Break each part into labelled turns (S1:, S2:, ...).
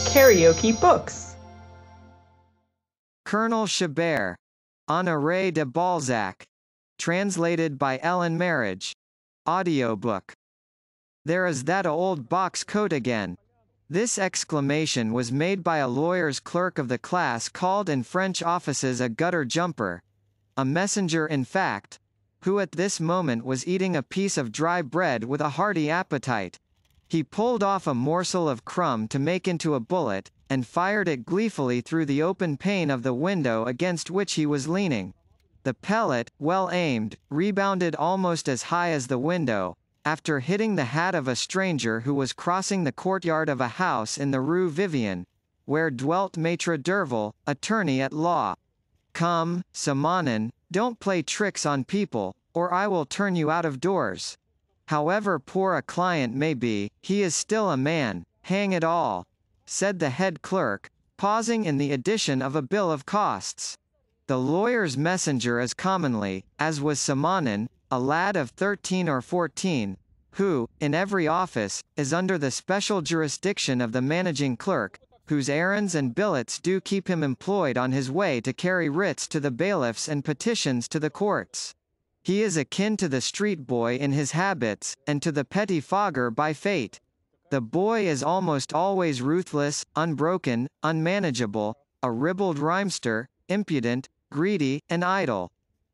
S1: KaraokeBooks.
S2: Colonel Chabert. Honoré de Balzac. Translated by Ellen Marriage. Audiobook. There is that old box coat again. This exclamation was made by a lawyer's clerk of the class called in French offices a gutter jumper. A messenger in fact, who at this moment was eating a piece of dry bread with a hearty appetite. He pulled off a morsel of crumb to make into a bullet, and fired it gleefully through the open pane of the window against which he was leaning. The pellet, well aimed, rebounded almost as high as the window, after hitting the hat of a stranger who was crossing the courtyard of a house in the Rue Vivienne, where dwelt Maître Derville, attorney at law. "Come, Simonin, don't play tricks on people, or I will turn you out of doors. However poor a client may be, he is still a man, hang it all," said the head clerk, pausing in the addition of a bill of costs. The lawyer's messenger is commonly, as was Simonin, a lad of 13 or 14, who, in every office, is under the special jurisdiction of the managing clerk, whose errands and billets do keep him employed on his way to carry writs to the bailiffs and petitions to the courts. He is akin to the street boy in his habits, and to the pettifogger by fate. The boy is almost always ruthless, unbroken, unmanageable, a ribald rhymester, impudent, greedy, and idle.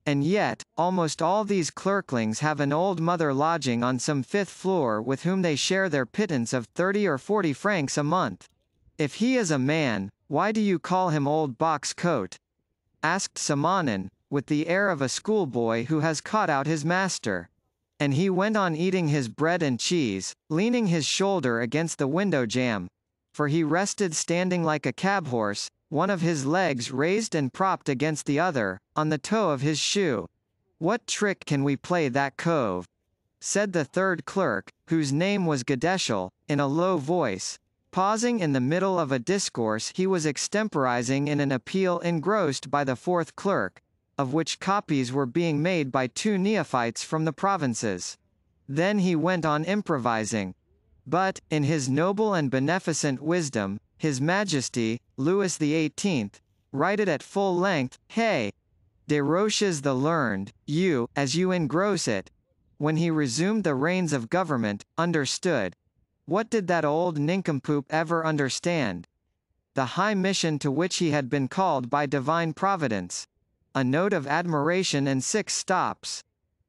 S2: And yet, almost all these clerklings have an old mother lodging on some fifth floor with whom they share their pittance of 30 or 40 francs a month. "If he is a man, why do you call him old box coat?" asked Simonin, with the air of a schoolboy who has caught out his master. And he went on eating his bread and cheese, leaning his shoulder against the window jamb, for he rested standing like a cab horse, one of his legs raised and propped against the other, on the toe of his shoe. "What trick can we play that cove?" said the third clerk, whose name was Gadeshel, in a low voice, pausing in the middle of a discourse he was extemporizing in an appeal engrossed by the fourth clerk, of which copies were being made by two neophytes from the provinces. Then he went on improvising. But, in his noble and beneficent wisdom, His Majesty, Louis XVIII, writed at full length, "Hey! Desroches the learned, you, as you engross it," when he resumed the reins of government, understood. What did that old nincompoop ever understand? The high mission to which he had been called by divine providence. A note of admiration and 6 stops.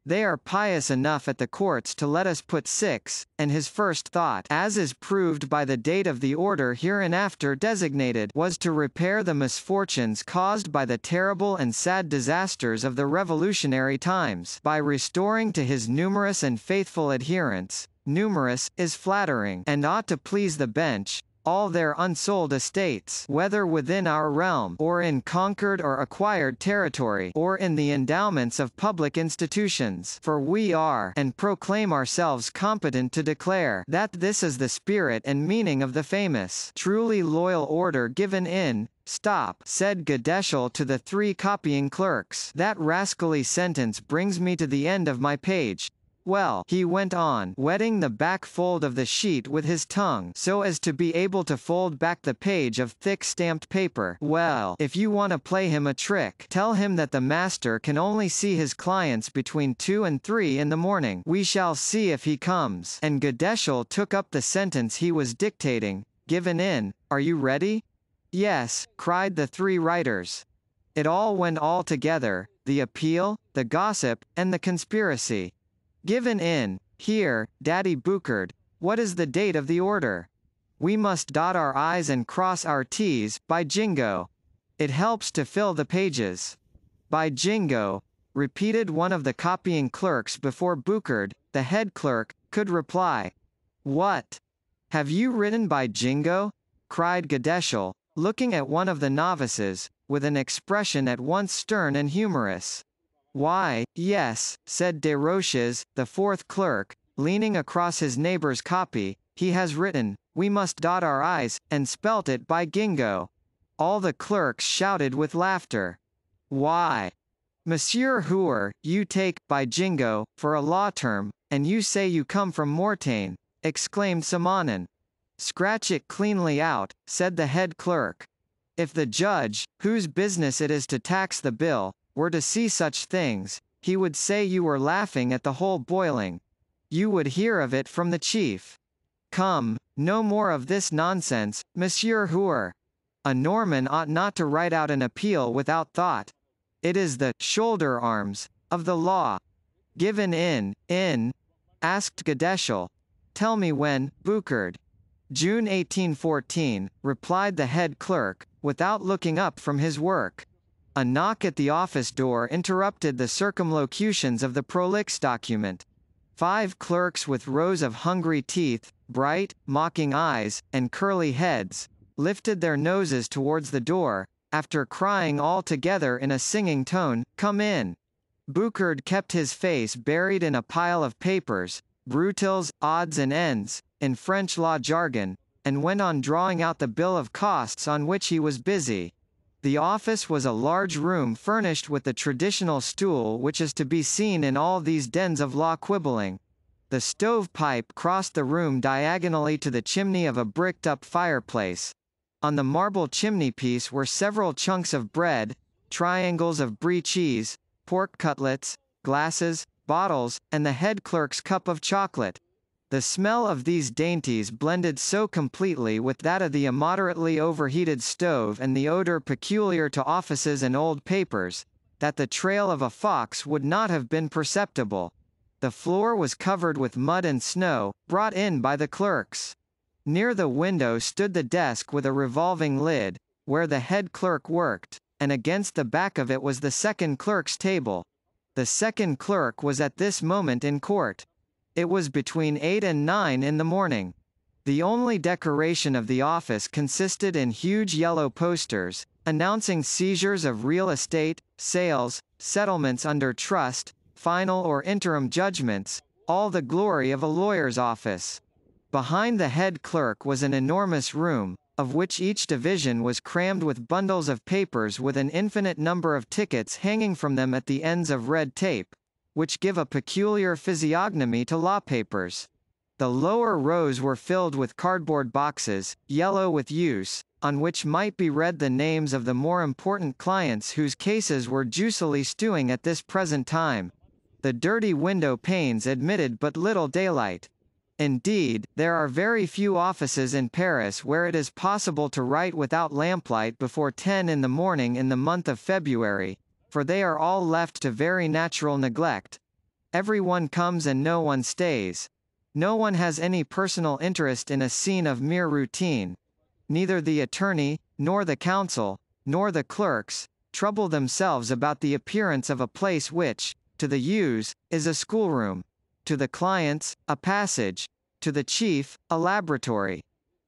S2: They are pious enough at the courts to let us put 6, and his first thought, as is proved by the date of the order hereinafter designated, was to repair the misfortunes caused by the terrible and sad disasters of the revolutionary times, by restoring to his numerous and faithful adherents, numerous, is flattering, and ought to please the bench, all their unsold estates, whether within our realm, or in conquered or acquired territory, or in the endowments of public institutions, for we are, and proclaim ourselves competent to declare, that this is the spirit and meaning of the famous, truly loyal order given in." "Stop," said Gadeshel to the 3 copying clerks. "That rascally sentence brings me to the end of my page. Well," he went on, wetting the back fold of the sheet with his tongue so as to be able to fold back the page of thick stamped paper, "well, if you want to play him a trick, tell him that the master can only see his clients between 2 and 3 in the morning. We shall see if he comes." And Gadeshel took up the sentence he was dictating. "Given in, are you ready?" "Yes," cried the 3 writers. It all went all together, the appeal, the gossip, and the conspiracy. "Given in. Here, Daddy Buchard, what is the date of the order? We must dot our I's and cross our T's, by jingo. It helps to fill the pages." "By jingo," repeated one of the copying clerks before Buchard, the head clerk, could reply. "What? Have you written by jingo?" cried Gadeshel, looking at one of the novices, with an expression at once stern and humorous. "Why, yes," said Desroches, the 4th clerk, leaning across his neighbor's copy, "he has written, 'We must dot our I's,' and spelt it by gingo." All the clerks shouted with laughter. "Why, Monsieur Huer, you take, by jingo, for a law term, and you say you come from Mortagne," exclaimed Simonin. Scratch it cleanly out, said the head clerk. If the judge, whose business it is to tax the bill, were to see such things, he would say you were laughing at the whole boiling. You would hear of it from the chief. Come, no more of this nonsense, Monsieur Hour. A Norman ought not to write out an appeal without thought. It is the shoulder arms of the law. Given in, asked Gadeschel. Tell me when, Boucard. June 1814, replied the head clerk, without looking up from his work. A knock at the office door interrupted the circumlocutions of the prolix document. 5 clerks with rows of hungry teeth, bright, mocking eyes, and curly heads, lifted their noses towards the door, after crying all together in a singing tone, "Come in." Boucard kept his face buried in a pile of papers, brutils, odds and ends, in French law jargon, and went on drawing out the bill of costs on which he was busy. The office was a large room furnished with the traditional stool which is to be seen in all these dens of law quibbling. The stovepipe crossed the room diagonally to the chimney of a bricked-up fireplace. On the marble chimney-piece were several chunks of bread, triangles of brie cheese, pork cutlets, glasses, bottles, and the head clerk's cup of chocolate. The smell of these dainties blended so completely with that of the immoderately overheated stove and the odor peculiar to offices and old papers, that the trail of a fox would not have been perceptible. The floor was covered with mud and snow, brought in by the clerks. Near the window stood the desk with a revolving lid, where the head clerk worked, and against the back of it was the second clerk's table. The second clerk was at this moment in court. It was between 8 and 9 in the morning. The only decoration of the office consisted in huge yellow posters, announcing seizures of real estate, sales, settlements under trust, final or interim judgments, all the glory of a lawyer's office. Behind the head clerk was an enormous room, of which each division was crammed with bundles of papers with an infinite number of tickets hanging from them at the ends of red tape, which give a peculiar physiognomy to law papers. The lower rows were filled with cardboard boxes, yellow with use, on which might be read the names of the more important clients whose cases were juicily stewing at this present time. The dirty window panes admitted but little daylight. Indeed, there are very few offices in Paris where it is possible to write without lamplight before 10 in the morning in the month of February, for they are all left to very natural neglect. Everyone comes and no one stays. No one has any personal interest in a scene of mere routine. Neither the attorney, nor the counsel, nor the clerks, trouble themselves about the appearance of a place which, to the youths, is a schoolroom. To the clients, a passage. To the chief, a laboratory.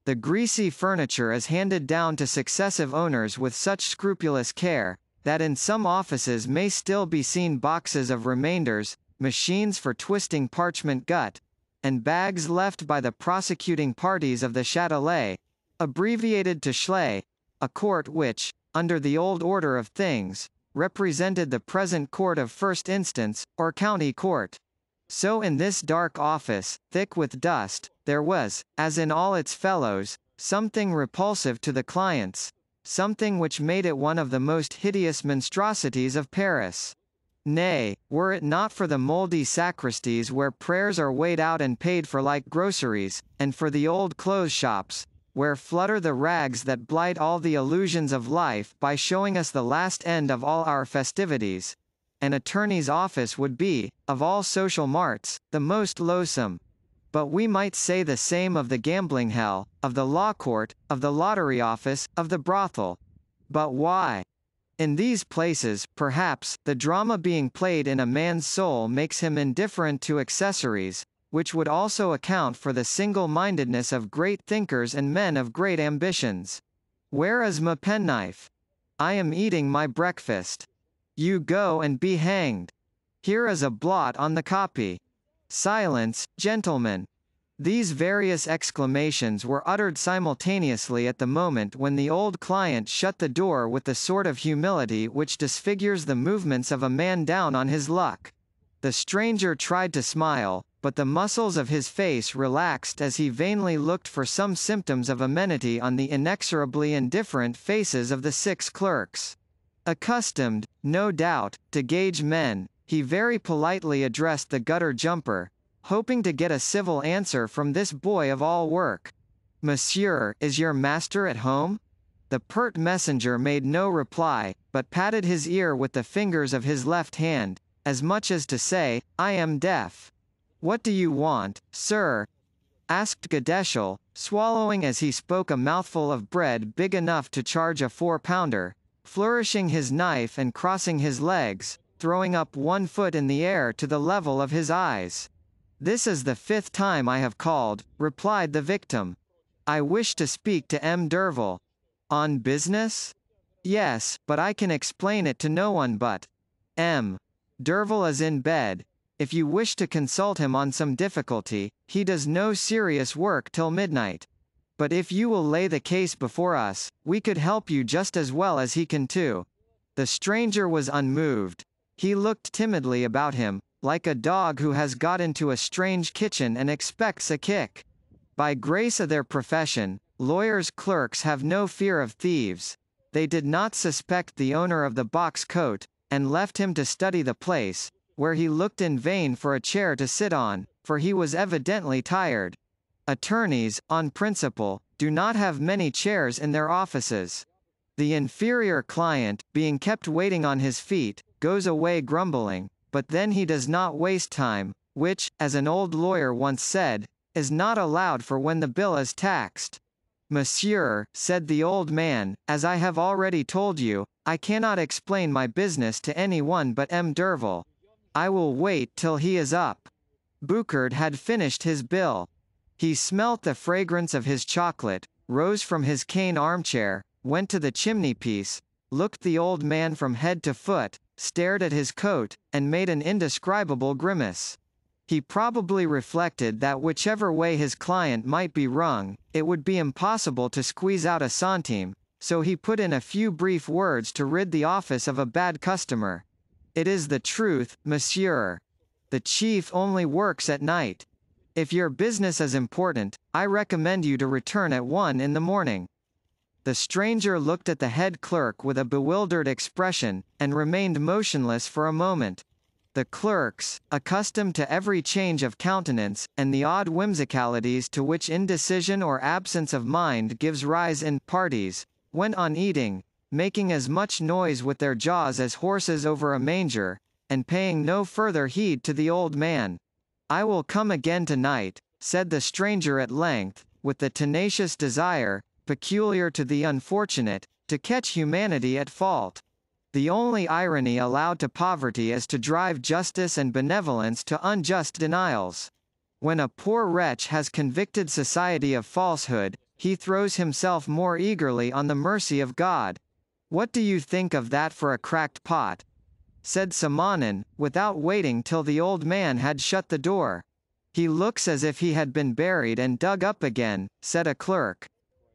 S2: The greasy furniture is handed down to successive owners with such scrupulous care, that in some offices may still be seen boxes of remainders, machines for twisting parchment gut, and bags left by the prosecuting parties of the Châtelet, abbreviated to Schley, a court which, under the old order of things, represented the present court of first instance, or county court. So in this dark office, thick with dust, there was, as in all its fellows, something repulsive to the clients, something which made it one of the most hideous monstrosities of Paris. Nay, were it not for the mouldy sacristies where prayers are weighed out and paid for like groceries, and for the old clothes shops, where flutter the rags that blight all the illusions of life by showing us the last end of all our festivities, an attorney's office would be, of all social marts, the most loathsome. But we might say the same of the gambling hell, of the law court, of the lottery office, of the brothel. But why? In these places, perhaps, the drama being played in a man's soul makes him indifferent to accessories, which would also account for the single-mindedness of great thinkers and men of great ambitions. Where is my penknife? I am eating my breakfast. You go and be hanged. Here is a blot on the copy. Silence, gentlemen. These various exclamations were uttered simultaneously at the moment when the old client shut the door with the sort of humility which disfigures the movements of a man down on his luck. The stranger tried to smile, but the muscles of his face relaxed as he vainly looked for some symptoms of amenity on the inexorably indifferent faces of the 6 clerks. Accustomed, no doubt, to gauge men, he very politely addressed the gutter jumper, hoping to get a civil answer from this boy of all work. "Monsieur, is your master at home?" The pert messenger made no reply, but patted his ear with the fingers of his left hand, as much as to say, "I am deaf." "What do you want, sir?" asked Gadeschel, swallowing as he spoke a mouthful of bread big enough to charge a 4-pounder, flourishing his knife and crossing his legs, throwing up one foot in the air to the level of his eyes. "This is the 5th time I have called," replied the victim. "I wish to speak to M. Derville." "On business?" "Yes, but I can explain it to no one but M. Derville is in bed. If you wish to consult him on some difficulty, he does no serious work till midnight. But if you will lay the case before us, we could help you just as well as he can too." The stranger was unmoved. He looked timidly about him, like a dog who has got into a strange kitchen and expects a kick. By grace of their profession, lawyers' clerks have no fear of thieves. They did not suspect the owner of the box coat, and left him to study the place, where he looked in vain for a chair to sit on, for he was evidently tired. Attorneys, on principle, do not have many chairs in their offices. The inferior client, being kept waiting on his feet, goes away grumbling, but then he does not waste time, which, as an old lawyer once said, is not allowed for when the bill is taxed. "Monsieur," said the old man, "as I have already told you, I cannot explain my business to any one but M. Derville. I will wait till he is up." Boucard had finished his bill. He smelt the fragrance of his chocolate, rose from his cane armchair, went to the chimney-piece, looked the old man from head to foot, stared at his coat, and made an indescribable grimace. He probably reflected that whichever way his client might be wrung, it would be impossible to squeeze out a centime, so he put in a few brief words to rid the office of a bad customer. "It is the truth, monsieur. The chief only works at night. If your business is important, I recommend you to return at 1 in the morning." The stranger looked at the head clerk with a bewildered expression, and remained motionless for a moment. The clerks, accustomed to every change of countenance, and the odd whimsicalities to which indecision or absence of mind gives rise in parties, went on eating, making as much noise with their jaws as horses over a manger, and paying no further heed to the old man. "I will come again tonight," said the stranger at length, with the tenacious desire, peculiar to the unfortunate, to catch humanity at fault. The only irony allowed to poverty is to drive justice and benevolence to unjust denials. When a poor wretch has convicted society of falsehood, he throws himself more eagerly on the mercy of God. "What do you think of that for a cracked pot?" said Simonin, without waiting till the old man had shut the door. "He looks as if he had been buried and dug up again," said a clerk.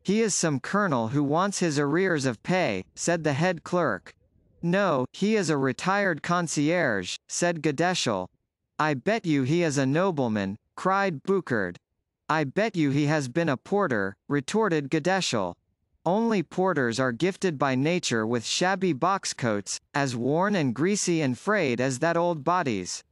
S2: "He is some colonel who wants his arrears of pay," said the head clerk. "No, he is a retired concierge," said Gadeschel. "I bet you he is a nobleman," cried Boucard. "I bet you he has been a porter," retorted Gadeschel. "Only porters are gifted by nature with shabby box coats, as worn and greasy and frayed as that old body's.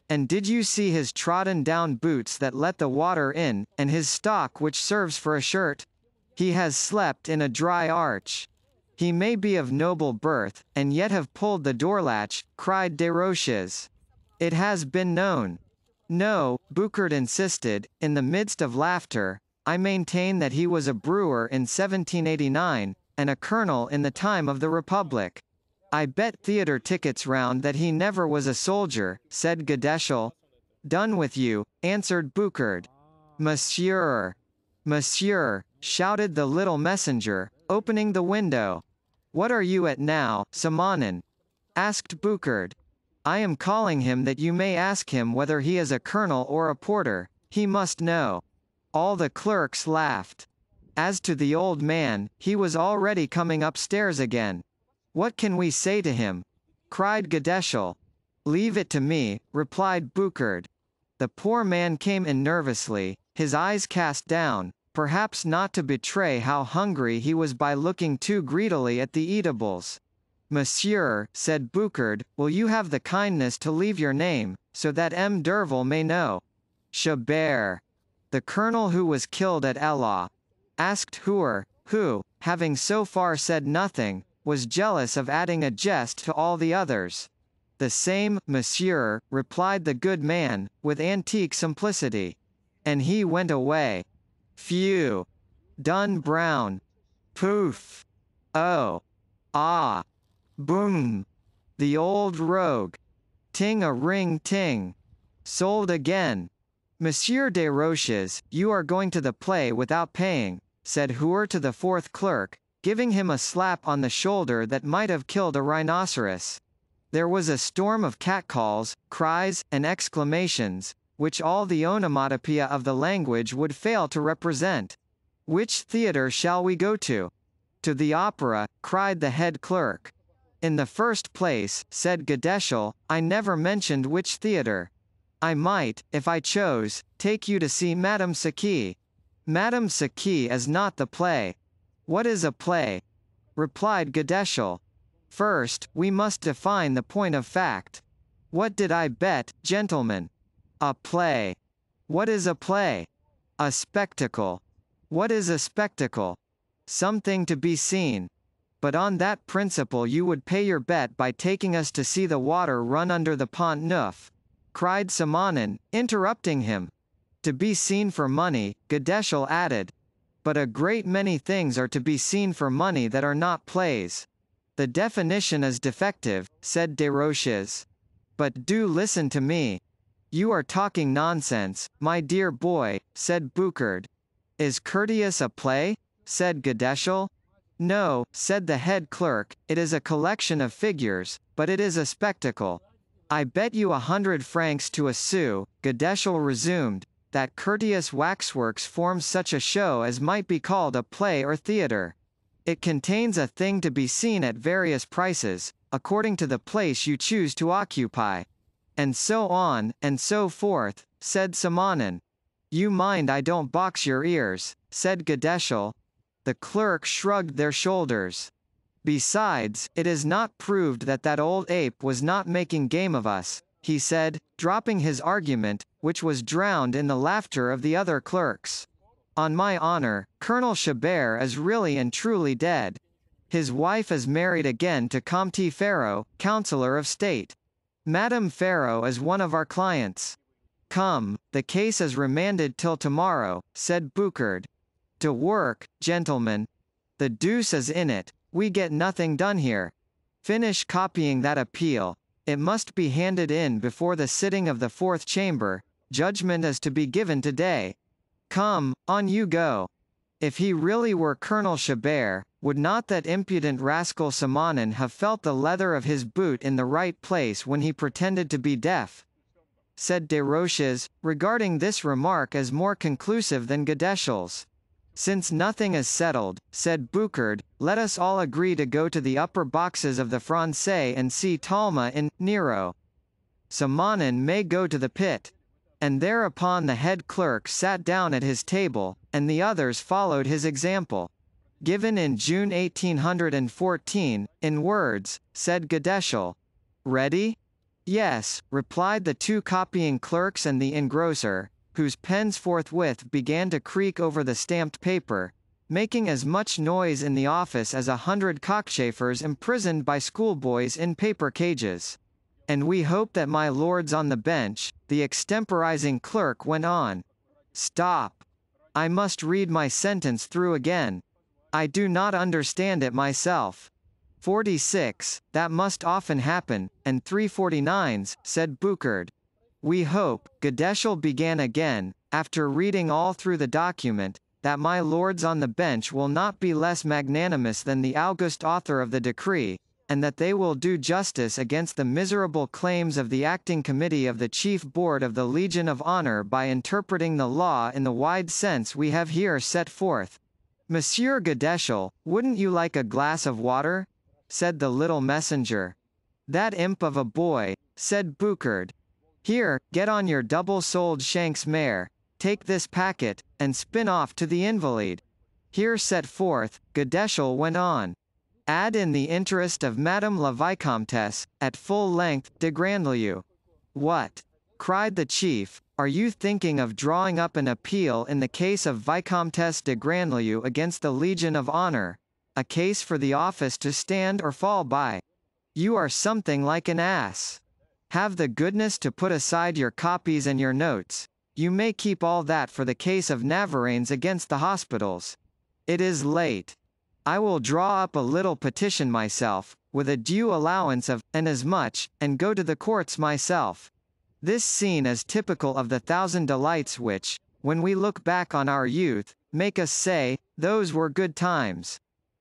S2: And did you see his trodden-down boots that let the water in, and his stock which serves for a shirt? He has slept in a dry arch. He may be of noble birth, and yet have pulled the door-latch," cried Desroches. "It has been known." "No," Boucard insisted, in the midst of laughter, "I maintain that he was a brewer in 1789, and a colonel in the time of the Republic. I bet theatre tickets round that he never was a soldier," said Gadeschel. "Done with you," answered Boucard. "Monsieur! Monsieur!" shouted the little messenger, opening the window. "What are you at now, Simonin?" asked Boucard. "I am calling him that you may ask him whether he is a colonel or a porter. He must know." All the clerks laughed. As to the old man, he was already coming upstairs again. "What can we say to him?" cried Gadeschel. "Leave it to me," replied Boucard. The poor man came in nervously, his eyes cast down, perhaps not to betray how hungry he was by looking too greedily at the eatables. "Monsieur," said Boucard, "will you have the kindness to leave your name, so that M. Derville may know?" "Chabert. The colonel who was killed at Eylau," asked Honoré, who, having so far said nothing, was jealous of adding a jest to all the others. "The same, monsieur," replied the good man, with antique simplicity. And he went away. Phew! Dun Brown. Poof! Oh! Ah! Boom! The old rogue! Ting-a-ring-ting! Sold again! "Monsieur Desroches, you are going to the play without paying," said Honoré to the fourth clerk, giving him a slap on the shoulder that might have killed a rhinoceros. There was a storm of catcalls, cries, and exclamations, which all the onomatopoeia of the language would fail to represent. "Which theatre shall we go to?" "To the opera," cried the head clerk. "In the first place," said Gadeschel, "I never mentioned which theatre. I might, if I chose, take you to see Madame Saki." "Madame Saki is not the play." "What is a play?" replied Gadeschel. "First, we must define the point of fact. What did I bet, gentlemen? A play. What is a play? A spectacle. What is a spectacle? Something to be seen. But on that principle you would pay your bet by taking us to see the water run under the Pont Neuf," cried Simonin, interrupting him. "To be seen for money," Gadeschel added. "But a great many things are to be seen for money that are not plays." "The definition is defective," said Desroches. "But do listen to me." "You are talking nonsense, my dear boy," said Boucard. "Is Courteous a play?" said Gadeschel. "No," said the head clerk, "it is a collection of figures, but it is a spectacle." "I bet you 100 francs to a sou," Gadeschel resumed, "that Courteous Waxworks forms such a show as might be called a play or theatre. It contains a thing to be seen at various prices, according to the place you choose to occupy." "And so on, and so forth," said Simonin. "You mind I don't box your ears," said Gadeschel. The clerk shrugged their shoulders. "Besides, it is not proved that that old ape was not making game of us," he said, dropping his argument, which was drowned in the laughter of the other clerks. "On my honor, Colonel Chabert is really and truly dead. His wife is married again to Comte Ferraud, Councillor of State. Madame Ferraud is one of our clients." "Come, the case is remanded till tomorrow," said Boucard. "To work, gentlemen. The deuce is in it, we get nothing done here. Finish copying that appeal. It must be handed in before the sitting of the Fourth Chamber. Judgment is to be given today. Come, on you go." If he really were Colonel Chabert, would not that impudent rascal Simonin have felt the leather of his boot in the right place when he pretended to be deaf? Said Desroches, regarding this remark as more conclusive than Gadeschel's. "Since nothing is settled," said Boucard, "let us all agree to go to the upper boxes of the Français and see Talma in Nero. Simonin may go to the pit." And thereupon the head clerk sat down at his table, and the others followed his example. "Given in June 1814, in words," said Gadeschel. "Ready?" "Yes," replied the two copying clerks and the engrosser, whose pens forthwith began to creak over the stamped paper, making as much noise in the office as 100 cockchafers imprisoned by schoolboys in paper cages. "And we hope that my lords on the bench," the extemporizing clerk went on. "Stop! I must read my sentence through again. I do not understand it myself." 46, that must often happen, and 349s, said Boucard. "We hope," Gadeschel began again, after reading all through the document, "that my lords on the bench will not be less magnanimous than the august author of the decree, and that they will do justice against the miserable claims of the acting committee of the chief board of the Legion of Honor by interpreting the law in the wide sense we have here set forth." "Monsieur Gadeschel, wouldn't you like a glass of water?" said the little messenger. "That imp of a boy," said Boucard. Here, get on your double-soled Shanks mare, take this packet, and spin off to the Invalides. Here set forth, Gadeschel went on. Add in the interest of Madame la Vicomtesse, at full length, de Grandlieu. What? Cried the chief, are you thinking of drawing up an appeal in the case of Vicomtesse de Grandlieu against the Legion of Honor? A case for the office to stand or fall by. You are something like an ass. Have the goodness to put aside your copies and your notes. You may keep all that for the case of Navarreins against the hospitals. It is late. I will draw up a little petition myself, with a due allowance of, and as much, and go to the courts myself. This scene is typical of the thousand delights which, when we look back on our youth, make us say, those were good times.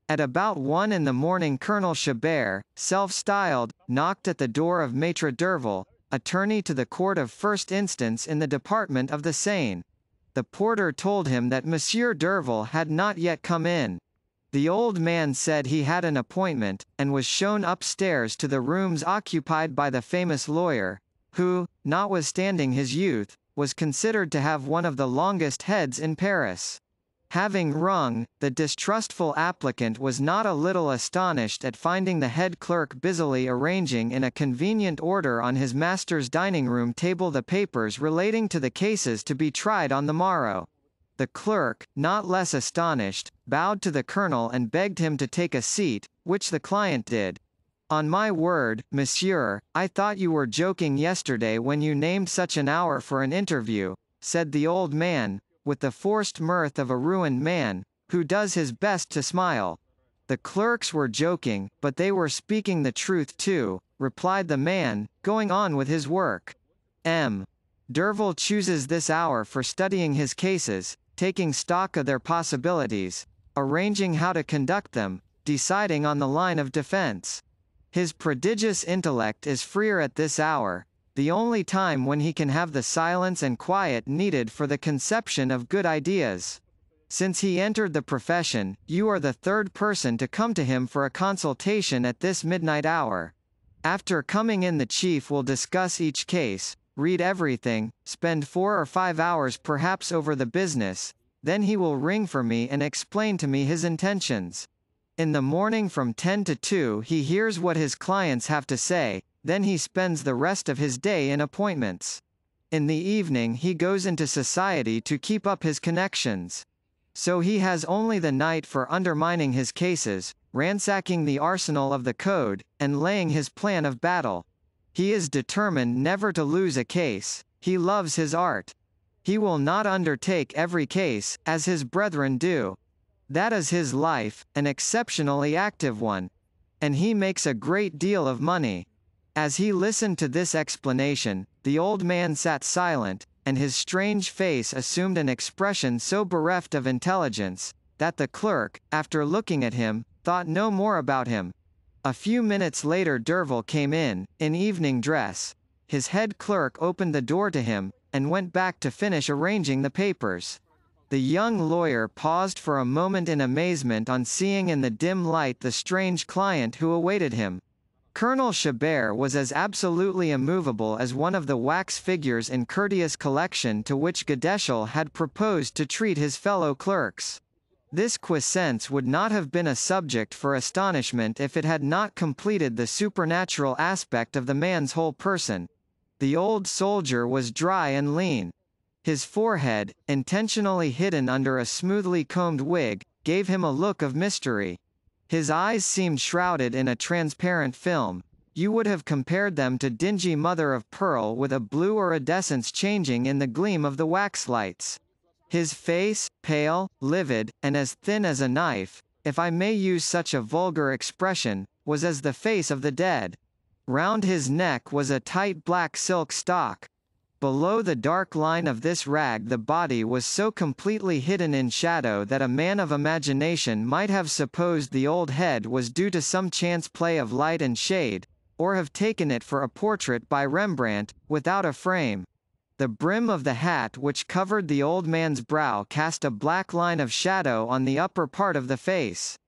S2: At about 1 in the morning Colonel Chabert, self-styled, knocked at the door of Maître Derville, attorney to the Court of First Instance in the Department of the Seine. The porter told him that Monsieur Derville had not yet come in. The old man said he had an appointment, and was shown upstairs to the rooms occupied by the famous lawyer, who, notwithstanding his youth, was considered to have one of the longest heads in Paris. Having rung, the distrustful applicant was not a little astonished at finding the head clerk busily arranging in a convenient order on his master's dining-room table the papers relating to the cases to be tried on the morrow. The clerk, not less astonished, bowed to the colonel and begged him to take a seat, which the client did. On my word, monsieur, I thought you were joking yesterday when you named such an hour for an interview, said the old man, with the forced mirth of a ruined man, who does his best to smile. The clerks were joking, but they were speaking the truth too, replied the man, going on with his work. M. Derville chooses this hour for studying his cases, taking stock of their possibilities, arranging how to conduct them, deciding on the line of defense. His prodigious intellect is freer at this hour, the only time when he can have the silence and quiet needed for the conception of good ideas. Since he entered the profession, you are the third person to come to him for a consultation at this midnight hour. After coming in the chief will discuss each case, read everything, spend 4 or 5 hours perhaps over the business, then he will ring for me and explain to me his intentions. In the morning from 10 to 2 he hears what his clients have to say, then he spends the rest of his day in appointments. In the evening he goes into society to keep up his connections. So he has only the night for undermining his cases, ransacking the arsenal of the code, and laying his plan of battle. He is determined never to lose a case. He loves his art. He will not undertake every case, as his brethren do. That is his life, an exceptionally active one. And he makes a great deal of money. As he listened to this explanation, the old man sat silent, and his strange face assumed an expression so bereft of intelligence, that the clerk, after looking at him, thought no more about him. A few minutes later Derville came in evening dress. His head clerk opened the door to him, and went back to finish arranging the papers. The young lawyer paused for a moment in amazement on seeing in the dim light the strange client who awaited him. Colonel Chabert was as absolutely immovable as one of the wax figures in Curtius' collection to which Gadeschel had proposed to treat his fellow clerks. This quiescence would not have been a subject for astonishment if it had not completed the supernatural aspect of the man's whole person. The old soldier was dry and lean. His forehead, intentionally hidden under a smoothly combed wig, gave him a look of mystery. His eyes seemed shrouded in a transparent film. You would have compared them to dingy mother of pearl with a blue iridescence changing in the gleam of the wax lights. His face, pale, livid, and as thin as a knife, if I may use such a vulgar expression, was as the face of the dead. Round his neck was a tight black silk stock. Below the dark line of this rag the body was so completely hidden in shadow that a man of imagination might have supposed the old head was due to some chance play of light and shade, or have taken it for a portrait by Rembrandt, without a frame. The brim of the hat which covered the old man's brow cast a black line of shadow on the upper part of the face.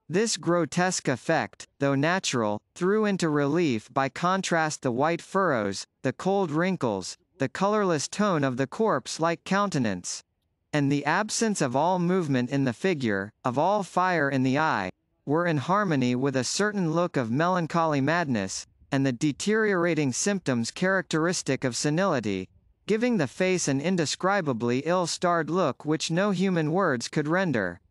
S2: This grotesque effect, though natural, threw into relief by contrast the white furrows, the cold wrinkles, the colorless tone of the corpse-like countenance, and the absence of all movement in the figure, of all fire in the eye, were in harmony with a certain look of melancholy madness, and the deteriorating symptoms characteristic of senility, giving the face an indescribably ill-starred look which no human words could render.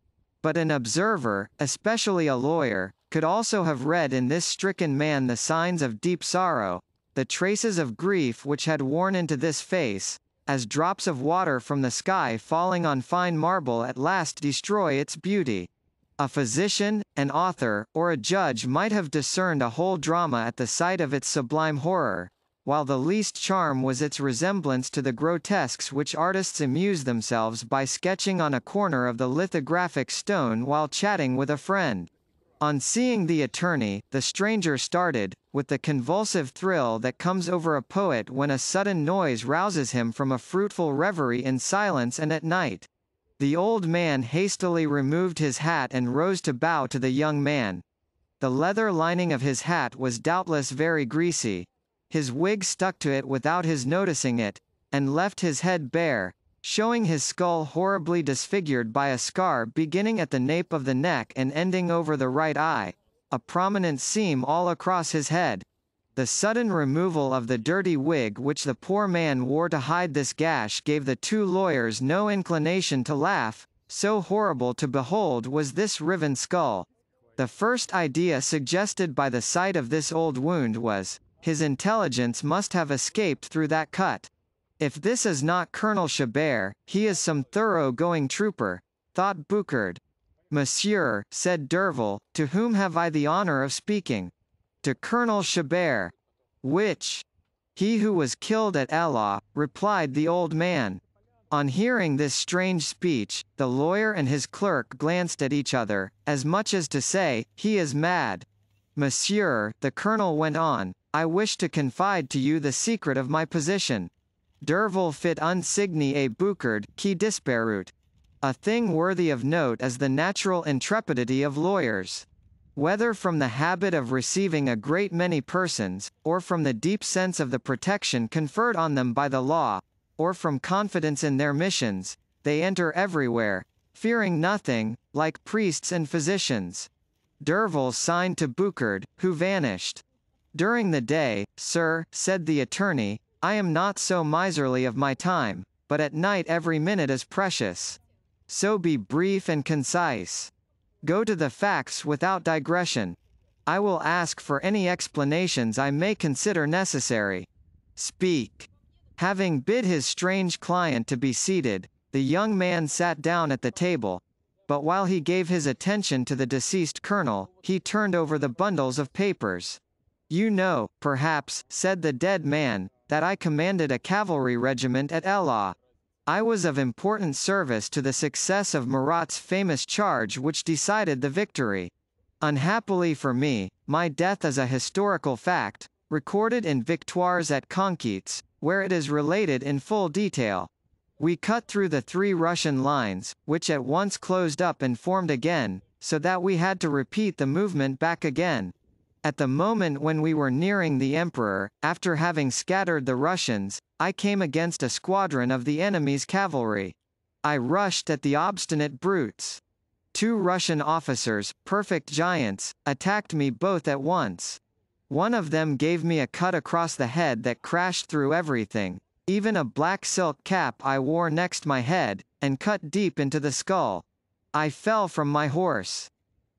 S2: But an observer, especially a lawyer, could also have read in this stricken man the signs of deep sorrow, the traces of grief which had worn into this face, as drops of water from the sky falling on fine marble at last destroy its beauty. A physician, an author, or a judge might have discerned a whole drama at the sight of its sublime horror, while the least charm was its resemblance to the grotesques which artists amuse themselves by sketching on a corner of the lithographic stone while chatting with a friend. On seeing the attorney, the stranger started, with the convulsive thrill that comes over a poet when a sudden noise rouses him from a fruitful reverie in silence and at night. The old man hastily removed his hat and rose to bow to the young man. The leather lining of his hat was doubtless very greasy. His wig stuck to it without his noticing it, and left his head bare, showing his skull horribly disfigured by a scar beginning at the nape of the neck and ending over the right eye, a prominent seam all across his head. The sudden removal of the dirty wig which the poor man wore to hide this gash gave the two lawyers no inclination to laugh, so horrible to behold was this riven skull. The first idea suggested by the sight of this old wound was, his intelligence must have escaped through that cut. If this is not Colonel Chabert, he is some thorough-going trooper, thought Boucard. Monsieur, said Derville, to whom have I the honor of speaking? To Colonel Chabert. Which? He who was killed at Eylau, replied the old man. On hearing this strange speech, the lawyer and his clerk glanced at each other, as much as to say, he is mad. Monsieur, the colonel went on, I wish to confide to you the secret of my position. Derville fit unsigny et Boucard, qui disparut. A thing worthy of note is the natural intrepidity of lawyers. Whether from the habit of receiving a great many persons, or from the deep sense of the protection conferred on them by the law, or from confidence in their missions, they enter everywhere, fearing nothing, like priests and physicians. Derville signed to Boucard, who vanished. During the day, sir, said the attorney, I am not so miserly of my time, but at night every minute is precious. So be brief and concise. Go to the facts without digression. I will ask for any explanations I may consider necessary. Speak. Having bid his strange client to be seated, the young man sat down at the table, but while he gave his attention to the deceased colonel, he turned over the bundles of papers. You know, perhaps, said the dead man, that I commanded a cavalry regiment at Eylau. I was of important service to the success of Murat's famous charge which decided the victory. Unhappily for me, my death is a historical fact, recorded in Victoires et Conquêtes, where it is related in full detail. We cut through the 3 Russian lines, which at once closed up and formed again, so that we had to repeat the movement back again. At the moment when we were nearing the Emperor, after having scattered the Russians, I came against a squadron of the enemy's cavalry. I rushed at the obstinate brutes. 2 Russian officers, perfect giants, attacked me both at once. One of them gave me a cut across the head that crashed through everything, even a black silk cap I wore next my head, and cut deep into the skull. I fell from my horse.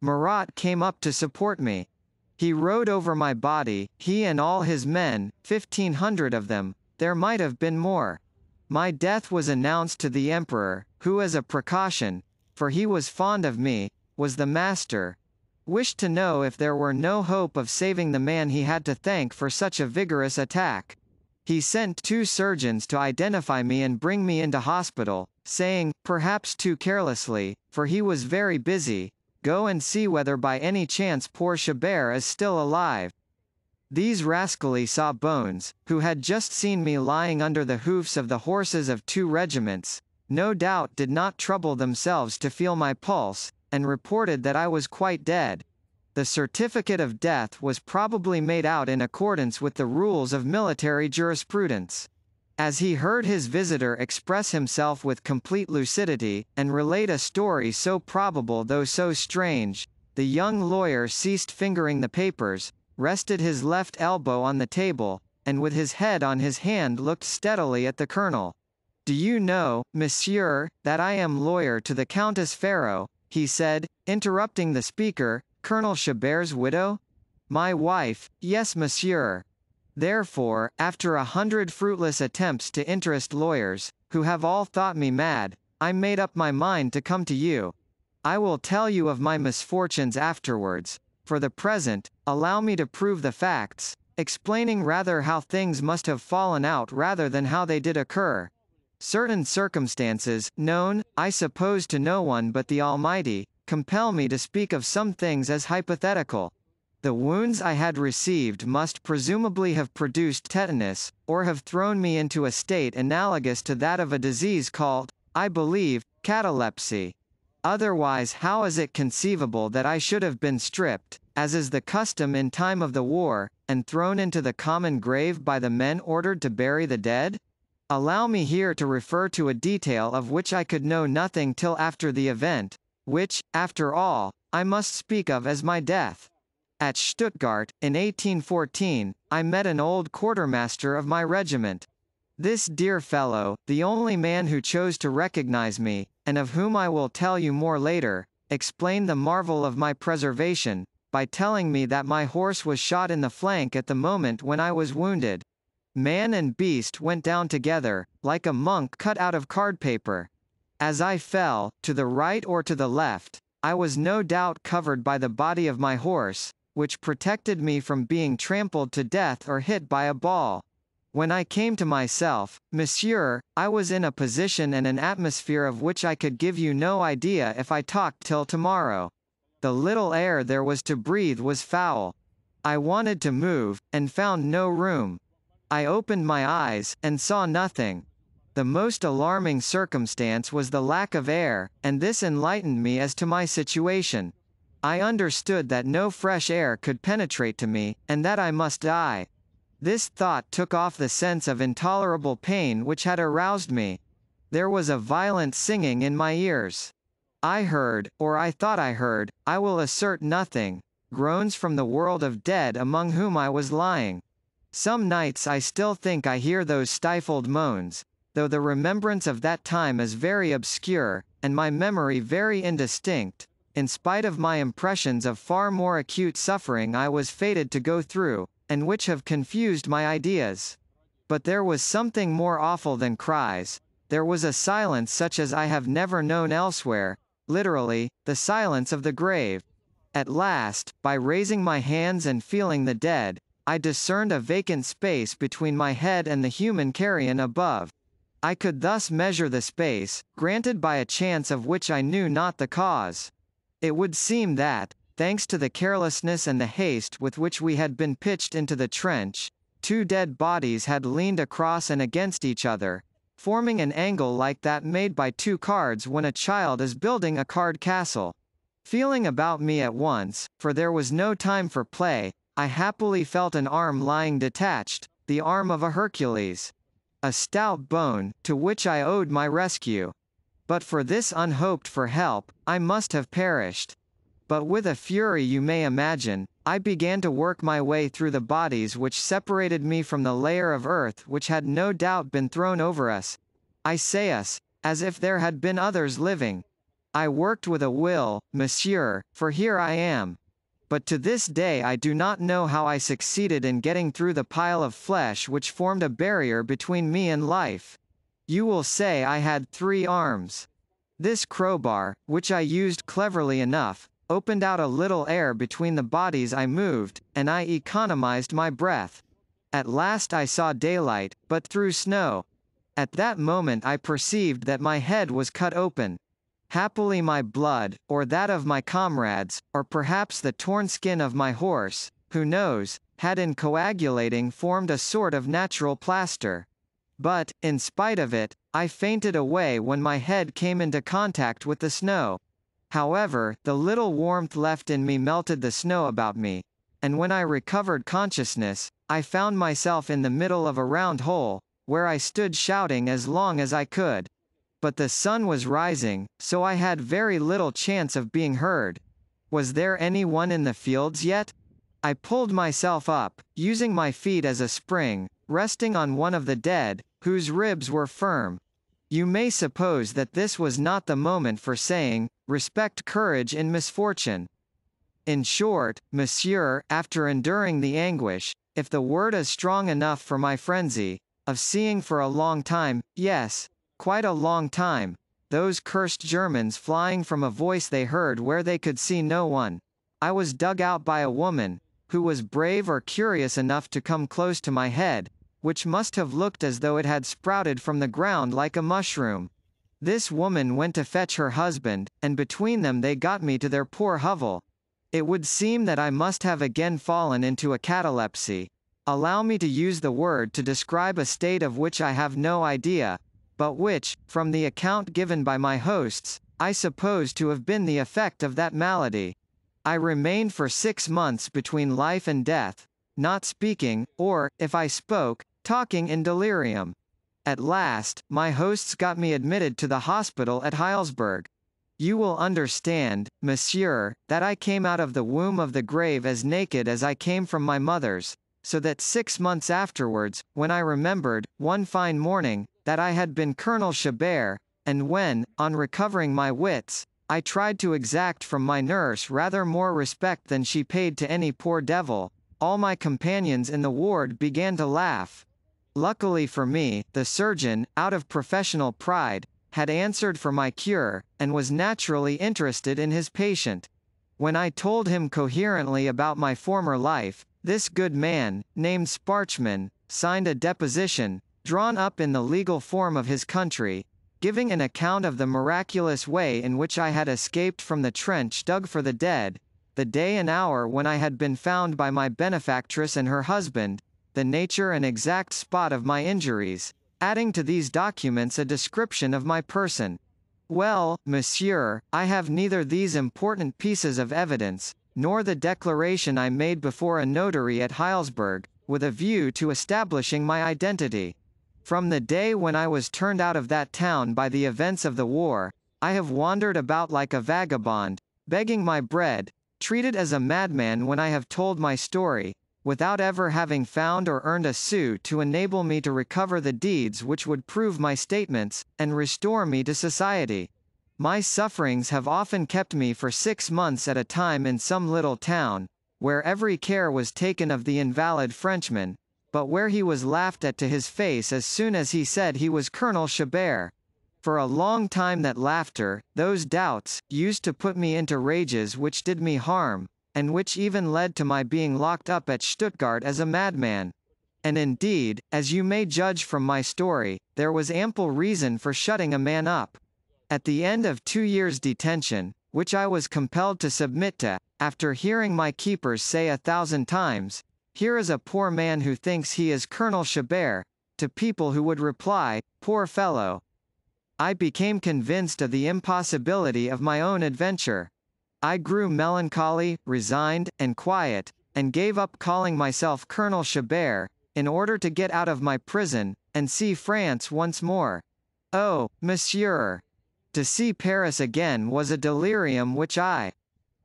S2: Murat came up to support me. He rode over my body, he and all his men, 1,500 of them, there might have been more. My death was announced to the emperor, who as a precaution, for he was fond of me, was the master, wished to know if there were no hope of saving the man he had to thank for such a vigorous attack. He sent 2 surgeons to identify me and bring me into hospital, saying, perhaps too carelessly, for he was very busy, go and see whether by any chance poor Chabert is still alive. These rascally sawbones, who had just seen me lying under the hoofs of the horses of 2 regiments, no doubt did not trouble themselves to feel my pulse, and reported that I was quite dead. The certificate of death was probably made out in accordance with the rules of military jurisprudence. As he heard his visitor express himself with complete lucidity, and relate a story so probable though so strange, the young lawyer ceased fingering the papers, rested his left elbow on the table, and with his head on his hand looked steadily at the colonel. "Do you know, monsieur, that I am lawyer to the Countess Ferro?" he said, interrupting the speaker, "Colonel Chabert's widow?" "My wife, yes, monsieur. Therefore, after 100 fruitless attempts to interest lawyers, who have all thought me mad, I made up my mind to come to you. I will tell you of my misfortunes afterwards. For the present, allow me to prove the facts, explaining rather how things must have fallen out rather than how they did occur. Certain circumstances, known, I suppose to no one but the Almighty, compel me to speak of some things as hypothetical. The wounds I had received must presumably have produced tetanus, or have thrown me into a state analogous to that of a disease called, I believe, catalepsy. Otherwise, how is it conceivable that I should have been stripped, as is the custom in time of the war, and thrown into the common grave by the men ordered to bury the dead? Allow me here to refer to a detail of which I could know nothing till after the event, which, after all, I must speak of as my death. At Stuttgart, in 1814, I met an old quartermaster of my regiment. This dear fellow, the only man who chose to recognize me, and of whom I will tell you more later, explained the marvel of my preservation, by telling me that my horse was shot in the flank at the moment when I was wounded. Man and beast went down together, like a monk cut out of card paper. As I fell, to the right or to the left, I was no doubt covered by the body of my horse, which protected me from being trampled to death or hit by a ball. When I came to myself, monsieur, I was in a position and an atmosphere of which I could give you no idea if I talked till tomorrow. The little air there was to breathe was foul. I wanted to move, and found no room. I opened my eyes, and saw nothing. The most alarming circumstance was the lack of air, and this enlightened me as to my situation. I understood that no fresh air could penetrate to me, and that I must die. This thought took off the sense of intolerable pain which had aroused me. There was a violent singing in my ears. I heard, or I thought I heard, I will assert nothing, groans from the world of dead among whom I was lying. Some nights I still think I hear those stifled moans, though the remembrance of that time is very obscure, and my memory very indistinct, in spite of my impressions of far more acute suffering I was fated to go through, and which have confused my ideas. But there was something more awful than cries. There was a silence such as I have never known elsewhere, literally, the silence of the grave. At last, by raising my hands and feeling the dead, I discerned a vacant space between my head and the human carrion above. I could thus measure the space, granted by a chance of which I knew not the cause. It would seem that, thanks to the carelessness and the haste with which we had been pitched into the trench, two dead bodies had leaned across and against each other, forming an angle like that made by two cards when a child is building a card castle. Feeling about me at once, for there was no time for play, I happily felt an arm lying detached, the arm of a Hercules. A stout bone, to which I owed my rescue. But for this unhoped for help, I must have perished. But with a fury you may imagine, I began to work my way through the bodies which separated me from the layer of earth which had no doubt been thrown over us. I say us, as if there had been others living. I worked with a will, monsieur, for here I am. But to this day I do not know how I succeeded in getting through the pile of flesh which formed a barrier between me and life. You will say I had 3 arms. This crowbar, which I used cleverly enough, opened out a little air between the bodies I moved, and I economized my breath. At last I saw daylight, but through snow. At that moment I perceived that my head was cut open. Happily my blood, or that of my comrades, or perhaps the torn skin of my horse, who knows, had in coagulating formed a sort of natural plaster. But, in spite of it, I fainted away when my head came into contact with the snow. However, the little warmth left in me melted the snow about me, and when I recovered consciousness, I found myself in the middle of a round hole, where I stood shouting as long as I could. But the sun was rising, so I had very little chance of being heard. Was there any one in the fields yet? I pulled myself up, using my feet as a spring, resting on one of the dead, whose ribs were firm. You may suppose that this was not the moment for saying, "Respect courage in misfortune." In short, monsieur, after enduring the anguish, if the word is strong enough for my frenzy, of seeing for a long time, yes, quite a long time, those cursed Germans flying from a voice they heard where they could see no one, I was dug out by a woman, who was brave or curious enough to come close to my head, which must have looked as though it had sprouted from the ground like a mushroom. This woman went to fetch her husband, and between them they got me to their poor hovel. It would seem that I must have again fallen into a catalepsy. Allow me to use the word to describe a state of which I have no idea, but which, from the account given by my hosts, I suppose to have been the effect of that malady. I remained for 6 months between life and death, not speaking, or, if I spoke, talking in delirium. At last, my hosts got me admitted to the hospital at Heilsberg. You will understand, monsieur, that I came out of the womb of the grave as naked as I came from my mother's, so that 6 months afterwards, when I remembered, one fine morning, that I had been Colonel Chabert, and when, on recovering my wits, I tried to exact from my nurse rather more respect than she paid to any poor devil, all my companions in the ward began to laugh. Luckily for me, the surgeon, out of professional pride, had answered for my cure, and was naturally interested in his patient. When I told him coherently about my former life, this good man, named Sparchman, signed a deposition, drawn up in the legal form of his country, giving an account of the miraculous way in which I had escaped from the trench dug for the dead, the day and hour when I had been found by my benefactress and her husband, the nature and exact spot of my injuries, adding to these documents a description of my person. Well, monsieur, I have neither these important pieces of evidence, nor the declaration I made before a notary at Heilsberg, with a view to establishing my identity. From the day when I was turned out of that town by the events of the war, I have wandered about like a vagabond, begging my bread, treated as a madman when I have told my story, without ever having found or earned a sou to enable me to recover the deeds which would prove my statements, and restore me to society. My sufferings have often kept me for 6 months at a time in some little town, where every care was taken of the invalid Frenchman, but where he was laughed at to his face as soon as he said he was Colonel Chabert. For a long time that laughter, those doubts, used to put me into rages which did me harm, and which even led to my being locked up at Stuttgart as a madman. And indeed, as you may judge from my story, there was ample reason for shutting a man up. At the end of 2 years' detention, which I was compelled to submit to, after hearing my keepers say 1,000 times, "Here is a poor man who thinks he is Colonel Chabert," to people who would reply, "Poor fellow," I became convinced of the impossibility of my own adventure. I grew melancholy, resigned, and quiet, and gave up calling myself Colonel Chabert, in order to get out of my prison, and see France once more. Oh, monsieur! To see Paris again was a delirium which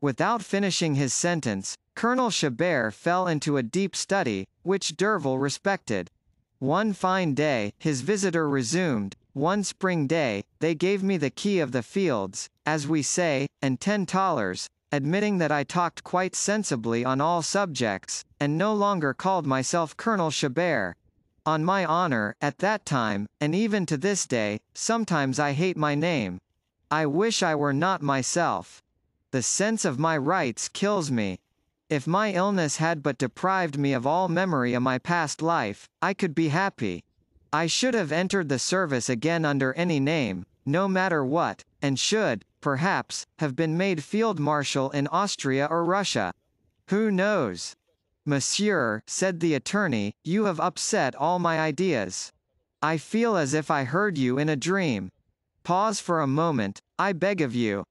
S2: Without finishing his sentence, Colonel Chabert fell into a deep study, which Derville respected. One fine day, his visitor resumed, one spring day, they gave me the key of the fields, as we say, and 10 thalers, admitting that I talked quite sensibly on all subjects, and no longer called myself Colonel Chabert. On my honor, at that time, and even to this day, sometimes I hate my name. I wish I were not myself. The sense of my rights kills me. If my illness had but deprived me of all memory of my past life, I could be happy. I should have entered the service again under any name, no matter what, and should, perhaps, have been made field marshal in Austria or Russia. Who knows? Monsieur, said the attorney, you have upset all my ideas. I feel as if I heard you in a dream. Pause for a moment, I beg of you.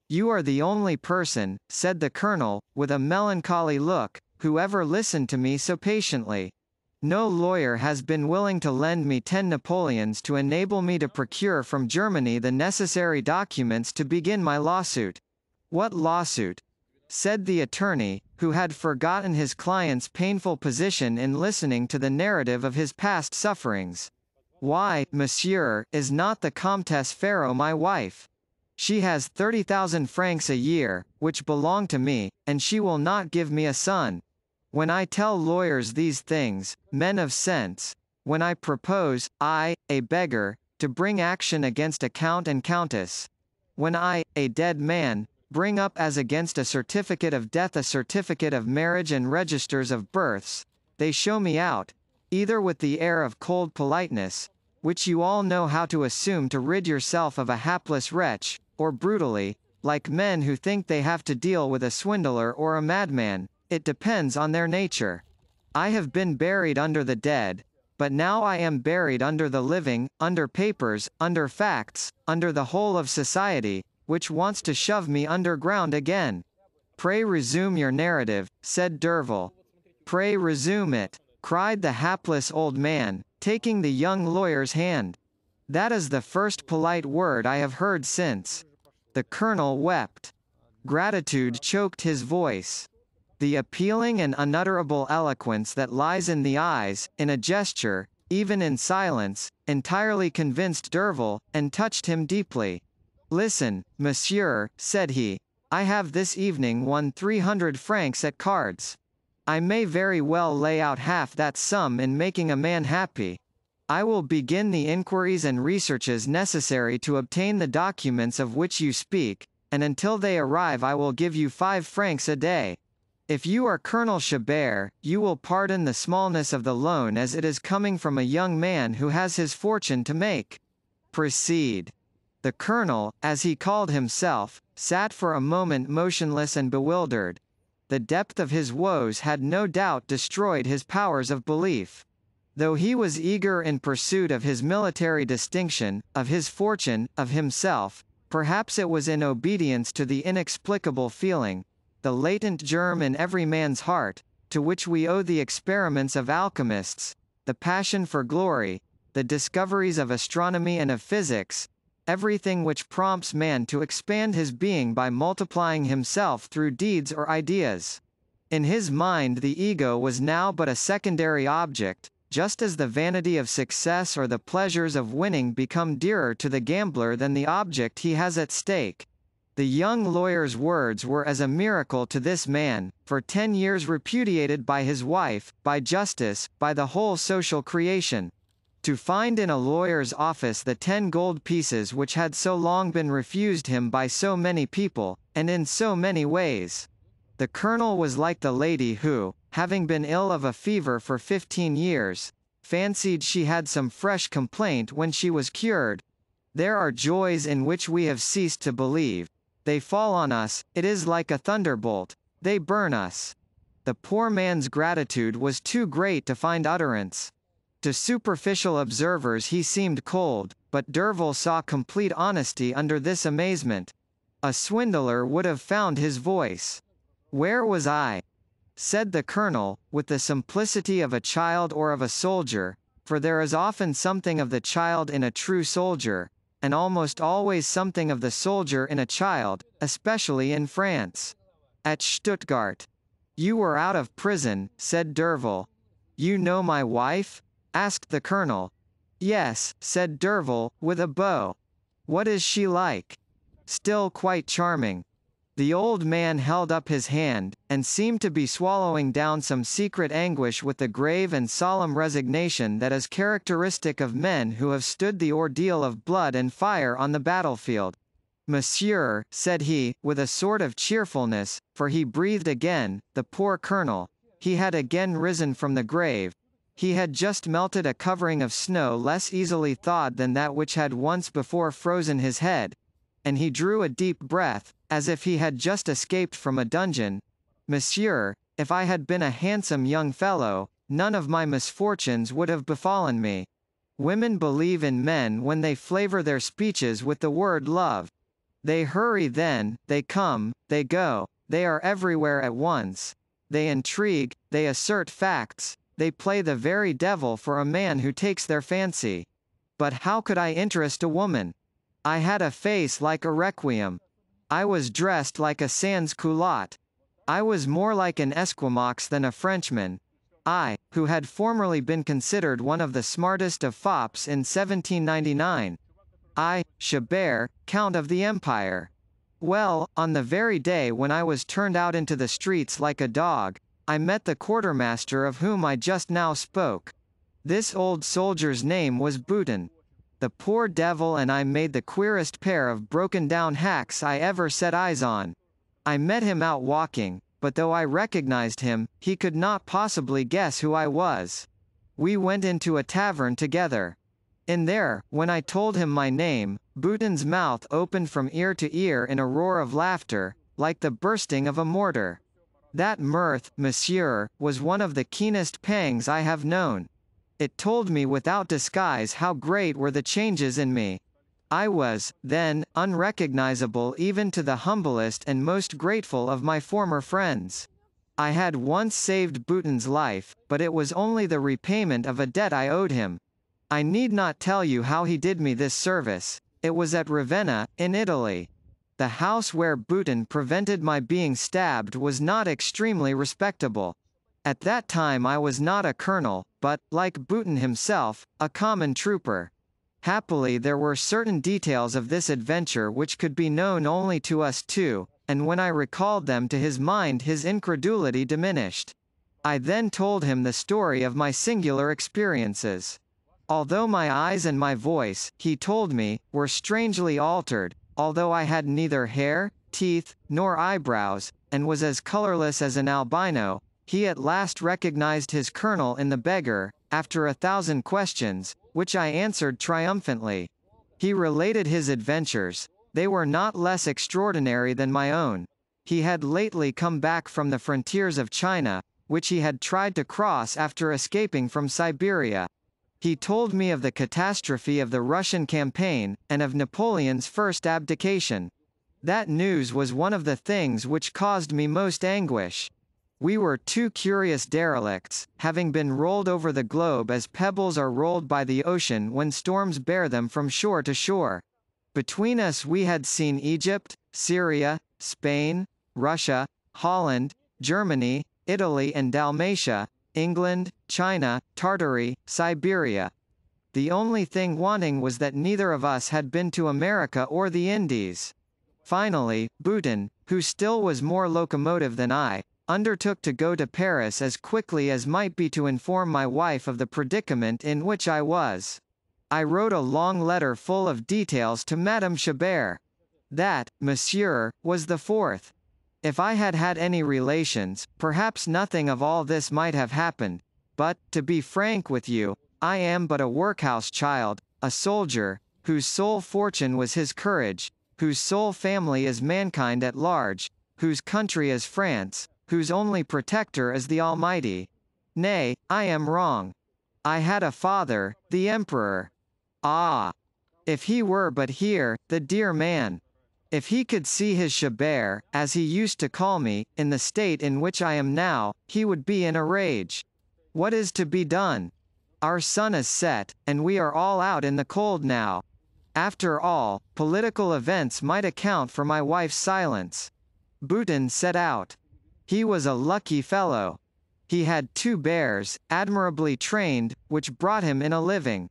S2: You are the only person, said the colonel, with a melancholy look, who ever listened to me so patiently. No lawyer has been willing to lend me 10 Napoleons to enable me to procure from Germany the necessary documents to begin my lawsuit. What lawsuit? Said the attorney, who had forgotten his client's painful position in listening to the narrative of his past sufferings. Why, monsieur, is not the Comtesse Ferraud my wife? She has 30,000 francs a year, which belong to me, and she will not give me a son. When I tell lawyers these things, men of sense, when I propose, I, a beggar, to bring action against a count and countess, when I, a dead man, bring up as against a certificate of death a certificate of marriage and registers of births, they show me out, either with the air of cold politeness, which you all know how to assume to rid yourself of a hapless wretch, or brutally, like men who think they have to deal with a swindler or a madman. It depends on their nature. I have been buried under the dead, but now I am buried under the living, under papers, under facts, under the whole of society, which wants to shove me underground again. Pray resume your narrative, said Derville. Pray resume it, cried the hapless old man, taking the young lawyer's hand. That is the first polite word I have heard since. The colonel wept. Gratitude choked his voice. The appealing and unutterable eloquence that lies in the eyes, in a gesture, even in silence, entirely convinced Derville, and touched him deeply. Listen, monsieur, said he. I have this evening won 300 francs at cards. I may very well lay out half that sum in making a man happy. I will begin the inquiries and researches necessary to obtain the documents of which you speak, and until they arrive I will give you 5 francs a day. If you are Colonel Chabert, you will pardon the smallness of the loan as it is coming from a young man who has his fortune to make. Proceed. The colonel, as he called himself, sat for a moment motionless and bewildered. The depth of his woes had no doubt destroyed his powers of belief. Though he was eager in pursuit of his military distinction, of his fortune, of himself, perhaps it was in obedience to the inexplicable feeling, the latent germ in every man's heart, to which we owe the experiments of alchemists, the passion for glory, the discoveries of astronomy and of physics, everything which prompts man to expand his being by multiplying himself through deeds or ideas. In his mind the ego was now but a secondary object, just as the vanity of success or the pleasures of winning become dearer to the gambler than the object he has at stake. The young lawyer's words were as a miracle to this man, for 10 years repudiated by his wife, by justice, by the whole social creation. To find in a lawyer's office the 10 gold pieces which had so long been refused him by so many people, and in so many ways. The colonel was like the lady who, having been ill of a fever for 15 years, fancied she had some fresh complaint when she was cured. There are joys in which we have ceased to believe. They fall on us, it is like a thunderbolt, they burn us. The poor man's gratitude was too great to find utterance. To superficial observers he seemed cold, but Derville saw complete honesty under this amazement. A swindler would have found his voice. Where was I? Said the colonel, with the simplicity of a child or of a soldier, for there is often something of the child in a true soldier, and almost always something of the soldier in a child, especially in France. At Stuttgart. You were out of prison, said Derville. You know my wife? Asked the colonel. Yes, said Derville, with a bow. What is she like? Still quite charming. The old man held up his hand, and seemed to be swallowing down some secret anguish with the grave and solemn resignation that is characteristic of men who have stood the ordeal of blood and fire on the battlefield. Monsieur, said he, with a sort of cheerfulness, for he breathed again, the poor colonel. He had again risen from the grave. He had just melted a covering of snow less easily thawed than that which had once before frozen his head. And he drew a deep breath, as if he had just escaped from a dungeon. Monsieur, if I had been a handsome young fellow, none of my misfortunes would have befallen me. Women believe in men when they flavor their speeches with the word love. They hurry then, they come, they go, they are everywhere at once. They intrigue, they assert facts, they play the very devil for a man who takes their fancy. But how could I interest a woman? I had a face like a requiem. I was dressed like a sans culotte. I was more like an Esquimaux than a Frenchman. I, who had formerly been considered one of the smartest of fops in 1799. I, Chabert, Count of the Empire. Well, on the very day when I was turned out into the streets like a dog, I met the quartermaster of whom I just now spoke. This old soldier's name was Boutin. The poor devil and I made the queerest pair of broken-down hacks I ever set eyes on. I met him out walking, but though I recognized him, he could not possibly guess who I was. We went into a tavern together. In there, when I told him my name, Boutin's mouth opened from ear to ear in a roar of laughter, like the bursting of a mortar. That mirth, monsieur, was one of the keenest pangs I have known. It told me without disguise how great were the changes in me. I was, then, unrecognizable even to the humblest and most grateful of my former friends. I had once saved Boutin's life, but it was only the repayment of a debt I owed him. I need not tell you how he did me this service. It was at Ravenna, in Italy. The house where Boutin prevented my being stabbed was not extremely respectable. At that time I was not a colonel, but, like Boutin himself, a common trooper. Happily there were certain details of this adventure which could be known only to us two, and when I recalled them to his mind his incredulity diminished. I then told him the story of my singular experiences. Although my eyes and my voice, he told me, were strangely altered, although I had neither hair, teeth, nor eyebrows, and was as colorless as an albino, he at last recognized his colonel in the beggar, after 1,000 questions, which I answered triumphantly. He related his adventures. They were not less extraordinary than my own. He had lately come back from the frontiers of China, which he had tried to cross after escaping from Siberia. He told me of the catastrophe of the Russian campaign, and of Napoleon's first abdication. That news was one of the things which caused me most anguish. We were two curious derelicts, having been rolled over the globe as pebbles are rolled by the ocean when storms bear them from shore to shore. Between us we had seen Egypt, Syria, Spain, Russia, Holland, Germany, Italy and Dalmatia, England, China, Tartary, Siberia. The only thing wanting was that neither of us had been to America or the Indies. Finally, Boutin, who still was more locomotive than I, undertook to go to Paris as quickly as might be to inform my wife of the predicament in which I was. I wrote a long letter full of details to Madame Chabert. That, monsieur, was the fourth. If I had had any relations, perhaps nothing of all this might have happened, but, to be frank with you, I am but a workhouse child, a soldier, whose sole fortune was his courage, whose sole family is mankind at large, whose country is France, whose only protector is the Almighty. Nay, I am wrong. I had a father, the Emperor. Ah! If he were but here, the dear man! If he could see his Chabert, as he used to call me, in the state in which I am now, he would be in a rage. What is to be done? Our sun is set, and we are all out in the cold now. After all, political events might account for my wife's silence. Boutin set out. He was a lucky fellow. He had 2 bears, admirably trained, which brought him in a living.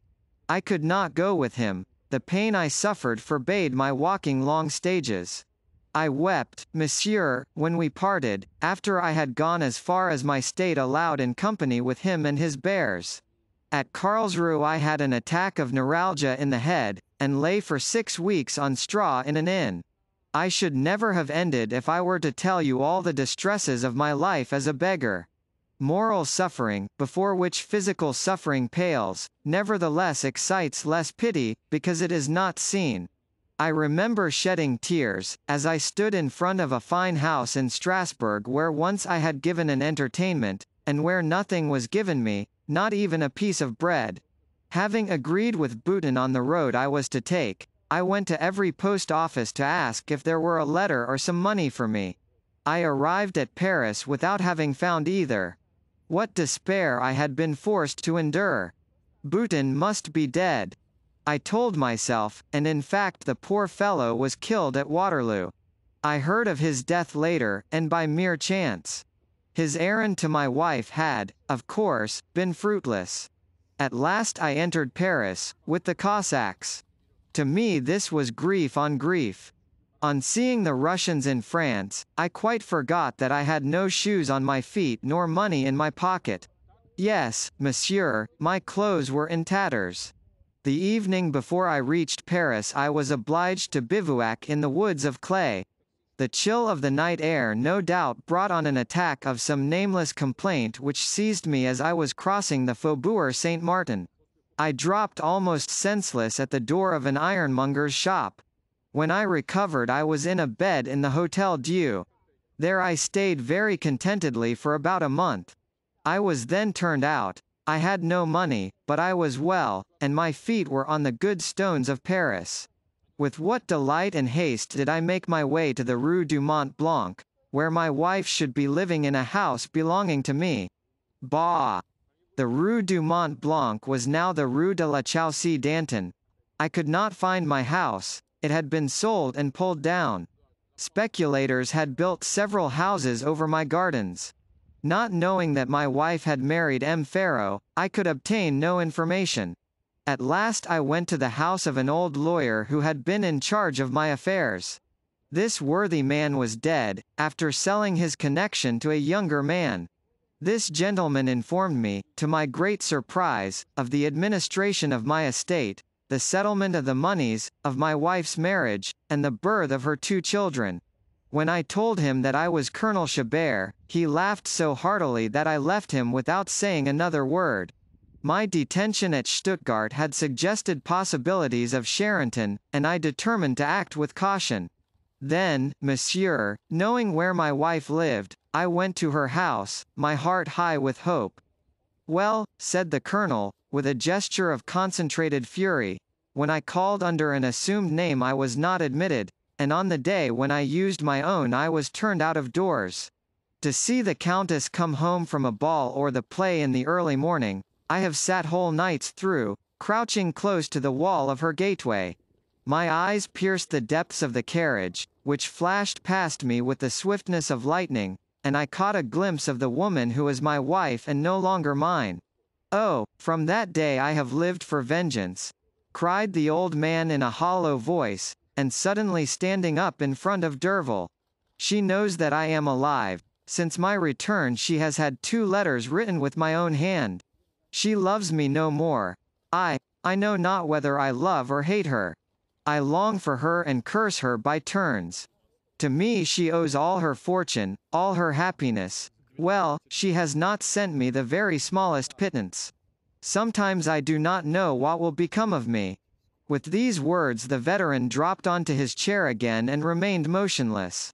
S2: I could not go with him. The pain I suffered forbade my walking long stages. I wept, monsieur, when we parted, after I had gone as far as my state allowed in company with him and his bears. At Karlsruhe I had an attack of neuralgia in the head, and lay for 6 weeks on straw in an inn. I should never have ended if I were to tell you all the distresses of my life as a beggar. Moral suffering, before which physical suffering pales, nevertheless excites less pity, because it is not seen. I remember shedding tears, as I stood in front of a fine house in Strasbourg where once I had given an entertainment, and where nothing was given me, not even a piece of bread. Having agreed with Boutin on the road I was to take, I went to every post office to ask if there were a letter or some money for me. I arrived at Paris without having found either. What despair I had been forced to endure! Boutin must be dead, I told myself, and in fact the poor fellow was killed at Waterloo. I heard of his death later, and by mere chance. His errand to my wife had, of course, been fruitless. At last I entered Paris, with the Cossacks. To me this was grief on grief. On seeing the Russians in France, I quite forgot that I had no shoes on my feet nor money in my pocket. Yes, monsieur, my clothes were in tatters. The evening before I reached Paris I was obliged to bivouac in the woods of clay. The chill of the night air no doubt brought on an attack of some nameless complaint which seized me as I was crossing the Faubourg Saint-Martin. I dropped almost senseless at the door of an ironmonger's shop. When I recovered I was in a bed in the Hôtel Dieu. There I stayed very contentedly for about a month. I was then turned out. I had no money, but I was well, and my feet were on the good stones of Paris. With what delight and haste did I make my way to the Rue du Mont Blanc, where my wife should be living in a house belonging to me. Bah! The Rue du Mont Blanc was now the Rue de la Chaussée d'Antin. I could not find my house, it had been sold and pulled down. Speculators had built several houses over my gardens. Not knowing that my wife had married M. Farrow, I could obtain no information. At last I went to the house of an old lawyer who had been in charge of my affairs. This worthy man was dead, after selling his connection to a younger man. This gentleman informed me, to my great surprise, of the administration of my estate, the settlement of the moneys, of my wife's marriage, and the birth of her 2 children. When I told him that I was Colonel Chabert, he laughed so heartily that I left him without saying another word. My detention at Stuttgart had suggested possibilities of Charenton, and I determined to act with caution. Then, monsieur, knowing where my wife lived, I went to her house, my heart high with hope. Well, said the colonel, with a gesture of concentrated fury, when I called under an assumed name I was not admitted, and on the day when I used my own I was turned out of doors. To see the Countess come home from a ball or the play in the early morning, I have sat whole nights through, crouching close to the wall of her gateway. My eyes pierced the depths of the carriage, which flashed past me with the swiftness of lightning, and I caught a glimpse of the woman who is my wife and no longer mine. Oh, from that day I have lived for vengeance, cried the old man in a hollow voice, and suddenly standing up in front of Derville. She knows that I am alive. Since my return she has had 2 letters written with my own hand. She loves me no more. I know not whether I love or hate her. I long for her and curse her by turns. To me she owes all her fortune, all her happiness. Well, she has not sent me the very smallest pittance. Sometimes I do not know what will become of me. With these words the veteran dropped onto his chair again and remained motionless.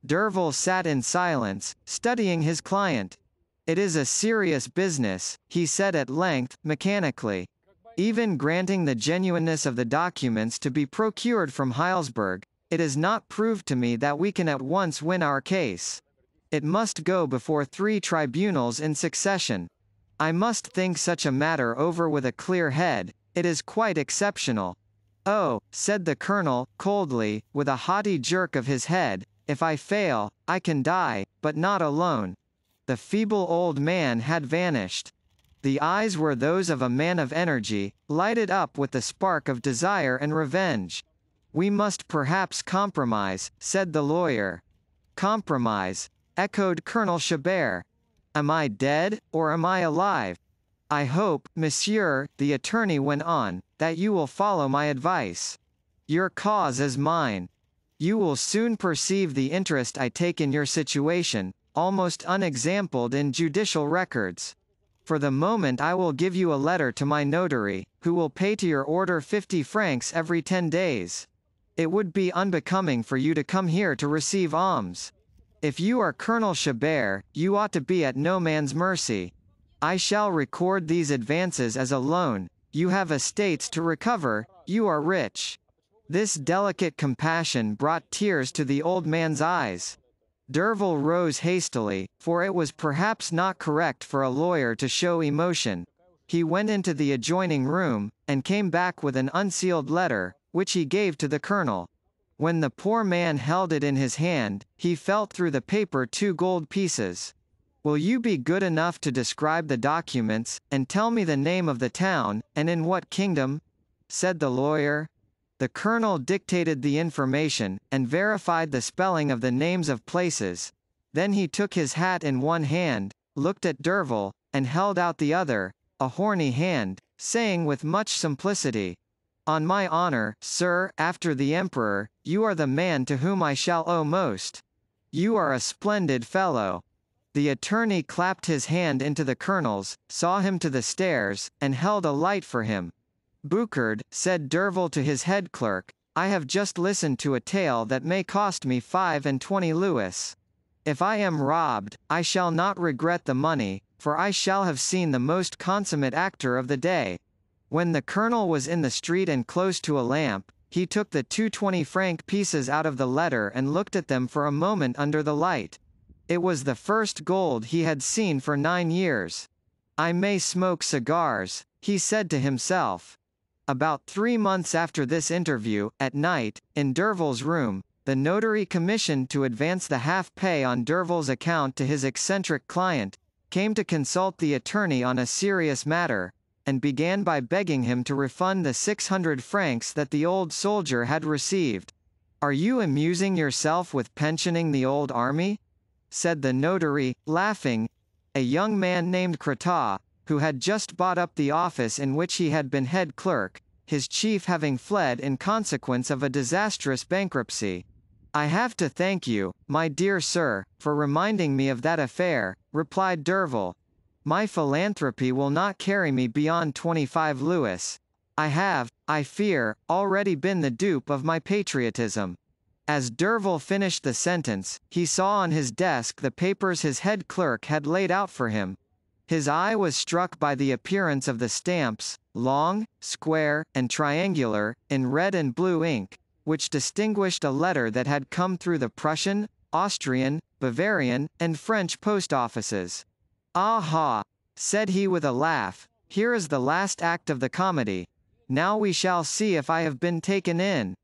S2: Derville sat in silence, studying his client. It is a serious business, he said at length, mechanically. Even granting the genuineness of the documents to be procured from Heilsberg, it is not proved to me that we can at once win our case. It must go before 3 tribunals in succession. I must think such a matter over with a clear head. It is quite exceptional. Oh, said the colonel, coldly, with a haughty jerk of his head, if I fail, I can die, but not alone. The feeble old man had vanished. The eyes were those of a man of energy, lighted up with the spark of desire and revenge. We must perhaps compromise, said the lawyer. Compromise, echoed Colonel Chabert. Am I dead, or am I alive? I hope, monsieur, the attorney went on, that you will follow my advice. Your cause is mine. You will soon perceive the interest I take in your situation, almost unexampled in judicial records. For the moment I will give you a letter to my notary, who will pay to your order 50 francs every 10 days. It would be unbecoming for you to come here to receive alms. If you are Colonel Chabert, you ought to be at no man's mercy. I shall record these advances as a loan. You have estates to recover, you are rich. This delicate compassion brought tears to the old man's eyes. Derville rose hastily, for it was perhaps not correct for a lawyer to show emotion. He went into the adjoining room, and came back with an unsealed letter, which he gave to the colonel. When the poor man held it in his hand, he felt through the paper 2 gold pieces. "Will you be good enough to describe the documents, and tell me the name of the town, and in what kingdom?" said the lawyer. The colonel dictated the information, and verified the spelling of the names of places. Then he took his hat in one hand, looked at Derville, and held out the other, a horny hand, saying with much simplicity, "On my honor, sir, after the emperor, you are the man to whom I shall owe most. You are a splendid fellow." The attorney clapped his hand into the colonel's, saw him to the stairs, and held a light for him. "Boucard," said Derville to his head clerk, "I have just listened to a tale that may cost me 25 louis. If I am robbed, I shall not regret the money, for I shall have seen the most consummate actor of the day." When the colonel was in the street and close to a lamp, he took the 2 20-franc pieces out of the letter and looked at them for a moment under the light. It was the first gold he had seen for 9 years. "I may smoke cigars," he said to himself. About 3 months after this interview, at night, in Derville's room, the notary commissioned to advance the half-pay on Derville's account to his eccentric client, came to consult the attorney on a serious matter, and began by begging him to refund the 600 francs that the old soldier had received. "Are you amusing yourself with pensioning the old army?" said the notary, laughing. A young man named Crottat, who had just bought up the office in which he had been head clerk, his chief having fled in consequence of a disastrous bankruptcy. "I have to thank you, my dear sir, for reminding me of that affair," replied Derville. "My philanthropy will not carry me beyond 25 louis. I have, I fear, already been the dupe of my patriotism." As Derville finished the sentence, he saw on his desk the papers his head clerk had laid out for him. His eye was struck by the appearance of the stamps, long, square, and triangular, in red and blue ink, which distinguished a letter that had come through the Prussian, Austrian, Bavarian, and French post offices. "Aha!" said he with a laugh, "here is the last act of the comedy. Now we shall see if I have been taken in."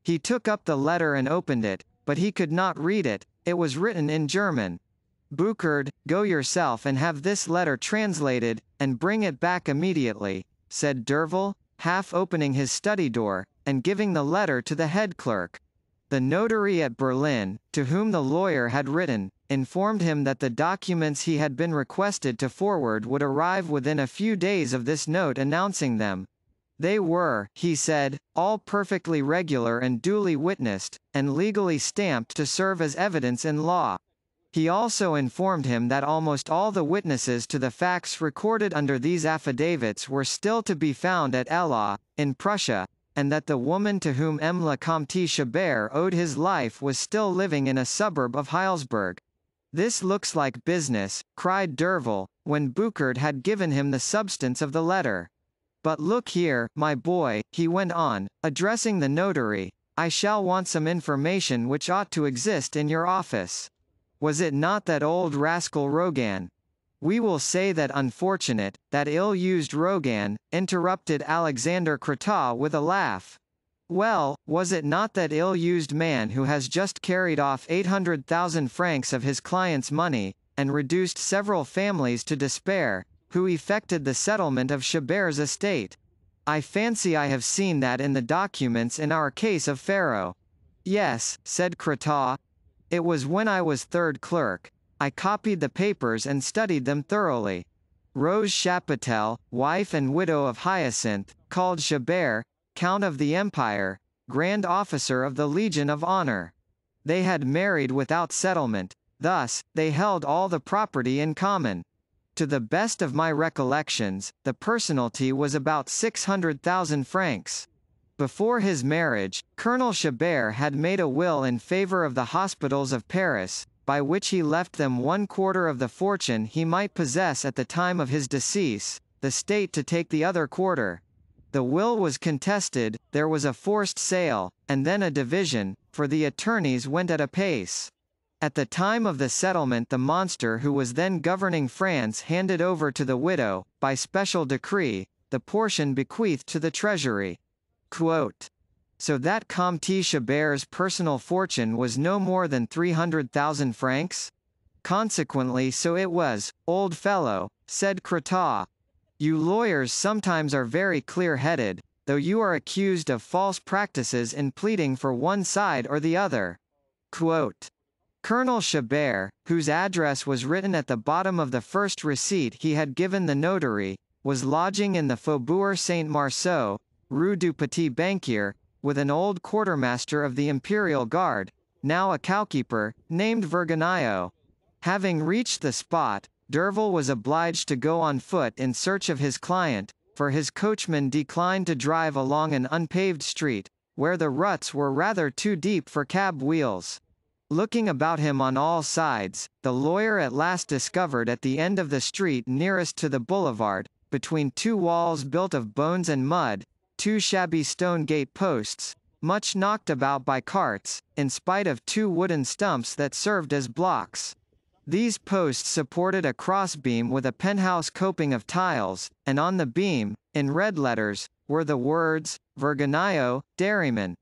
S2: He took up the letter and opened it, but he could not read it, it was written in German. "Boucard, go yourself and have this letter translated, and bring it back immediately," said Derville, half opening his study door, and giving the letter to the head clerk. The notary at Berlin, to whom the lawyer had written, informed him that the documents he had been requested to forward would arrive within a few days of this note announcing them. They were, he said, all perfectly regular and duly witnessed, and legally stamped to serve as evidence in law. He also informed him that almost all the witnesses to the facts recorded under these affidavits were still to be found at Eylau, in Prussia, and that the woman to whom M. le Comte Chabert owed his life was still living in a suburb of Heilsberg. "This looks like business," cried Derville, when Boucard had given him the substance of the letter. "But look here, my boy," he went on, addressing the notary, "I shall want some information which ought to exist in your office. Was it not that old rascal Rogan?" "We will say that unfortunate, that ill-used Rogan," interrupted Alexander Crottat with a laugh. "Well, was it not that ill-used man who has just carried off 800,000 francs of his client's money, and reduced several families to despair, who effected the settlement of Chabert's estate? I fancy I have seen that in the documents in our case of Pharaoh." "Yes," said Crottat. "It was when I was third clerk. I copied the papers and studied them thoroughly. Rose Chapitel, wife and widow of Hyacinth, called Chabert, Count of the Empire, Grand Officer of the Legion of Honor. They had married without settlement, thus, they held all the property in common. To the best of my recollections, the personalty was about 600,000 francs. Before his marriage, Colonel Chabert had made a will in favor of the hospitals of Paris, by which he left them 1/4 of the fortune he might possess at the time of his decease, the state to take the other quarter. The will was contested, there was a forced sale, and then a division, for the attorneys went at a pace. At the time of the settlement the monster who was then governing France handed over to the widow, by special decree, the portion bequeathed to the treasury. Quote, so that Comte Chabert's personal fortune was no more than 300,000 francs? Consequently so it was, old fellow, said Crottat. You lawyers sometimes are very clear-headed, though you are accused of false practices in pleading for one side or the other. Quote, Colonel Chabert, whose address was written at the bottom of the first receipt he had given the notary, was lodging in the Faubourg Saint-Marceau, Rue du Petit Banquier, with an old quartermaster of the Imperial Guard, now a cowkeeper, named Verganayo. Having reached the spot, Derville was obliged to go on foot in search of his client, for his coachman declined to drive along an unpaved street, where the ruts were rather too deep for cab wheels. Looking about him on all sides, the lawyer at last discovered at the end of the street nearest to the boulevard, between two walls built of bones and mud, two shabby stone gate posts, much knocked about by carts, in spite of two wooden stumps that served as blocks. These posts supported a crossbeam with a penthouse coping of tiles, and on the beam, in red letters, were the words, Verganayo, Dairyman.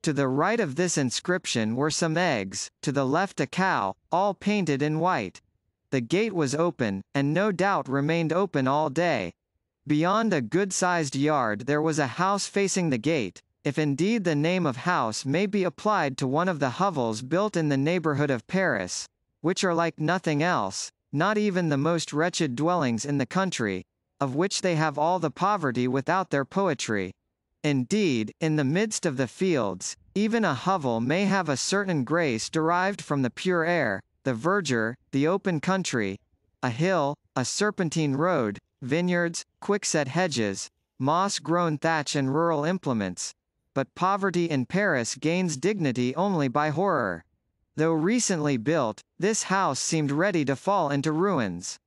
S2: To the right of this inscription were some eggs, to the left a cow, all painted in white. The gate was open, and no doubt remained open all day. Beyond a good-sized yard there was a house facing the gate, if indeed the name of house may be applied to one of the hovels built in the neighborhood of Paris, which are like nothing else, not even the most wretched dwellings in the country, of which they have all the poverty without their poetry. Indeed, in the midst of the fields, even a hovel may have a certain grace derived from the pure air, the verdure, the open country, a hill, a serpentine road, vineyards, quickset hedges, moss-grown thatch and rural implements. But poverty in Paris gains dignity only by horror. Though recently built, this house seemed ready to fall into ruins.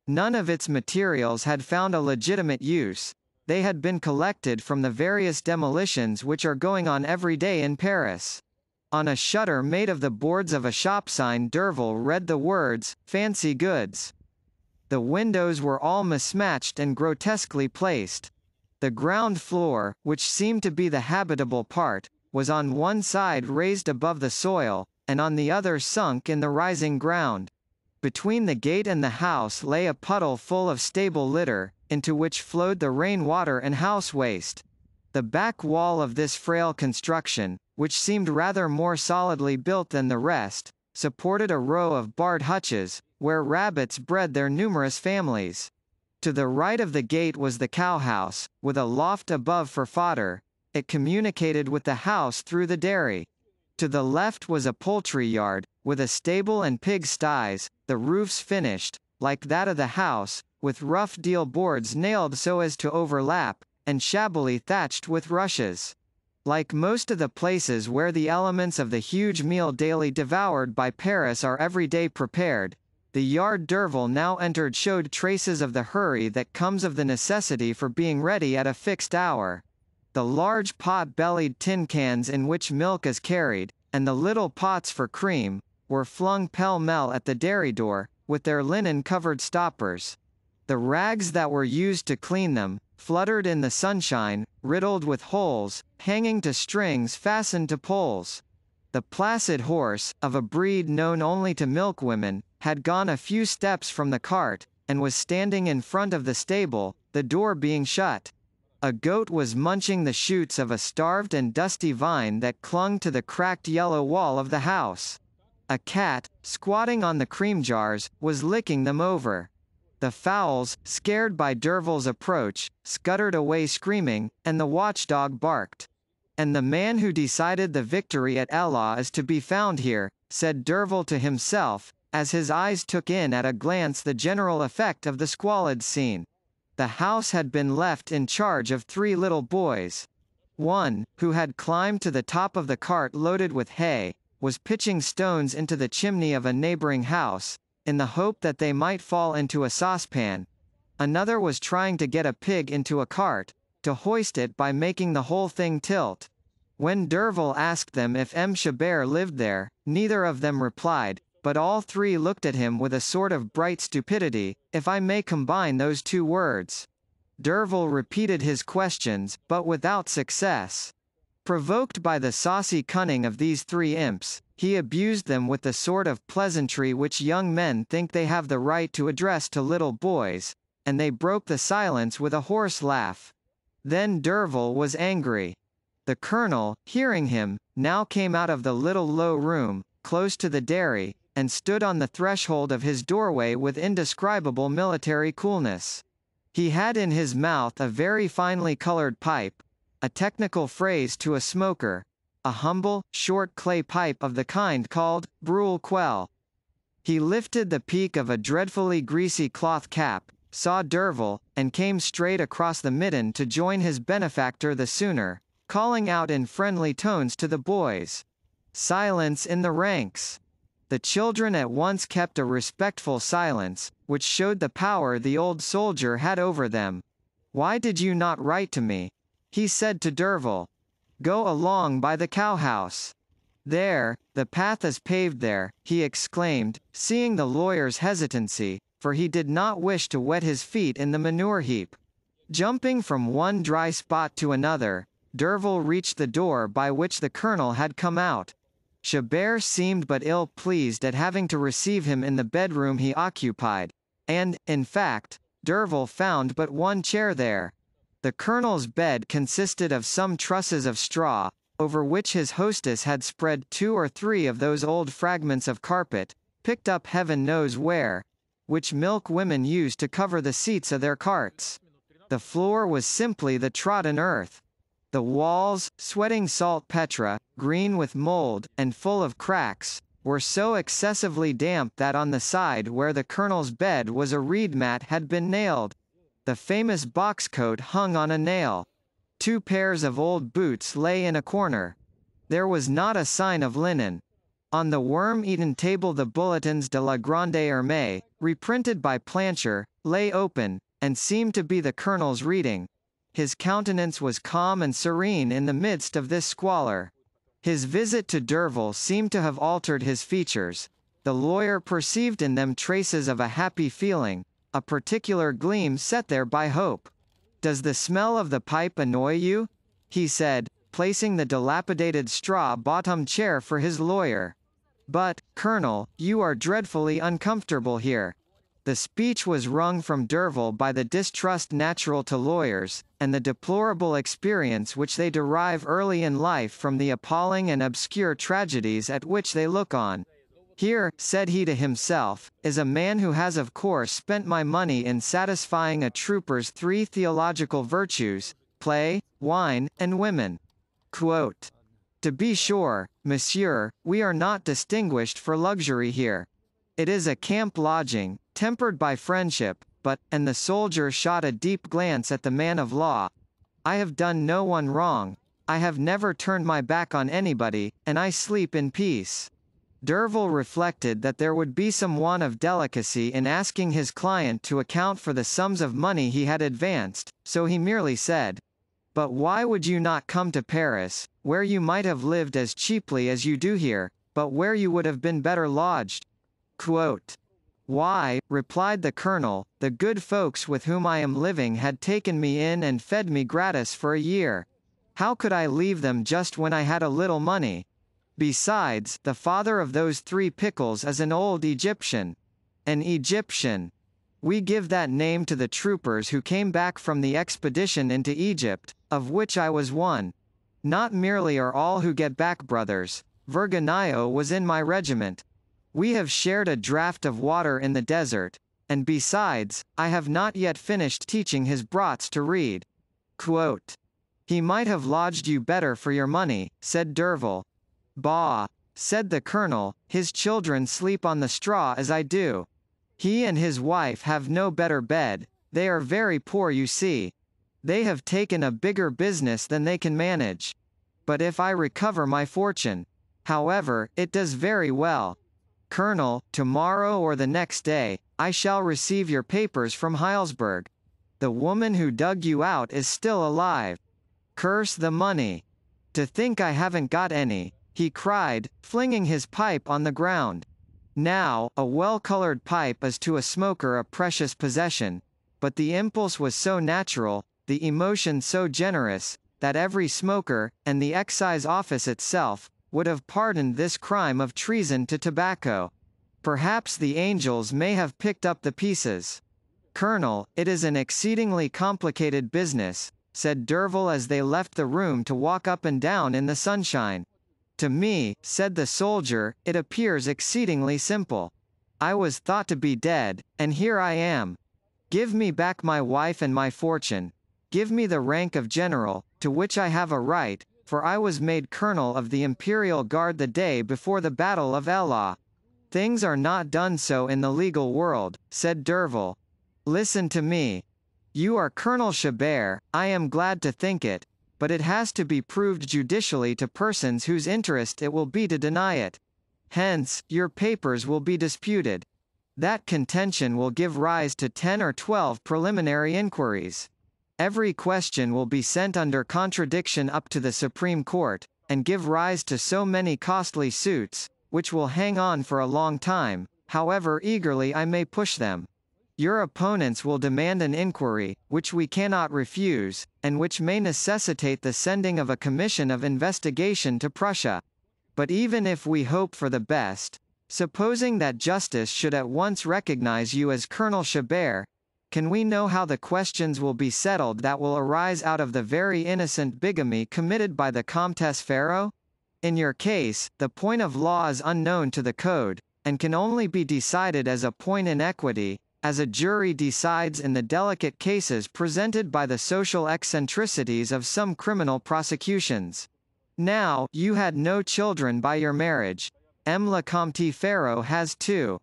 S2: None of its materials had found a legitimate use. They had been collected from the various demolitions which are going on every day in Paris. On a shutter made of the boards of a shop sign Derville read the words, Fancy Goods. The windows were all mismatched and grotesquely placed. The ground floor, which seemed to be the habitable part, was on one side raised above the soil, and on the other sunk in the rising ground. Between the gate and the house lay a puddle full of stable litter, into which flowed the rain-water and house waste. The back wall of this frail construction, which seemed rather more solidly built than the rest, supported a row of barred hutches, where rabbits bred their numerous families. To the right of the gate was the cow-house, with a loft above for fodder. It communicated with the house through the dairy. To the left was a poultry yard, with a stable and pig-styes, the roofs finished, like that of the house, with rough deal boards nailed so as to overlap, and shabbily thatched with rushes. Like most of the places where the elements of the huge meal daily devoured by Paris are every day prepared, the yard Derville now entered showed traces of the hurry that comes of the necessity for being ready at a fixed hour. The large pot-bellied tin cans in which milk is carried, and the little pots for cream, were flung pell-mell at the dairy door, with their linen-covered stoppers. The rags that were used to clean them, fluttered in the sunshine, riddled with holes, hanging to strings fastened to poles. The placid horse, of a breed known only to milkwomen, had gone a few steps from the cart, and was standing in front of the stable, the door being shut. A goat was munching the shoots of a starved and dusty vine that clung to the cracked yellow wall of the house. A cat, squatting on the cream jars, was licking them over. The fowls, scared by Derville's approach, scuttered away screaming, and the watchdog barked. And the man who decided the victory at Eylau is to be found here, said Derville to himself, as his eyes took in at a glance the general effect of the squalid scene. The house had been left in charge of 3 little boys. One, who had climbed to the top of the cart loaded with hay, was pitching stones into the chimney of a neighboring house, in the hope that they might fall into a saucepan. Another was trying to get a pig into a cart, to hoist it by making the whole thing tilt. When Derville asked them if M. Chabert lived there, neither of them replied, but all three looked at him with a sort of bright stupidity, if I may combine those two words. Derville repeated his questions, but without success. Provoked by the saucy cunning of these three imps, he abused them with the sort of pleasantry which young men think they have the right to address to little boys, and they broke the silence with a hoarse laugh. Then Derville was angry. The colonel, hearing him, now came out of the little low room, close to the dairy, and stood on the threshold of his doorway with indescribable military coolness. He had in his mouth a very finely colored pipe, a technical phrase to a smoker, a humble, short clay pipe of the kind called brûle quelle. He lifted the peak of a dreadfully greasy cloth cap, saw Derville, and came straight across the midden to join his benefactor the sooner, calling out in friendly tones to the boys, "Silence in the ranks!" The children at once kept a respectful silence, which showed the power the old soldier had over them. "Why did you not write to me?" he said to Derville. "Go along by the cowhouse. There, the path is paved there," he exclaimed, seeing the lawyer's hesitancy, for he did not wish to wet his feet in the manure heap. Jumping from one dry spot to another, Derville reached the door by which the colonel had come out. Chabert seemed but ill-pleased at having to receive him in the bedroom he occupied, and, in fact, Derville found but one chair there. The colonel's bed consisted of some trusses of straw, over which his hostess had spread 2 or 3 of those old fragments of carpet, picked up heaven knows where, which milk women use to cover the seats of their carts. The floor was simply the trodden earth. The walls, sweating saltpetre, green with mold, and full of cracks, were so excessively damp that on the side where the colonel's bed was a reed mat had been nailed. The famous box coat hung on a nail. 2 pairs of old boots lay in a corner. There was not a sign of linen. On the worm-eaten table the Bulletins de la Grande Armée, reprinted by Plancher, lay open, and seemed to be the colonel's reading. His countenance was calm and serene in the midst of this squalor. His visit to Derville seemed to have altered his features. The lawyer perceived in them traces of a happy feeling, a particular gleam set there by hope. "Does the smell of the pipe annoy you?" he said, placing the dilapidated straw-bottomed chair for his lawyer. "But, Colonel, you are dreadfully uncomfortable here." The speech was wrung from Derville by the distrust natural to lawyers, and the deplorable experience which they derive early in life from the appalling and obscure tragedies at which they look on. "Here," said he to himself, "is a man who has of course spent my money in satisfying a trooper's 3 theological virtues, play, wine, and women. Quote, to be sure, monsieur, we are not distinguished for luxury here. It is a camp lodging, tempered by friendship, but," and the soldier shot a deep glance at the man of law, "I have done no one wrong. I have never turned my back on anybody, and I sleep in peace." Derville reflected that there would be some want of delicacy in asking his client to account for the sums of money he had advanced, so he merely said, "But why would you not come to Paris, where you might have lived as cheaply as you do here, but where you would have been better lodged?" Quote, "Why," replied the colonel, "the good folks with whom I am living had taken me in and fed me gratis for a year. How could I leave them just when I had a little money? Besides, the father of those 3 pickles is an old Egyptian. An Egyptian. We give that name to the troopers who came back from the expedition into Egypt, of which I was one. Not merely are all who get back brothers. Virginio was in my regiment. We have shared a draught of water in the desert, and besides, I have not yet finished teaching his brats to read." Quote, "He might have lodged you better for your money," said Derville. "Bah," said the colonel, "his children sleep on the straw as I do. He and his wife have no better bed. They are very poor, you see. They have taken a bigger business than they can manage. But if I recover my fortune. However, it does very well. Colonel, tomorrow or the next day, I shall receive your papers from Heilsberg. The woman who dug you out is still alive. Curse the money. To think I haven't got any, he cried, flinging his pipe on the ground. Now, a well-colored pipe is to a smoker a precious possession, but the impulse was so natural, the emotion so generous, that every smoker, and the excise office itself, would have pardoned this crime of treason to tobacco. Perhaps the angels may have picked up the pieces. Colonel, it is an exceedingly complicated business, said Derville as they left the room to walk up and down in the sunshine. To me, said the soldier, it appears exceedingly simple. I was thought to be dead, and here I am. Give me back my wife and my fortune. Give me the rank of general, to which I have a right, for I was made colonel of the Imperial Guard the day before the Battle of Eylau. Things are not done so in the legal world, said Derville. Listen to me. You are Colonel Chabert, I am glad to think it, but it has to be proved judicially to persons whose interest it will be to deny it. Hence, your papers will be disputed. That contention will give rise to 10 or 12 preliminary inquiries. Every question will be sent under contradiction up to the Supreme Court, and give rise to so many costly suits, which will hang on for a long time, however eagerly I may push them. Your opponents will demand an inquiry, which we cannot refuse, and which may necessitate the sending of a commission of investigation to Prussia. But even if we hope for the best, supposing that justice should at once recognize you as Colonel Chabert, can we know how the questions will be settled that will arise out of the very innocent bigamy committed by the Comtesse Ferraud? In your case, the point of law is unknown to the code, and can only be decided as a point in equity, as a jury decides in the delicate cases presented by the social eccentricities of some criminal prosecutions. Now, you had no children by your marriage. M. la Comte Ferraud has two.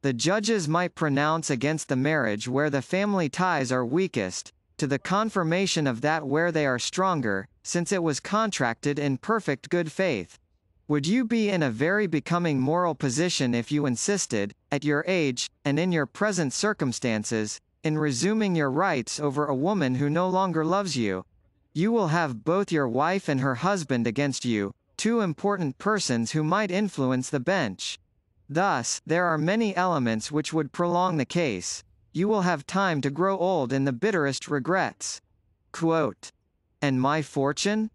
S2: The judges might pronounce against the marriage where the family ties are weakest, to the confirmation of that where they are stronger, since it was contracted in perfect good faith. Would you be in a very becoming moral position if you insisted, at your age, and in your present circumstances, in resuming your rights over a woman who no longer loves you? You will have both your wife and her husband against you, two important persons who might influence the bench. Thus, there are many elements which would prolong the case. You will have time to grow old in the bitterest regrets. Quote, and my fortune?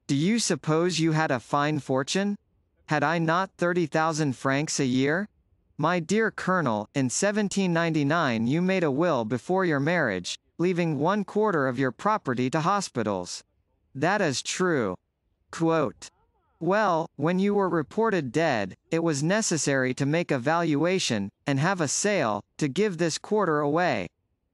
S2: Do you suppose you had a fine fortune? Had I not 30,000 francs a year? My dear Colonel, in 1799 you made a will before your marriage, leaving 1/4 of your property to hospitals. That is true. Quote, well, when you were reported dead, it was necessary to make a valuation, and have a sale, to give this quarter away.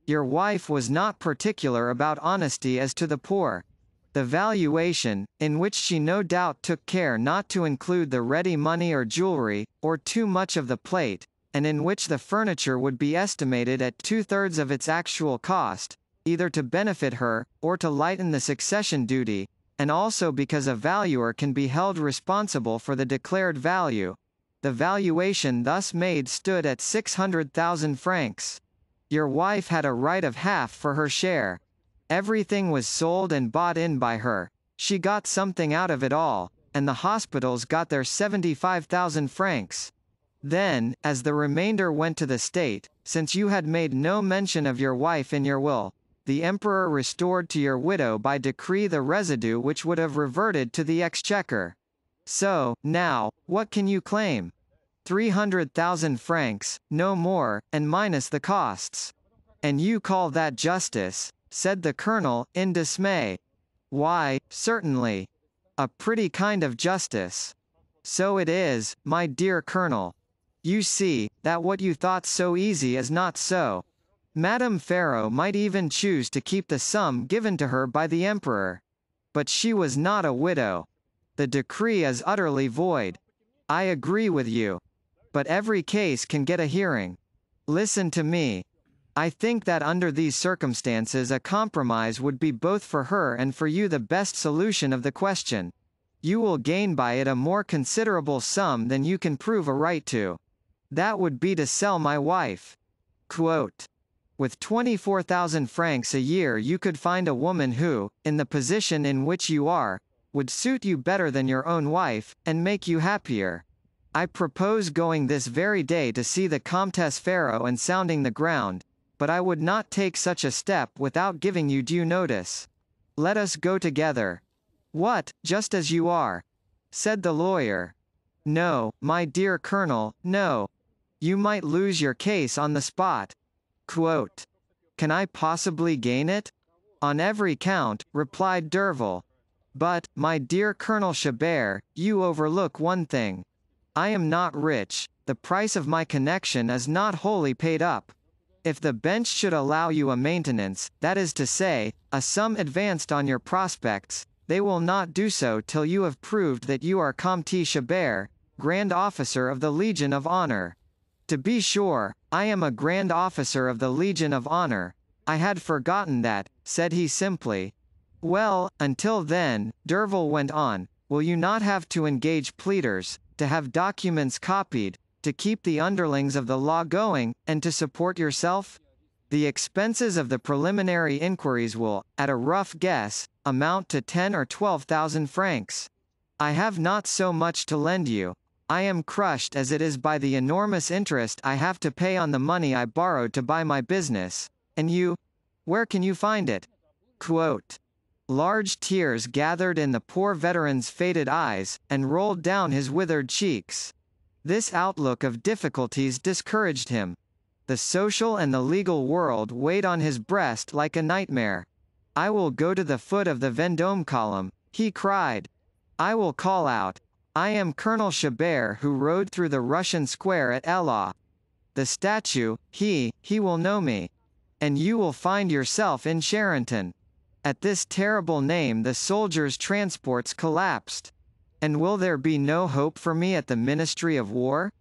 S2: Your wife was not particular about honesty as to the poor. The valuation, in which she no doubt took care not to include the ready money or jewelry, or too much of the plate, and in which the furniture would be estimated at 2/3 of its actual cost, either to benefit her, or to lighten the succession duty, and also because a valuer can be held responsible for the declared value. The valuation thus made stood at 600,000 francs. Your wife had a right of half for her share. Everything was sold and bought in by her. She got something out of it all, and the hospitals got their 75,000 francs. Then, as the remainder went to the state, since you had made no mention of your wife in your will, the emperor restored to your widow by decree the residue which would have reverted to the exchequer. So, now, what can you claim? 300,000 francs, no more, and minus the costs. And you call that justice? Said the colonel, in dismay. Why, certainly. A pretty kind of justice. So it is, my dear colonel. You see, that what you thought so easy is not so. Madame Ferraud might even choose to keep the sum given to her by the emperor. But she was not a widow. The decree is utterly void. I agree with you. But every case can get a hearing. Listen to me. I think that under these circumstances a compromise would be both for her and for you the best solution of the question. You will gain by it a more considerable sum than you can prove a right to. That would be to sell my wife. Quote, With 24,000 francs a year you could find a woman who, in the position in which you are, would suit you better than your own wife, and make you happier. I propose going this very day to see the Comtesse Ferraud and sounding the ground, but I would not take such a step without giving you due notice. Let us go together. What, just as you are? Said the lawyer. No, my dear Colonel, no. You might lose your case on the spot. Quote. Can I possibly gain it? On every count, replied Derville. But, my dear Colonel Chabert, you overlook one thing. I am not rich, the price of my connection is not wholly paid up. If the bench should allow you a maintenance, that is to say, a sum advanced on your prospects, they will not do so till you have proved that you are Comte Chabert, Grand Officer of the Legion of Honor. To be sure, I am a Grand Officer of the Legion of Honor. I had forgotten that, said he simply. Well, until then, Derville went on, will you not have to engage pleaders, to have documents copied, to keep the underlings of the law going, and to support yourself? The expenses of the preliminary inquiries will, at a rough guess, amount to 10 or 12,000 francs. I have not so much to lend you. I am crushed as it is by the enormous interest I have to pay on the money I borrowed to buy my business. And you? Where can you find it? Quote. Large tears gathered in the poor veteran's faded eyes, and rolled down his withered cheeks. This outlook of difficulties discouraged him. The social and the legal world weighed on his breast like a nightmare. I will go to the foot of the Vendôme column, he cried. I will call out, I am Colonel Chabert who rode through the Russian square at Eylau. The statue, he will know me. And you will find yourself in Charenton. At this terrible name the soldiers' transports collapsed. And will there be no hope for me at the Ministry of War?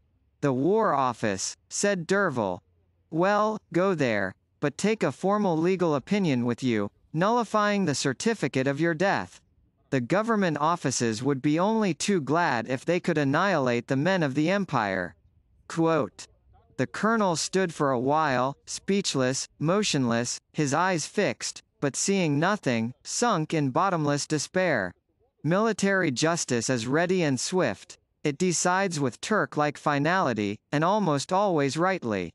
S2: The War Office, said Derville. Well, go there, but take a formal legal opinion with you, nullifying the certificate of your death. The government offices would be only too glad if they could annihilate the men of the Empire. Quote. The colonel stood for a while, speechless, motionless, his eyes fixed, but seeing nothing, sunk in bottomless despair. Military justice is ready and swift. It decides with Turk-like finality, and almost always rightly.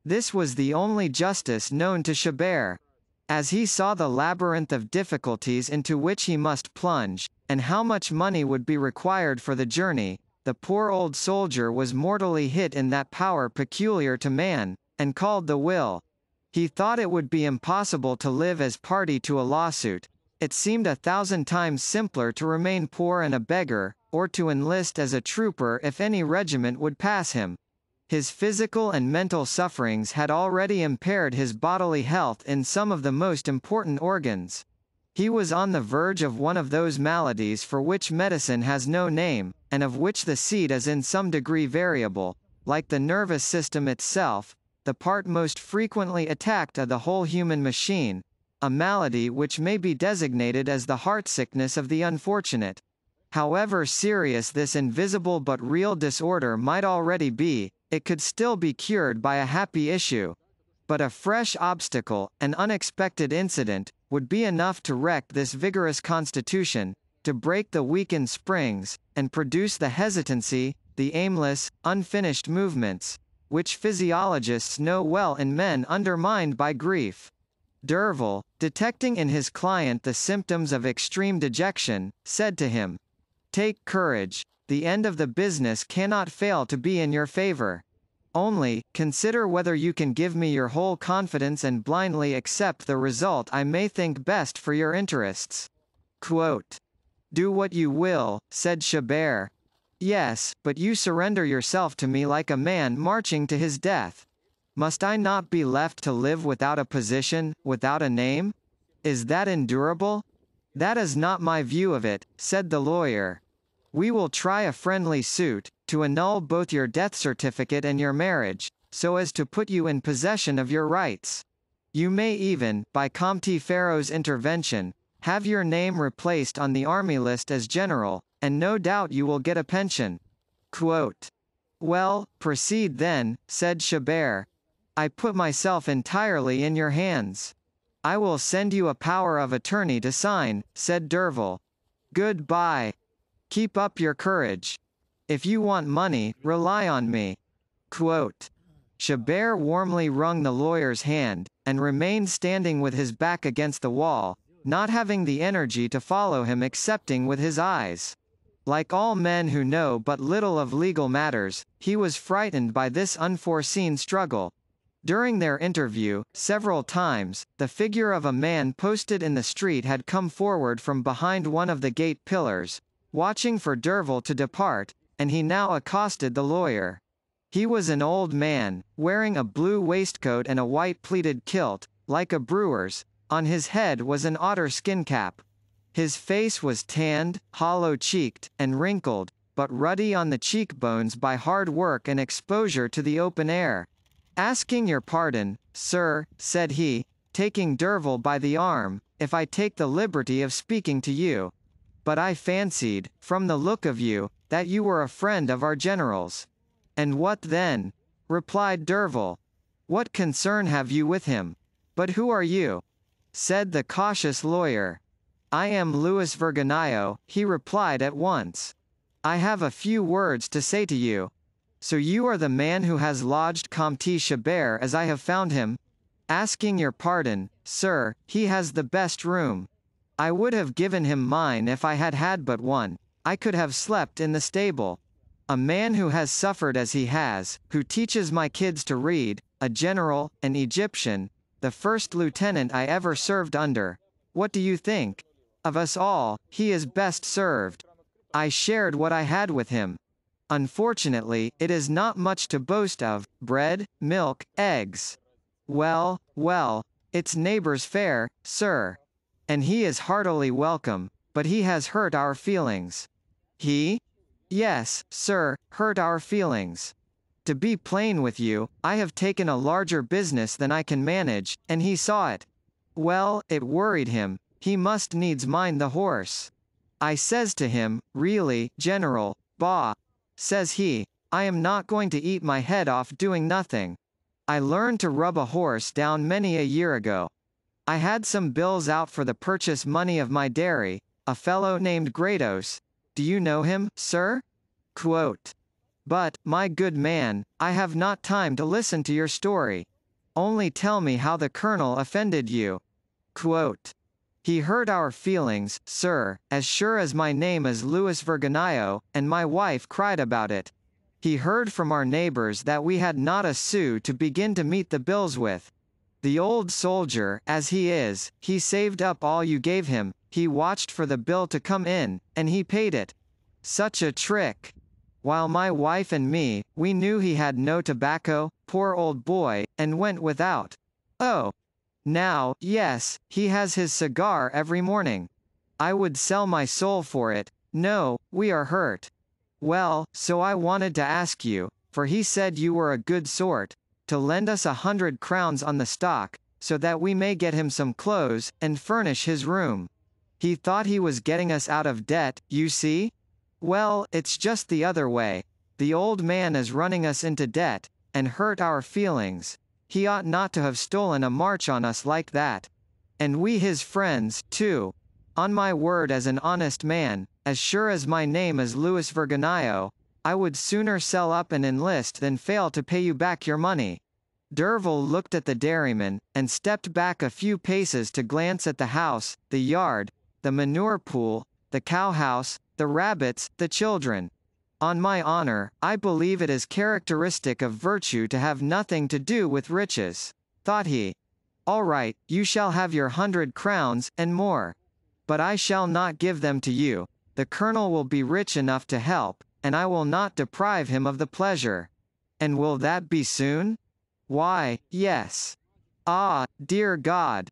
S2: This was the only justice known to Chabert. As he saw the labyrinth of difficulties into which he must plunge, and how much money would be required for the journey, the poor old soldier was mortally hit in that power peculiar to man, and called the will. He thought it would be impossible to live as party to a lawsuit. It seemed 1,000 times simpler to remain poor and a beggar, or to enlist as a trooper if any regiment would pass him. His physical and mental sufferings had already impaired his bodily health in some of the most important organs. He was on the verge of one of those maladies for which medicine has no name, and of which the seat is in some degree variable, like the nervous system itself, the part most frequently attacked of the whole human machine, a malady which may be designated as the heart sickness of the unfortunate. However serious this invisible but real disorder might already be, it could still be cured by a happy issue. But a fresh obstacle, an unexpected incident, would be enough to wreck this vigorous constitution, to break the weakened springs, and produce the hesitancy, the aimless, unfinished movements, which physiologists know well in men undermined by grief. Derville, detecting in his client the symptoms of extreme dejection, said to him, Take courage, the end of the business cannot fail to be in your favor. Only, consider whether you can give me your whole confidence and blindly accept the result I may think best for your interests. Quote. Do what you will, said Chabert. Yes, but you surrender yourself to me like a man marching to his death. Must I not be left to live without a position, without a name? Is that endurable? That is not my view of it, said the lawyer. We will try a friendly suit, to annul both your death certificate and your marriage, so as to put you in possession of your rights. You may even, by Comte Ferraud's intervention, have your name replaced on the army list as general, and no doubt you will get a pension. Quote. Well, proceed then, said Chabert. I put myself entirely in your hands. I will send you a power of attorney to sign, said Derville. Goodbye. Keep up your courage. If you want money, rely on me. Quote. Chabert warmly wrung the lawyer's hand, and remained standing with his back against the wall, not having the energy to follow him excepting with his eyes. Like all men who know but little of legal matters, he was frightened by this unforeseen struggle. During their interview, several times, the figure of a man posted in the street had come forward from behind one of the gate pillars, watching for Derville to depart, and he now accosted the lawyer. He was an old man, wearing a blue waistcoat and a white pleated kilt, like a brewer's. On his head was an otter skin cap. His face was tanned, hollow-cheeked, and wrinkled, but ruddy on the cheekbones by hard work and exposure to the open air. Asking your pardon, sir, said he, taking Derville by the arm, if I take the liberty of speaking to you. But I fancied, from the look of you, that you were a friend of our general's. And what then? Replied Derville. What concern have you with him? But who are you? Said the cautious lawyer. I am Louis Verganayo, he replied at once. I have a few words to say to you. So you are the man who has lodged Comte Chabert as I have found him? Asking your pardon, sir, he has the best room. I would have given him mine if I had had but one. I could have slept in the stable. A man who has suffered as he has, who teaches my kids to read, a general, an Egyptian, the first lieutenant I ever served under. What do you think? Of us all, he is best served. I shared what I had with him. Unfortunately, it is not much to boast of, bread, milk, eggs. Well, well, it's neighbor's fare, sir. And he is heartily welcome, but he has hurt our feelings. He? Yes, sir, hurt our feelings. To be plain with you, I have taken a larger business than I can manage, and he saw it. Well, it worried him. He must needs mind the horse. I says to him, really, General, bah. Says he, I am not going to eat my head off doing nothing. I learned to rub a horse down many a year ago. I had some bills out for the purchase money of my dairy, a fellow named Grados. Do you know him, sir? Quote. But, my good man, I have not time to listen to your story. Only tell me how the colonel offended you. Quote. He hurt our feelings, sir, as sure as my name is Louis Verganayo, and my wife cried about it. He heard from our neighbors that we had not a sou to begin to meet the bills with. The old soldier, as he is, he saved up all you gave him, he watched for the bill to come in, and he paid it. Such a trick! While my wife and me, we knew he had no tobacco, poor old boy, and went without. Oh! Now, yes, he has his cigar every morning. I would sell my soul for it. No, we are hurt. Well, so I wanted to ask you, for he said you were a good sort, to lend us 100 crowns on the stock, so that we may get him some clothes, and furnish his room. He thought he was getting us out of debt, you see? Well, it's just the other way. The old man is running us into debt, and hurt our feelings. He ought not to have stolen a march on us like that. And we his friends, too. On my word as an honest man, as sure as my name is Louis Verganayo, I would sooner sell up and enlist than fail to pay you back your money. Derville looked at the dairyman, and stepped back a few paces to glance at the house, the yard, the manure pool, the cow-house, the rabbits, the children. On my honor, I believe it is characteristic of virtue to have nothing to do with riches, thought he. All right, you shall have your 100 crowns, and more. But I shall not give them to you. The colonel will be rich enough to help, and I will not deprive him of the pleasure. And will that be soon? Why, yes. Ah, dear God!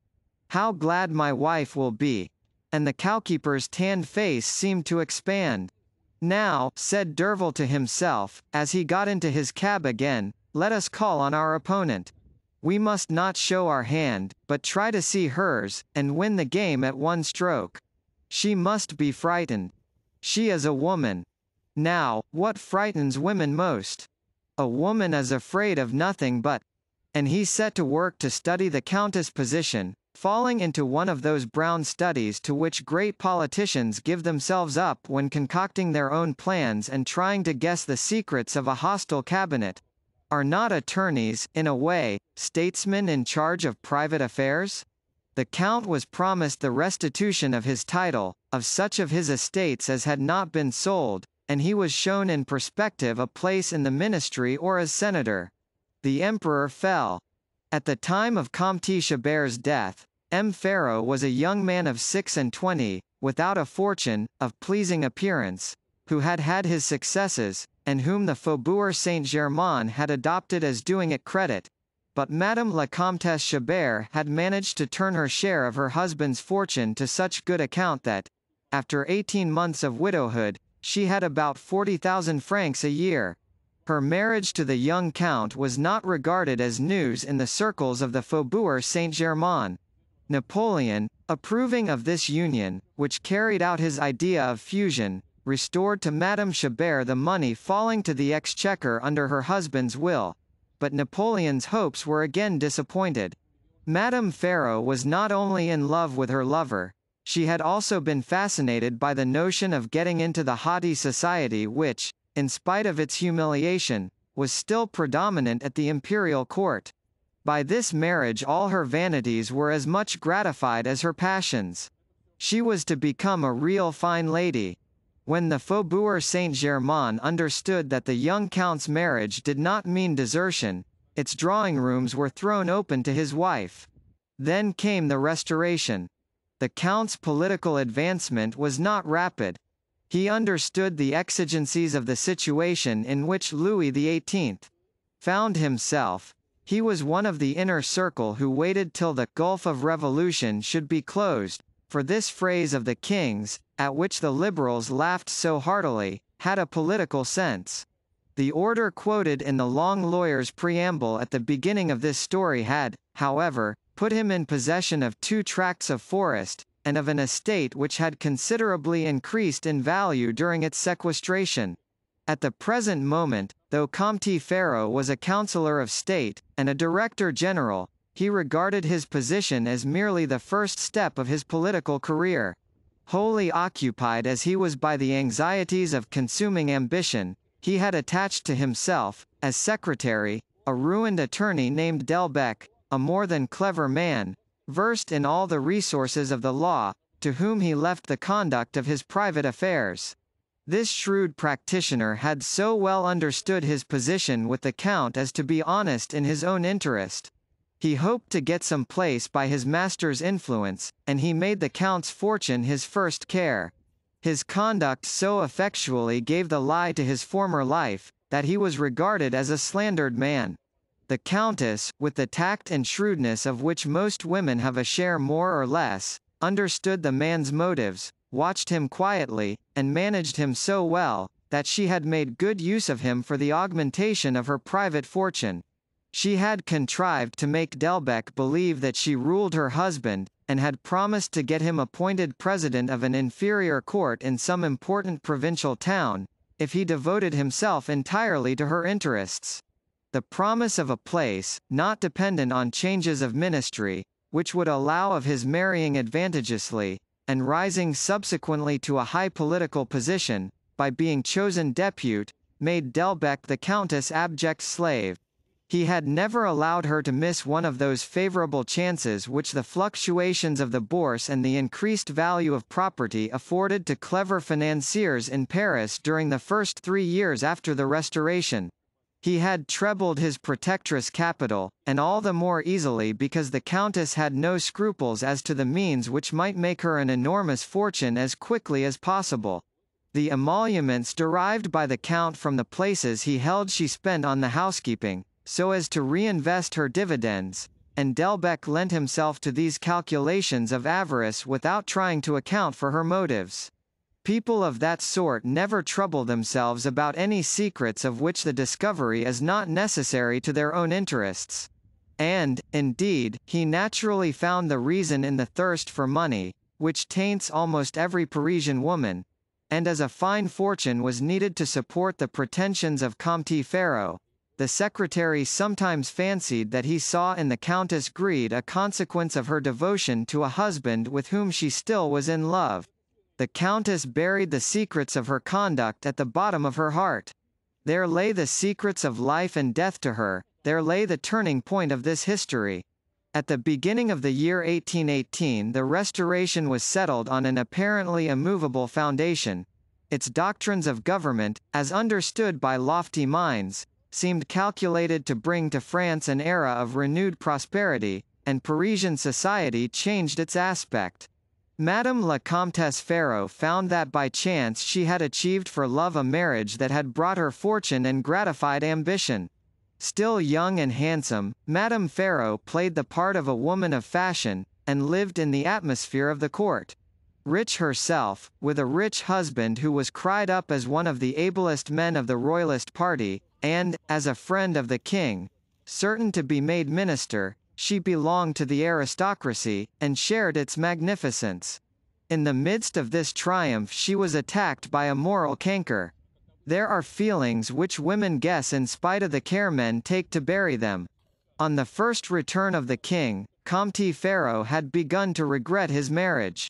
S2: How glad my wife will be. And the cowkeeper's tanned face seemed to expand. Now, said Derville to himself, as he got into his cab again, let us call on our opponent. We must not show our hand, but try to see hers, and win the game at one stroke. She must be frightened. She is a woman. Now, what frightens women most? A woman is afraid of nothing but. and he set to work to study the Countess' position, falling into one of those brown studies to which great politicians give themselves up when concocting their own plans and trying to guess the secrets of a hostile cabinet. Are not attorneys, in a way, statesmen in charge of private affairs? The Count was promised the restitution of his title, of such of his estates as had not been sold, and he was shown in perspective a place in the ministry or as senator. The emperor fell. At the time of Comte Chabert's death, M. Ferro was a young man of 26, without a fortune, of pleasing appearance, who had had his successes, and whom the Faubourg Saint-Germain had adopted as doing it credit. But Madame la Comtesse Chabert had managed to turn her share of her husband's fortune to such good account that, after 18 months of widowhood, she had about 40,000 francs a year. Her marriage to the young count was not regarded as news in the circles of the Faubourg Saint-Germain. Napoleon, approving of this union, which carried out his idea of fusion, restored to Madame Chabert the money falling to the exchequer under her husband's will. But Napoleon's hopes were again disappointed. Madame Ferro was not only in love with her lover, she had also been fascinated by the notion of getting into the haughty society which, in spite of its humiliation, was still predominant at the imperial court. By this marriage all her vanities were as much gratified as her passions. She was to become a real fine lady. When the Faubourg Saint-Germain understood that the young count's marriage did not mean desertion, its drawing-rooms were thrown open to his wife. Then came the Restoration. The count's political advancement was not rapid. He understood the exigencies of the situation in which Louis XVIII found himself. He was one of the inner circle who waited till the Gulf of Revolution should be closed, for this phrase of the king's, at which the liberals laughed so heartily, had a political sense. The order quoted in the long lawyer's preamble at the beginning of this story had, however, put him in possession of 2 tracts of forest, and of an estate which had considerably increased in value during its sequestration. At the present moment, though Comte Ferro was a councillor of state, and a director general, he regarded his position as merely the first step of his political career. Wholly occupied as he was by the anxieties of consuming ambition, he had attached to himself, as secretary, a ruined attorney named Delbecq, a more than clever man, versed in all the resources of the law, to whom he left the conduct of his private affairs. This shrewd practitioner had so well understood his position with the Count as to be honest in his own interest. He hoped to get some place by his master's influence, and he made the Count's fortune his first care. His conduct so effectually gave the lie to his former life, that he was regarded as a slandered man. The Countess, with the tact and shrewdness of which most women have a share more or less, understood the man's motives, watched him quietly, and managed him so well, that she had made good use of him for the augmentation of her private fortune. She had contrived to make Delbecq believe that she ruled her husband, and had promised to get him appointed president of an inferior court in some important provincial town, if he devoted himself entirely to her interests. The promise of a place, not dependent on changes of ministry, which would allow of his marrying advantageously, and rising subsequently to a high political position, by being chosen depute, made Delbecq the Countess' abject slave. He had never allowed her to miss one of those favorable chances which the fluctuations of the bourse and the increased value of property afforded to clever financiers in Paris during the first 3 years after the Restoration. He had trebled his protectress' capital, and all the more easily because the Countess had no scruples as to the means which might make her an enormous fortune as quickly as possible. The emoluments derived by the Count from the places he held she spent on the housekeeping, so as to reinvest her dividends, and Delbecq lent himself to these calculations of avarice without trying to account for her motives. People of that sort never trouble themselves about any secrets of which the discovery is not necessary to their own interests. And, indeed, he naturally found the reason in the thirst for money, which taints almost every Parisian woman, and as a fine fortune was needed to support the pretensions of Comte Ferro, the secretary sometimes fancied that he saw in the Countess' greed a consequence of her devotion to a husband with whom she still was in love. The Countess buried the secrets of her conduct at the bottom of her heart. There lay the secrets of life and death to her, there lay the turning point of this history. At the beginning of the year 1818 the Restoration was settled on an apparently immovable foundation. Its doctrines of government, as understood by lofty minds, seemed calculated to bring to France an era of renewed prosperity, and Parisian society changed its aspect. Madame la Comtesse Ferraud found that by chance she had achieved for love a marriage that had brought her fortune and gratified ambition. Still young and handsome, Madame Ferraud played the part of a woman of fashion, and lived in the atmosphere of the court. Rich herself, with a rich husband who was cried up as one of the ablest men of the royalist party, and, as a friend of the king, certain to be made minister, she belonged to the aristocracy, and shared its magnificence. In the midst of this triumph she was attacked by a moral canker. There are feelings which women guess in spite of the care men take to bury them. On the first return of the king, Comte Ferraud had begun to regret his marriage.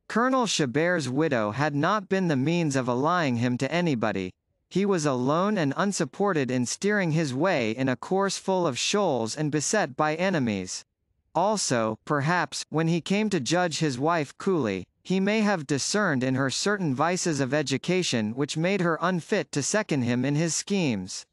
S2: Colonel Chabert's widow had not been the means of allying him to anybody. He was alone and unsupported in steering his way in a course full of shoals and beset by enemies. Also, perhaps, when he came to judge his wife coolly, he may have discerned in her certain vices of education which made her unfit to second him in his schemes.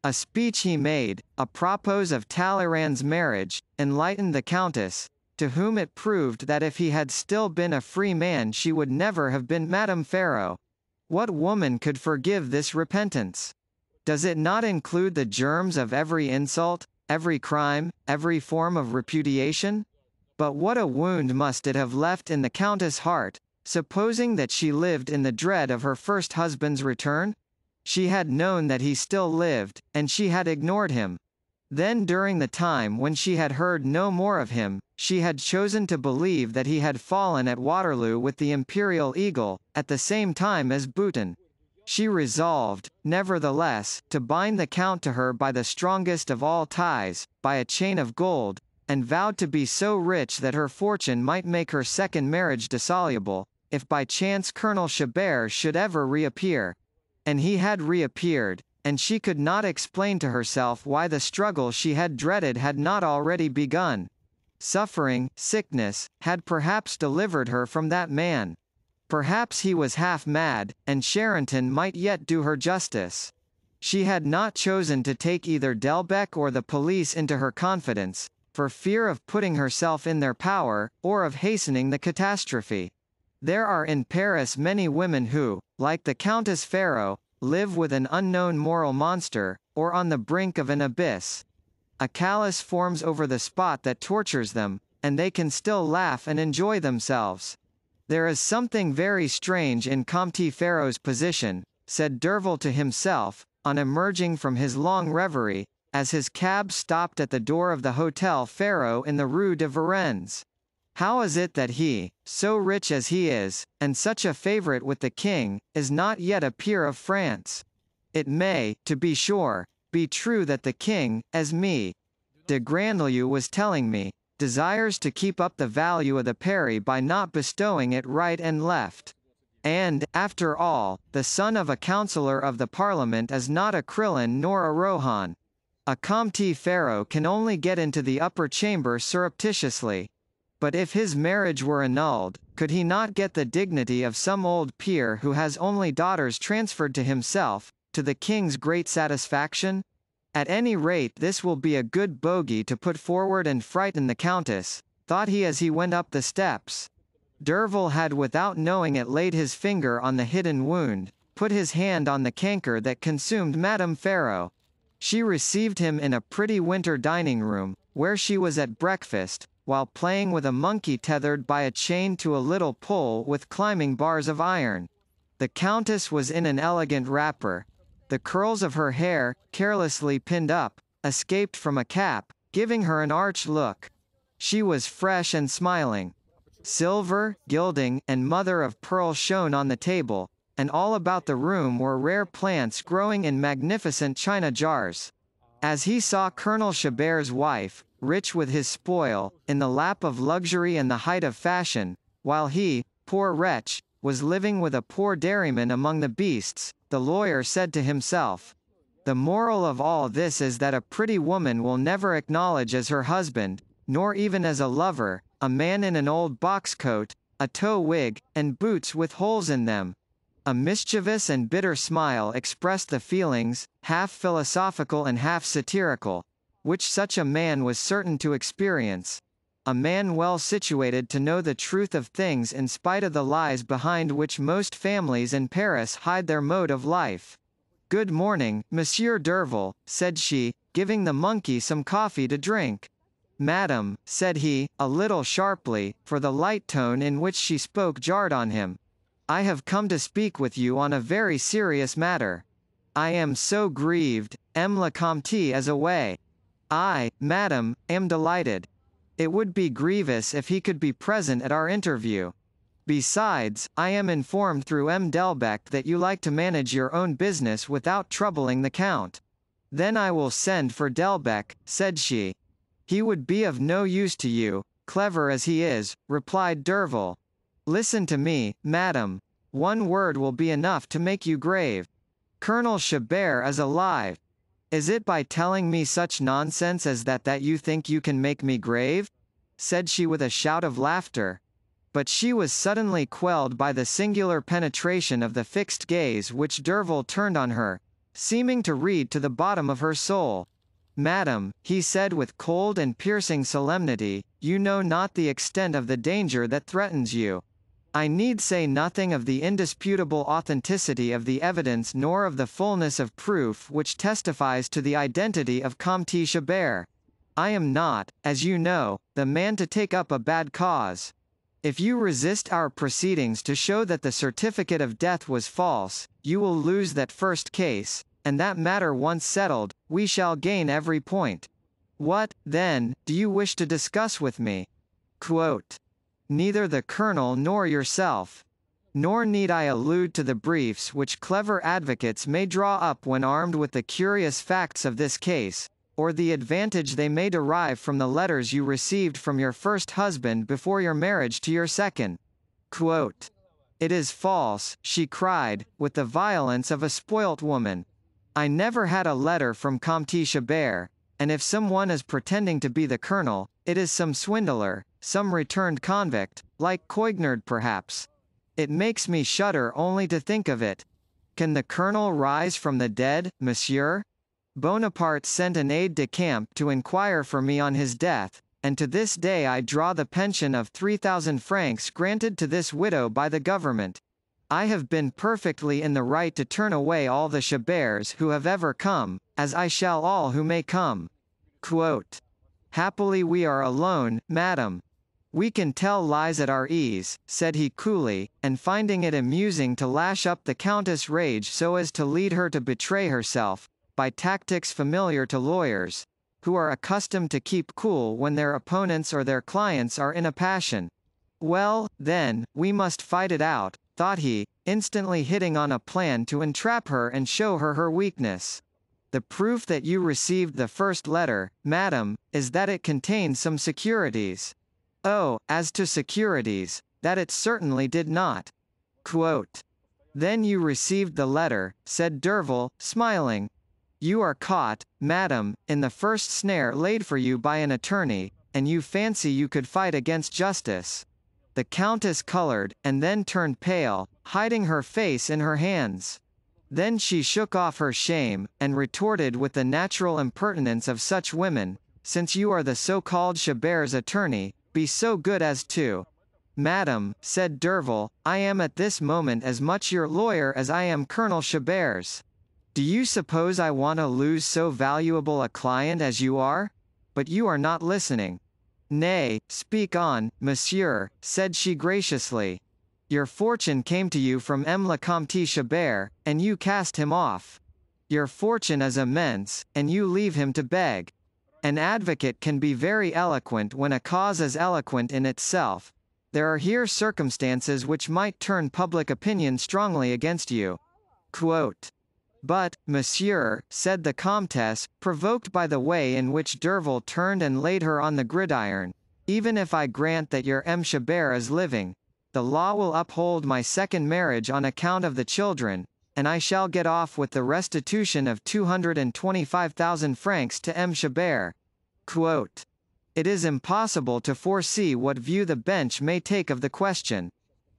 S2: A speech he made, apropos of Talleyrand's marriage, enlightened the Countess, to whom it proved that if he had still been a free man she would never have been Madame Ferraud. What woman could forgive this repentance? Does it not include the germs of every insult, every crime, every form of repudiation? But what a wound must it have left in the Countess' heart, supposing that she lived in the dread of her first husband's return? She had known that he still lived, and she had ignored him. Then during the time when she had heard no more of him, she had chosen to believe that he had fallen at Waterloo with the Imperial Eagle, at the same time as Bouton. She resolved, nevertheless, to bind the Count to her by the strongest of all ties, by a chain of gold, and vowed to be so rich that her fortune might make her second marriage dissoluble, if by chance Colonel Chabert should ever reappear. And he had reappeared, and she could not explain to herself why the struggle she had dreaded had not already begun. Suffering, sickness, had perhaps delivered her from that man. Perhaps he was half mad, and Charenton might yet do her justice. She had not chosen to take either Delbecq or the police into her confidence, for fear of putting herself in their power, or of hastening the catastrophe. There are in Paris many women who, like the Countess Ferraud, live with an unknown moral monster, or on the brink of an abyss. A callus forms over the spot that tortures them, and they can still laugh and enjoy themselves. There is something very strange in Comte Ferraud's position, said Derville to himself, on emerging from his long reverie, as his cab stopped at the door of the Hotel Ferraud in the Rue de Varennes. How is it that he, so rich as he is, and such a favourite with the king, is not yet a peer of France? It may, to be sure, be true that the king, as me, de Grandlieu was telling me, desires to keep up the value of the Peri by not bestowing it right and left. And, after all, the son of a councillor of the Parliament is not a Crillon nor a Rohan. A Comte Ferraud can only get into the upper chamber surreptitiously. But if his marriage were annulled, could he not get the dignity of some old peer who has only daughters transferred to himself, to the king's great satisfaction? At any rate this will be a good bogey to put forward and frighten the Countess, thought he as he went up the steps. Derville had without knowing it laid his finger on the hidden wound, put his hand on the canker that consumed Madame Ferraud. She received him in a pretty winter dining-room, where she was at breakfast, while playing with a monkey tethered by a chain to a little pole with climbing bars of iron. The Countess was in an elegant wrapper. The curls of her hair, carelessly pinned up, escaped from a cap, giving her an arch look. She was fresh and smiling. Silver, gilding, and mother-of-pearl shone on the table, and all about the room were rare plants growing in magnificent china jars. As he saw Colonel Chabert's wife, rich with his spoil, in the lap of luxury and the height of fashion, while he, poor wretch, was living with a poor dairyman among the beasts, the lawyer said to himself, "The moral of all this is that a pretty woman will never acknowledge as her husband, nor even as a lover, a man in an old box coat, a tow wig, and boots with holes in them." A mischievous and bitter smile expressed the feelings, half philosophical and half satirical, which such a man was certain to experience. A man well situated to know the truth of things in spite of the lies behind which most families in Paris hide their mode of life. "Good morning, Monsieur Derville," said she, giving the monkey some coffee to drink. "Madam," said he, a little sharply, for the light tone in which she spoke jarred on him, "I have come to speak with you on a very serious matter. I am so grieved, le Comte is away." "I, madam, am delighted. It would be grievous if he could be present at our interview. Besides, I am informed through Delbecq that you like to manage your own business without troubling the Count." "Then I will send for Delbecq," said she. "He would be of no use to you, clever as he is," replied Derville. "Listen to me, madam. One word will be enough to make you grave. Colonel Chabert is alive. Is it by telling me such nonsense as that you think you can make me grave?" said she with a shout of laughter. But she was suddenly quelled by the singular penetration of the fixed gaze which Derville turned on her, seeming to read to the bottom of her soul. "Madam," he said with cold and piercing solemnity, "you know not the extent of the danger that threatens you. I need say nothing of the indisputable authenticity of the evidence nor of the fullness of proof which testifies to the identity of Comte Chabert. I am not, as you know, the man to take up a bad cause. If you resist our proceedings to show that the certificate of death was false, you will lose that first case, and that matter once settled, we shall gain every point. What, then, do you wish to discuss with me?" Quote, "Neither the Colonel nor yourself. Nor need I allude to the briefs which clever advocates may draw up when armed with the curious facts of this case, or the advantage they may derive from the letters you received from your first husband before your marriage to your second." Quote, "It is false," she cried, with the violence of a spoilt woman. "I never had a letter from Comte Chabert, and if some one is pretending to be the Colonel, it is some swindler, some returned convict, like Coignard perhaps. It makes me shudder only to think of it. Can the Colonel rise from the dead, monsieur? Bonaparte sent an aide-de-camp to inquire for me on his death, and to this day I draw the pension of 3,000 francs granted to this widow by the government. I have been perfectly in the right to turn away all the Chaberts who have ever come, as I shall all who may come." Quote, "Happily we are alone, madam. We can tell lies at our ease," said he coolly, and finding it amusing to lash up the Countess' rage so as to lead her to betray herself, by tactics familiar to lawyers, who are accustomed to keep cool when their opponents or their clients are in a passion. "Well, then, we must fight it out," thought he, instantly hitting on a plan to entrap her and show her her weakness. "The proof that you received the first letter, madam, is that it contains some securities. Oh, as to securities, that it certainly did not." Quote, "Then you received the letter," said Derville, smiling. "You are caught, madam, in the first snare laid for you by an attorney, and you fancy you could fight against justice." The Countess colored, and then turned pale, hiding her face in her hands. Then she shook off her shame, and retorted with the natural impertinence of such women, "Since you are the so-called Chabert's attorney, be so good as to—" "Madam," said Derville, "I am at this moment as much your lawyer as I am Colonel Chabert's. Do you suppose I want to lose so valuable a client as you are? But you are not listening." "Nay, speak on, monsieur," said she graciously. "Your fortune came to you from le Comte Chabert, and you cast him off. Your fortune is immense, and you leave him to beg. An advocate can be very eloquent when a cause is eloquent in itself. There are here circumstances which might turn public opinion strongly against you." Quote, But, monsieur, said the Comtesse, provoked by the way in which Derville turned and laid her on the gridiron, even if I grant that your M. Chabert is living, the law will uphold my second marriage on account of the children, and I shall get off with the restitution of 225,000 francs to M. Chabert. Quote, it is impossible to foresee what view the bench may take of the question.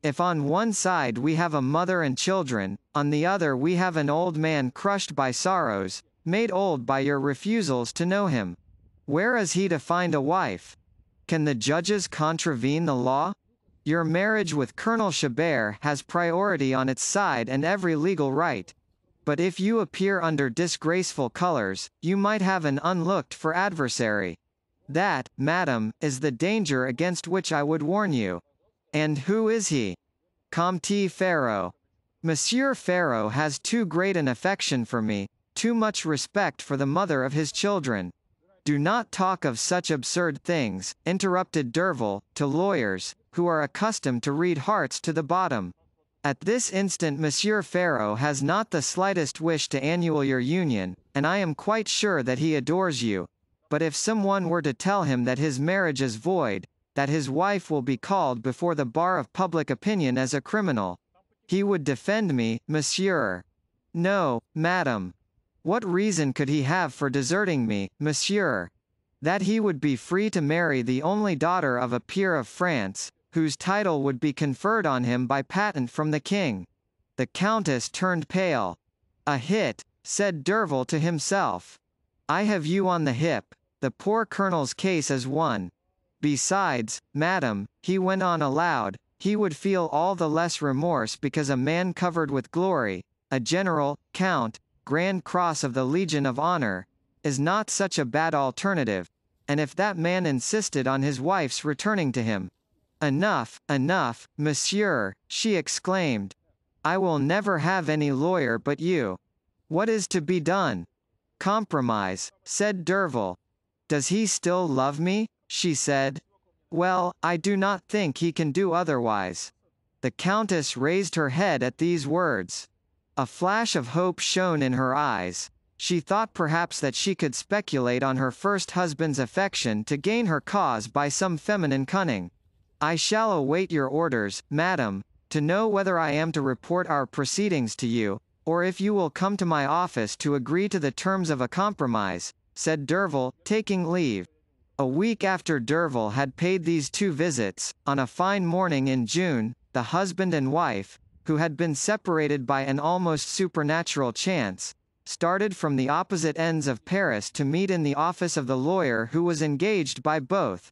S2: If on one side we have a mother and children, on the other we have an old man crushed by sorrows, made old by your refusals to know him. Where is he to find a wife? Can the judges contravene the law? Your marriage with Colonel Chabert has priority on its side and every legal right. But if you appear under disgraceful colors, you might have an unlooked-for adversary. That, madam, is the danger against which I would warn you. And who is he? Comte Ferraud. Monsieur Ferraud has too great an affection for me, too much respect for the mother of his children. Do not talk of such absurd things, interrupted Derville, to lawyers, who are accustomed to read hearts to the bottom. At this instant Monsieur Ferraud has not the slightest wish to annul your union, and I am quite sure that he adores you. But if someone were to tell him that his marriage is void, that his wife will be called before the bar of public opinion as a criminal, he would defend me, monsieur. No, madam. What reason could he have for deserting me, monsieur? That he would be free to marry the only daughter of a peer of France, whose title would be conferred on him by patent from the king. The Countess turned pale. A hit, said Derville to himself. I have you on the hip. The poor colonel's case is won. Besides, madam, he went on aloud, he would feel all the less remorse because a man covered with glory, a general, count, Grand Cross of the Legion of Honor, is not such a bad alternative, and if that man insisted on his wife's returning to him. Enough, enough, monsieur, she exclaimed. I will never have any lawyer but you. What is to be done? Compromise, said Derville. Does he still love me? She said. Well, I do not think he can do otherwise. The Countess raised her head at these words. A flash of hope shone in her eyes. She thought perhaps that she could speculate on her first husband's affection to gain her cause by some feminine cunning. I shall await your orders, madam, to know whether I am to report our proceedings to you, or if you will come to my office to agree to the terms of a compromise, said Derville, taking leave. A week after Derville had paid these two visits, on a fine morning in June, the husband and wife, who had been separated by an almost supernatural chance, started from the opposite ends of Paris to meet in the office of the lawyer who was engaged by both.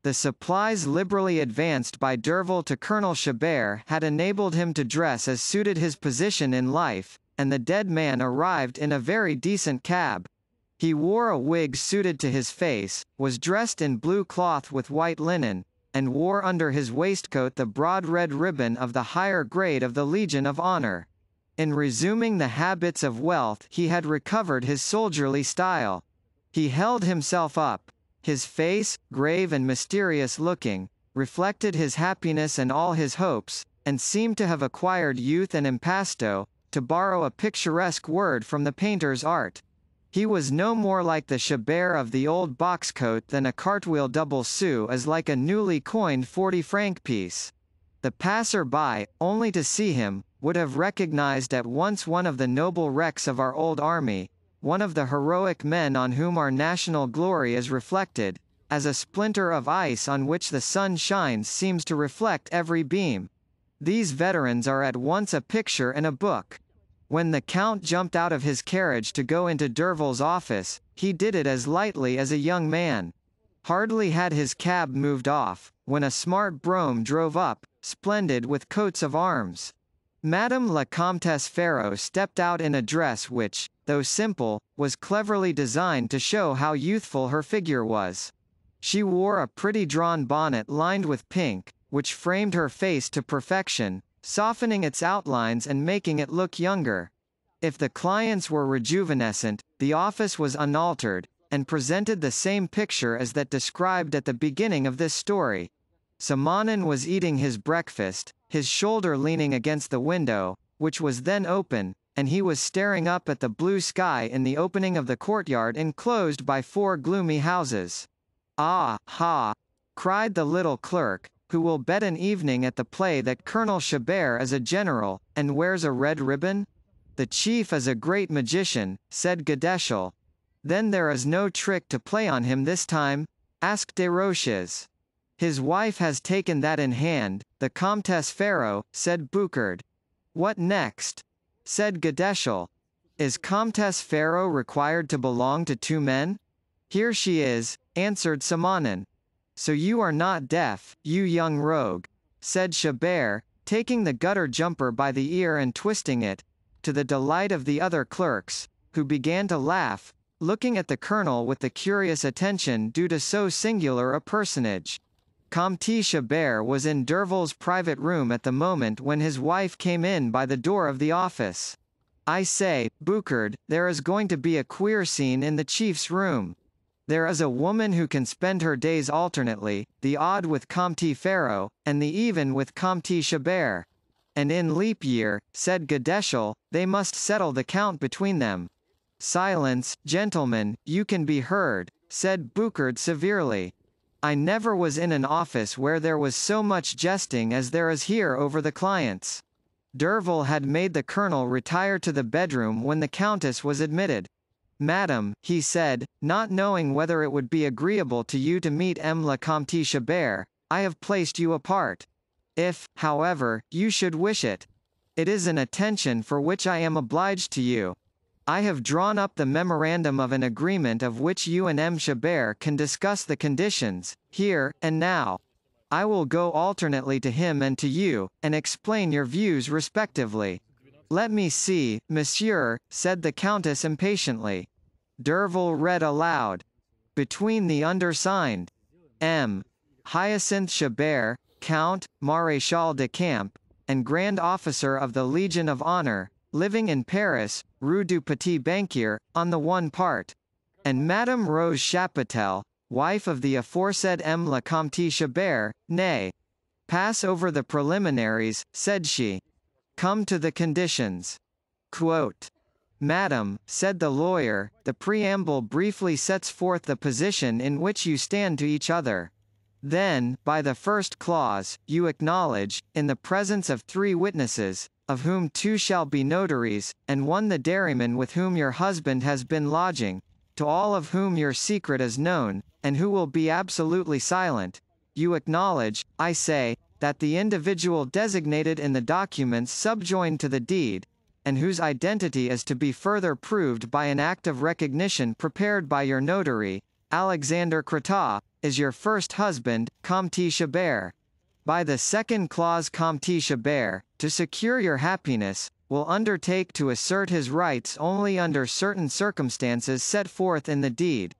S2: The supplies liberally advanced by Derville to Colonel Chabert had enabled him to dress as suited his position in life, and the dead man arrived in a very decent cab. He wore a wig suited to his face, was dressed in blue cloth with white linen, and wore under his waistcoat the broad red ribbon of the higher grade of the Legion of Honor. In resuming the habits of wealth he had recovered his soldierly style. He held himself up. His face, grave and mysterious-looking, reflected his happiness and all his hopes, and seemed to have acquired youth and impasto, to borrow a picturesque word from the painter's art. He was no more like the Chabert of the old box-coat than a cartwheel double sou is like a newly coined 40-franc piece. The passer-by, only to see him, would have recognized at once one of the noble wrecks of our old army, one of the heroic men on whom our national glory is reflected, as a splinter of ice on which the sun shines seems to reflect every beam. These veterans are at once a picture and a book. When the Count jumped out of his carriage to go into Derville's office, he did it as lightly as a young man. Hardly had his cab moved off, when a smart brougham drove up, splendid with coats of arms. Madame la Comtesse Ferraud stepped out in a dress which, though simple, was cleverly designed to show how youthful her figure was. She wore a pretty drawn bonnet lined with pink, which framed her face to perfection, softening its outlines and making it look younger. If the clients were rejuvenescent, the office was unaltered, and presented the same picture as that described at the beginning of this story. Simonin was eating his breakfast, his shoulder leaning against the window, which was then open, and he was staring up at the blue sky in the opening of the courtyard enclosed by 4 gloomy houses. "Ah, ha!" cried the little clerk, "who will bet an evening at the play that Colonel Chabert is a general, and wears a red ribbon?" "The chief is a great magician," said Godeschal. "Then there is no trick to play on him this time?" asked Desroches. "His wife has taken that in hand, the Comtesse Ferraud," said Boucard. "What next?" said Godeschal. "Is Comtesse Ferraud required to belong to 2 men?" "Here she is," answered Simonin. "So you are not deaf, you young rogue," said Chabert, taking the gutter jumper by the ear and twisting it, to the delight of the other clerks, who began to laugh, looking at the colonel with the curious attention due to so singular a personage. Comte Chabert was in Derville's private room at the moment when his wife came in by the door of the office. "I say, Boucard, there is going to be a queer scene in the chief's room. There is a woman who can spend her days alternately, the odd with Comte Ferraud, and the even with Comte Chabert. And in leap year," said Godeschal, "they must settle the count between them." "Silence, gentlemen, you can be heard," said Boucard severely. "I never was in an office where there was so much jesting as there is here over the clients." Derville had made the colonel retire to the bedroom when the countess was admitted. "Madam," he said, not knowing whether it would be agreeable to you to meet le Comte Chabert, "I have placed you apart. If, however, you should wish it, it is an attention for which I am obliged to you. I have drawn up the memorandum of an agreement of which you and Chabert can discuss the conditions, here, and now. I will go alternately to him and to you, and explain your views respectively." "Let me see, monsieur," said the countess impatiently. Derville read aloud. "Between the undersigned, M. Hyacinthe Chabert, Count, Maréchal de Camp, and Grand Officer of the Legion of Honor, living in Paris, Rue du Petit Banquier, on the one part, and Madame Rose Chapotel, wife of the aforesaid le Comte Chabert, nay. Pass over the preliminaries," said she. "Come to the conditions." Quote, "Madam," said the lawyer, "the preamble briefly sets forth the position in which you stand to each other. Then, by the first clause, you acknowledge, in the presence of 3 witnesses, of whom 2 shall be notaries, and 1 the dairyman with whom your husband has been lodging, to all of whom your secret is known, and who will be absolutely silent. You acknowledge, I say, that the individual designated in the documents subjoined to the deed, and whose identity is to be further proved by an act of recognition prepared by your notary, Alexander Crottat, is your first husband, Comte Chabert. By the second clause Comte Chabert, to secure your happiness, will undertake to assert his rights only under certain circumstances set forth in the deed.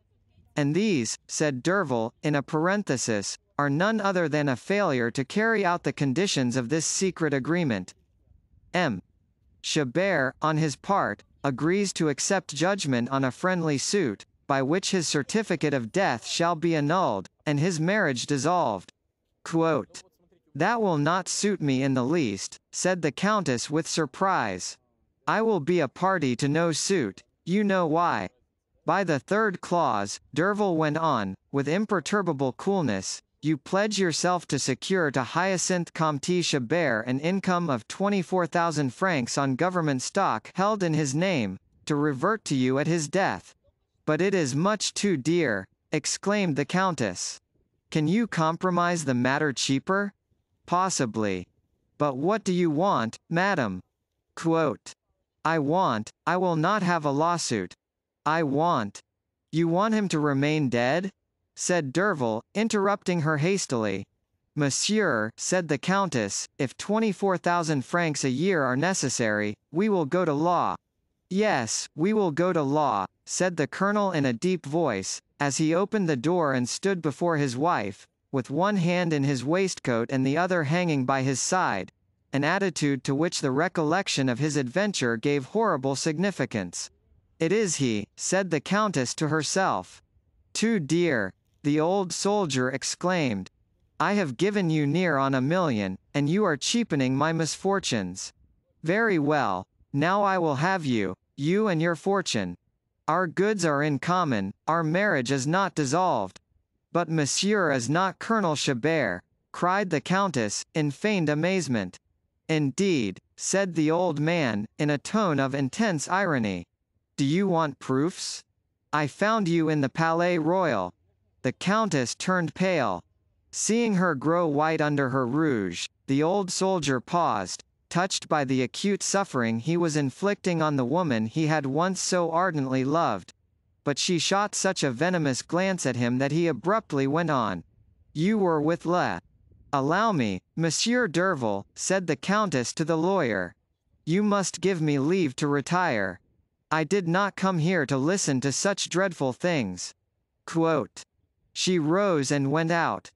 S2: And these," said Derville, in a parenthesis, "are none other than a failure to carry out the conditions of this secret agreement. M. Chabert, on his part, agrees to accept judgment on a friendly suit, by which his certificate of death shall be annulled, and his marriage dissolved." Quote, "That will not suit me in the least," said the countess with surprise. "I will be a party to no suit, you know why." By the third clause, Derville went on, with imperturbable coolness, "you pledge yourself to secure to Hyacinthe Comte Chabert an income of 24,000 francs on government stock held in his name, to revert to you at his death." "But it is much too dear," exclaimed the countess. "Can you compromise the matter cheaper?" "Possibly. But what do you want, madam?" Quote, I will not have a lawsuit. You want him to remain dead?" said Derville, interrupting her hastily. "Monsieur," said the countess, "if 24,000 francs a year are necessary, we will go to law." "Yes, we will go to law," said the colonel in a deep voice, as he opened the door and stood before his wife, with one hand in his waistcoat and the other hanging by his side, an attitude to which the recollection of his adventure gave horrible significance. "It is he," said the countess to herself. "Too dear," the old soldier exclaimed. "I have given you near on 1 million, and you are cheapening my misfortunes." "Very well. Now I will have you, you and your fortune. Our goods are in common, our marriage is not dissolved. But Monsieur is not Colonel Chabert, cried the Countess, in feigned amazement. Indeed, said the old man, in a tone of intense irony. Do you want proofs? I found you in the Palais Royal. The Countess turned pale. Seeing her grow white under her rouge, the old soldier paused, touched by the acute suffering he was inflicting on the woman he had once so ardently loved. But she shot such a venomous glance at him that he abruptly went on. You were with Le. Allow me, Monsieur Derville, said the Countess to the lawyer. You must give me leave to retire. I did not come here to listen to such dreadful things. Quote. She rose and went out.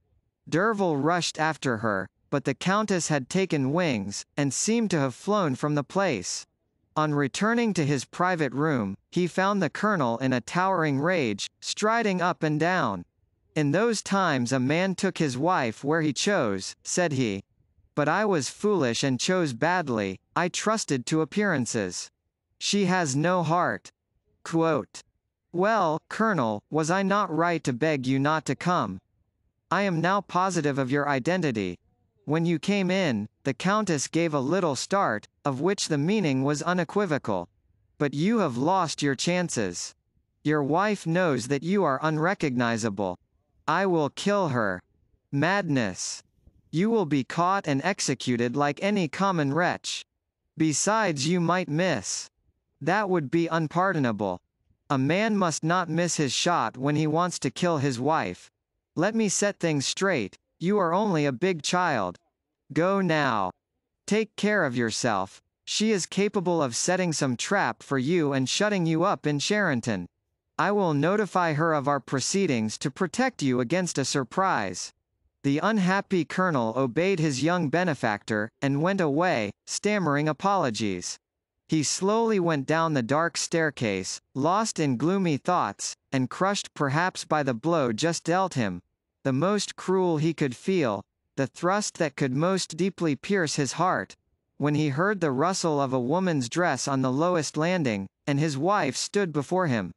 S2: Derville rushed after her, but the Countess had taken wings, and seemed to have flown from the place. On returning to his private room, he found the Colonel in a towering rage, striding up and down. In those times a man took his wife where he chose, said he. But I was foolish and chose badly, I trusted to appearances. She has no heart. Quote. Well, Colonel, was I not right to beg you not to come? I am now positive of your identity. When you came in, the Countess gave a little start, of which the meaning was unequivocal. But you have lost your chances. Your wife knows that you are unrecognizable. I will kill her. Madness. You will be caught and executed like any common wretch. Besides, you might miss. That would be unpardonable. A man must not miss his shot when he wants to kill his wife. Let me set things straight, you are only a big child. Go now. Take care of yourself. She is capable of setting some trap for you and shutting you up in Charenton. I will notify her of our proceedings to protect you against a surprise. The unhappy colonel obeyed his young benefactor, and went away, stammering apologies. He slowly went down the dark staircase, lost in gloomy thoughts, and crushed perhaps by the blow just dealt him, the most cruel he could feel, the thrust that could most deeply pierce his heart, when he heard the rustle of a woman's dress on the lowest landing, and his wife stood before him.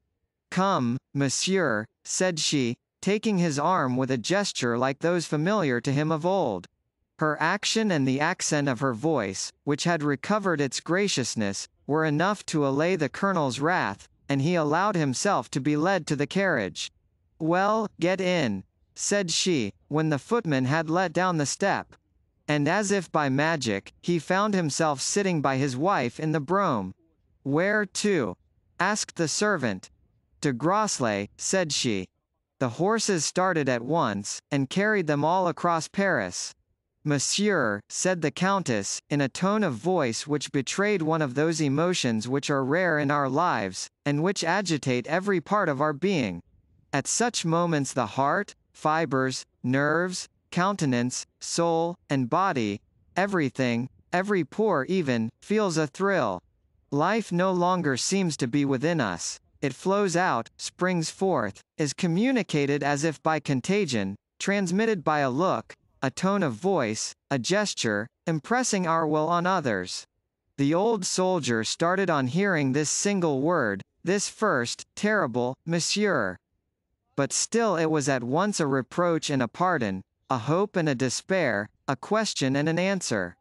S2: Come, monsieur, said she, taking his arm with a gesture like those familiar to him of old. Her action and the accent of her voice, which had recovered its graciousness, were enough to allay the colonel's wrath, and he allowed himself to be led to the carriage. Well, get in, said she, when the footman had let down the step. And as if by magic, he found himself sitting by his wife in the brougham. Where to? Asked the servant. To Groslay, said she. The horses started at once, and carried them all across Paris. Monsieur, said the Countess, in a tone of voice which betrayed one of those emotions which are rare in our lives, and which agitate every part of our being. At such moments the heart, fibers, nerves, countenance, soul, and body, everything, every pore even, feels a thrill. Life no longer seems to be within us. It flows out, springs forth, is communicated as if by contagion, transmitted by a look, a tone of voice, a gesture, impressing our will on others. The old soldier started on hearing this single word, this first, terrible, monsieur. But still it was at once a reproach and a pardon, a hope and a despair, a question and an answer.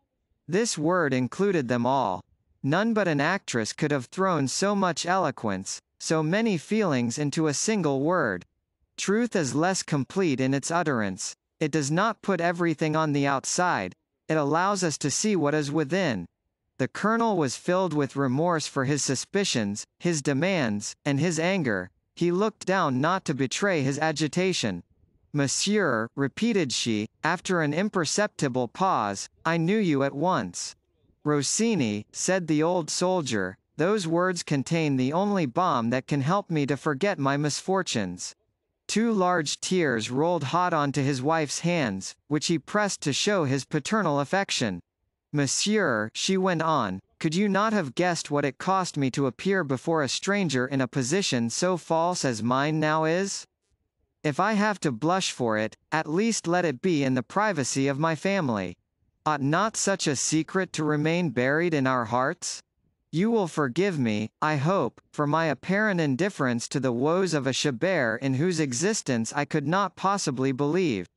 S2: This word included them all. None but an actress could have thrown so much eloquence, so many feelings into a single word. Truth is less complete in its utterance. It does not put everything on the outside, it allows us to see what is within. The colonel was filled with remorse for his suspicions, his demands, and his anger. He looked down not to betray his agitation. Monsieur, repeated she, after an imperceptible pause, I knew you at once. Rossini, said the old soldier, those words contain the only balm that can help me to forget my misfortunes. 2 large tears rolled hot onto his wife's hands, which he pressed to show his paternal affection. Monsieur, she went on, could you not have guessed what it cost me to appear before a stranger in a position so false as mine now is? If I have to blush for it, at least let it be in the privacy of my family. Ought not such a secret to remain buried in our hearts? You will forgive me, I hope, for my apparent indifference to the woes of a Chabert in whose existence I could not possibly believe.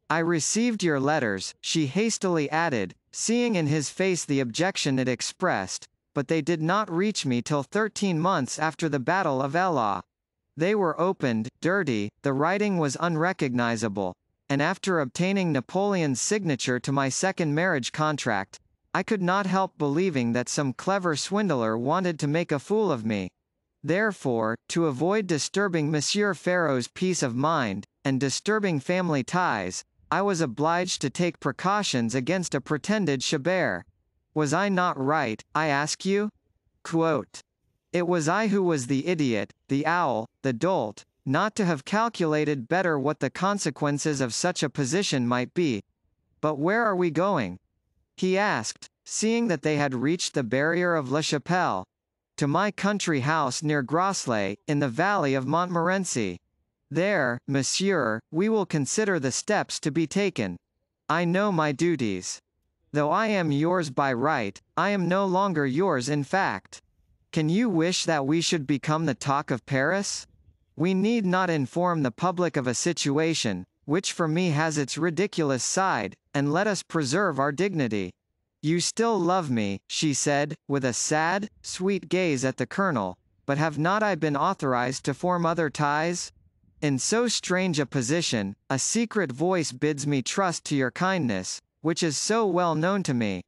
S2: I received your letters," she hastily added, seeing in his face the objection it expressed, "but they did not reach me till 13 months after the Battle of Eylau. They were opened, dirty, the writing was unrecognizable, and after obtaining Napoleon's signature to my second marriage contract, I could not help believing that some clever swindler wanted to make a fool of me. Therefore, to avoid disturbing Monsieur Ferraud's peace of mind, and disturbing family ties, I was obliged to take precautions against a pretended Chabert. Was I not right, I ask you? Quote. It was I who was the idiot, the owl, the dolt, not to have calculated better what the consequences of such a position might be. But where are we going? He asked, seeing that they had reached the barrier of La Chapelle. To my country house near Groslay, in the valley of Montmorency. There, monsieur, we will consider the steps to be taken. I know my duties. Though I am yours by right, I am no longer yours in fact. Can you wish that we should become the talk of Paris? We need not inform the public of a situation, which for me has its ridiculous side, and let us preserve our dignity. You still love me, she said, with a sad, sweet gaze at the colonel, but have not I been authorized to form other ties? In so strange a position, a secret voice bids me trust to your kindness, which is so well known to me.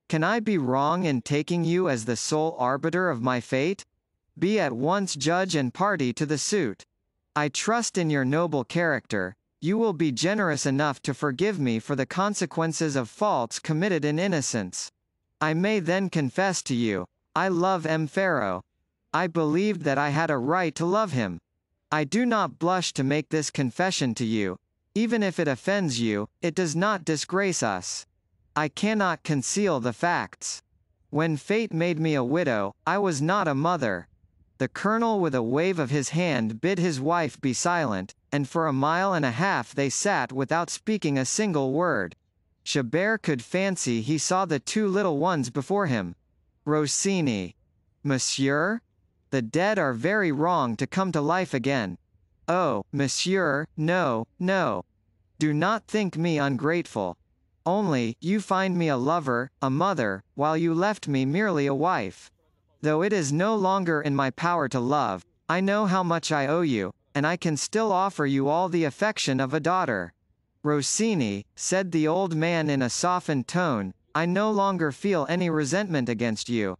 S2: Can I be wrong in taking you as the sole arbiter of my fate? Be at once judge and party to the suit. I trust in your noble character. You will be generous enough to forgive me for the consequences of faults committed in innocence. I may then confess to you, I love M. Ferraud. I believed that I had a right to love him. I do not blush to make this confession to you. Even if it offends you, it does not disgrace us. I cannot conceal the facts. When fate made me a widow, I was not a mother. The colonel with a wave of his hand bid his wife be silent, and for 1.5 miles they sat without speaking a single word. Chabert could fancy he saw the two little ones before him. Rossini. Monsieur? The dead are very wrong to come to life again. Oh, monsieur, no, no. Do not think me ungrateful. Only, you find me a lover, a mother, while you left me merely a wife. Though it is no longer in my power to love, I know how much I owe you, and I can still offer you all the affection of a daughter. Rossini, said the old man in a softened tone, I no longer feel any resentment against you.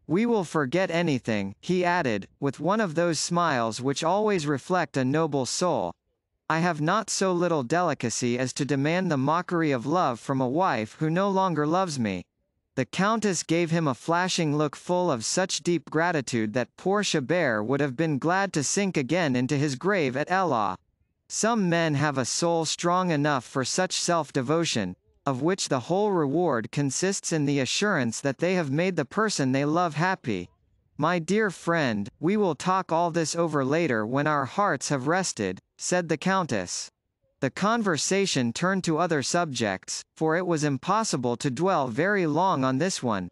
S2: We will forget anything, he added, with one of those smiles which always reflect a noble soul. I have not so little delicacy as to demand the mockery of love from a wife who no longer loves me. The Countess gave him a flashing look full of such deep gratitude that poor Chabert would have been glad to sink again into his grave at Eylau. Some men have a soul strong enough for such self-devotion, of which the whole reward consists in the assurance that they have made the person they love happy. My dear friend, we will talk all this over later when our hearts have rested, said the Countess. The conversation turned to other subjects, for it was impossible to dwell very long on this one.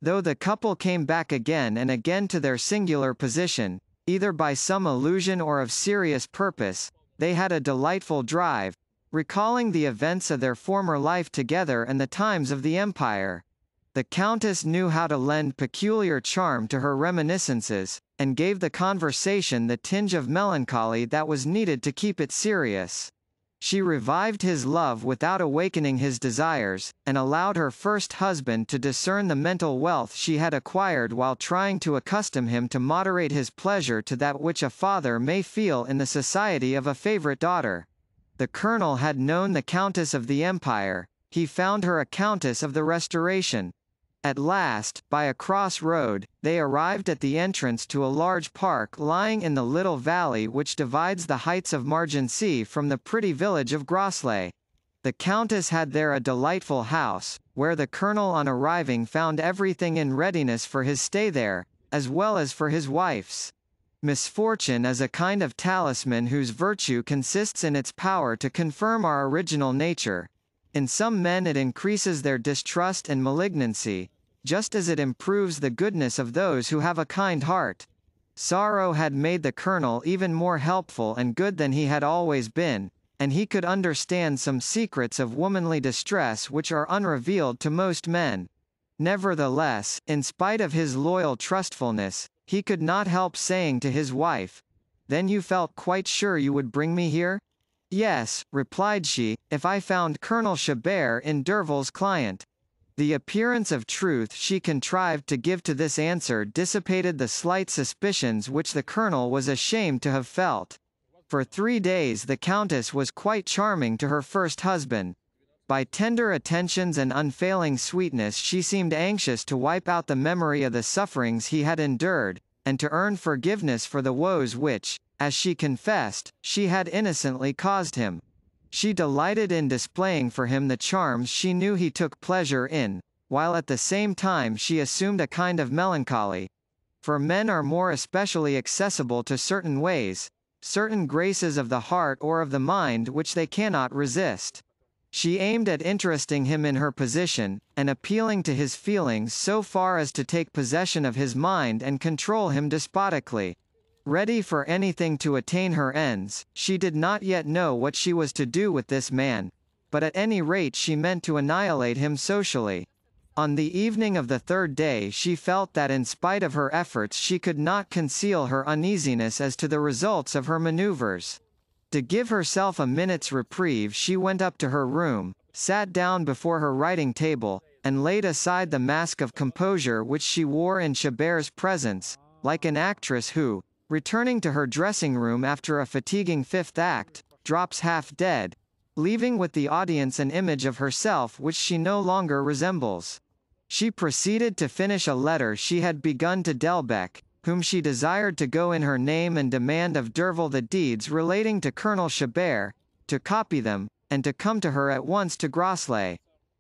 S2: Though the couple came back again and again to their singular position, either by some illusion or of serious purpose, they had a delightful drive, recalling the events of their former life together and the times of the Empire. The Countess knew how to lend peculiar charm to her reminiscences, and gave the conversation the tinge of melancholy that was needed to keep it serious. She revived his love without awakening his desires, and allowed her first husband to discern the mental wealth she had acquired while trying to accustom him to moderate his pleasure to that which a father may feel in the society of a favorite daughter. The colonel had known the Countess of the Empire, he found her a Countess of the Restoration. At last, by a cross road, they arrived at the entrance to a large park lying in the little valley which divides the heights of Margency from the pretty village of Groslay. The Countess had there a delightful house, where the colonel on arriving found everything in readiness for his stay there, as well as for his wife's. Misfortune is a kind of talisman whose virtue consists in its power to confirm our original nature. In some men it increases their distrust and malignancy. just as it improves the goodness of those who have a kind heart. Sorrow had made the colonel even more helpful and good than he had always been, and he could understand some secrets of womanly distress which are unrevealed to most men. Nevertheless, in spite of his loyal trustfulness, he could not help saying to his wife, "Then you felt quite sure you would bring me here?" "Yes," replied she, "if I found Colonel Chabert in Derville's client." The appearance of truth she contrived to give to this answer dissipated the slight suspicions which the colonel was ashamed to have felt. For 3 days the countess was quite charming to her first husband. By tender attentions and unfailing sweetness she seemed anxious to wipe out the memory of the sufferings he had endured, and to earn forgiveness for the woes which, as she confessed, she had innocently caused him. She delighted in displaying for him the charms she knew he took pleasure in, while at the same time she assumed a kind of melancholy. For men are more especially accessible to certain ways, certain graces of the heart or of the mind which they cannot resist. She aimed at interesting him in her position, and appealing to his feelings so far as to take possession of his mind and control him despotically. Ready for anything to attain her ends, she did not yet know what she was to do with this man, but at any rate she meant to annihilate him socially. On the evening of the 3rd day she felt that in spite of her efforts she could not conceal her uneasiness as to the results of her maneuvers. To give herself a minute's reprieve she went up to her room, sat down before her writing table, and laid aside the mask of composure which she wore in Chabert's presence, like an actress who, returning to her dressing room after a fatiguing 5th act, drops half dead, leaving with the audience an image of herself which she no longer resembles. She proceeded to finish a letter she had begun to Delbecq, whom she desired to go in her name and demand of Derville the deeds relating to Colonel Chabert, to copy them, and to come to her at once to Groslay.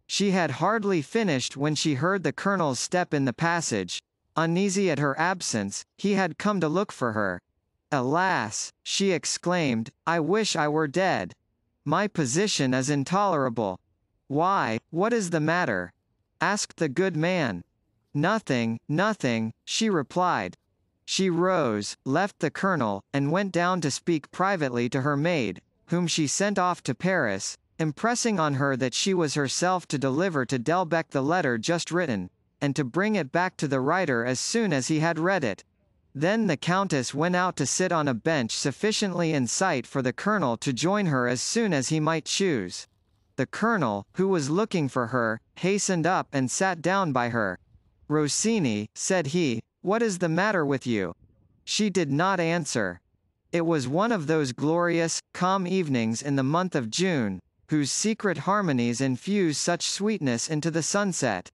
S2: She had hardly finished when she heard the colonel's step in the passage. Uneasy at her absence, he had come to look for her. "Alas!" she exclaimed, "I wish I were dead. My position is intolerable." "Why, what is the matter?" asked the good man. "Nothing, nothing," she replied. She rose, left the colonel, and went down to speak privately to her maid, whom she sent off to Paris, impressing on her that she was herself to deliver to Delbecq the letter just written, and to bring it back to the writer as soon as he had read it. Then the countess went out to sit on a bench sufficiently in sight for the colonel to join her as soon as he might choose. The colonel, who was looking for her, hastened up and sat down by her. "Rossini," said he, "what is the matter with you?" She did not answer. It was one of those glorious, calm evenings in the month of June, whose secret harmonies infuse such sweetness into the sunset.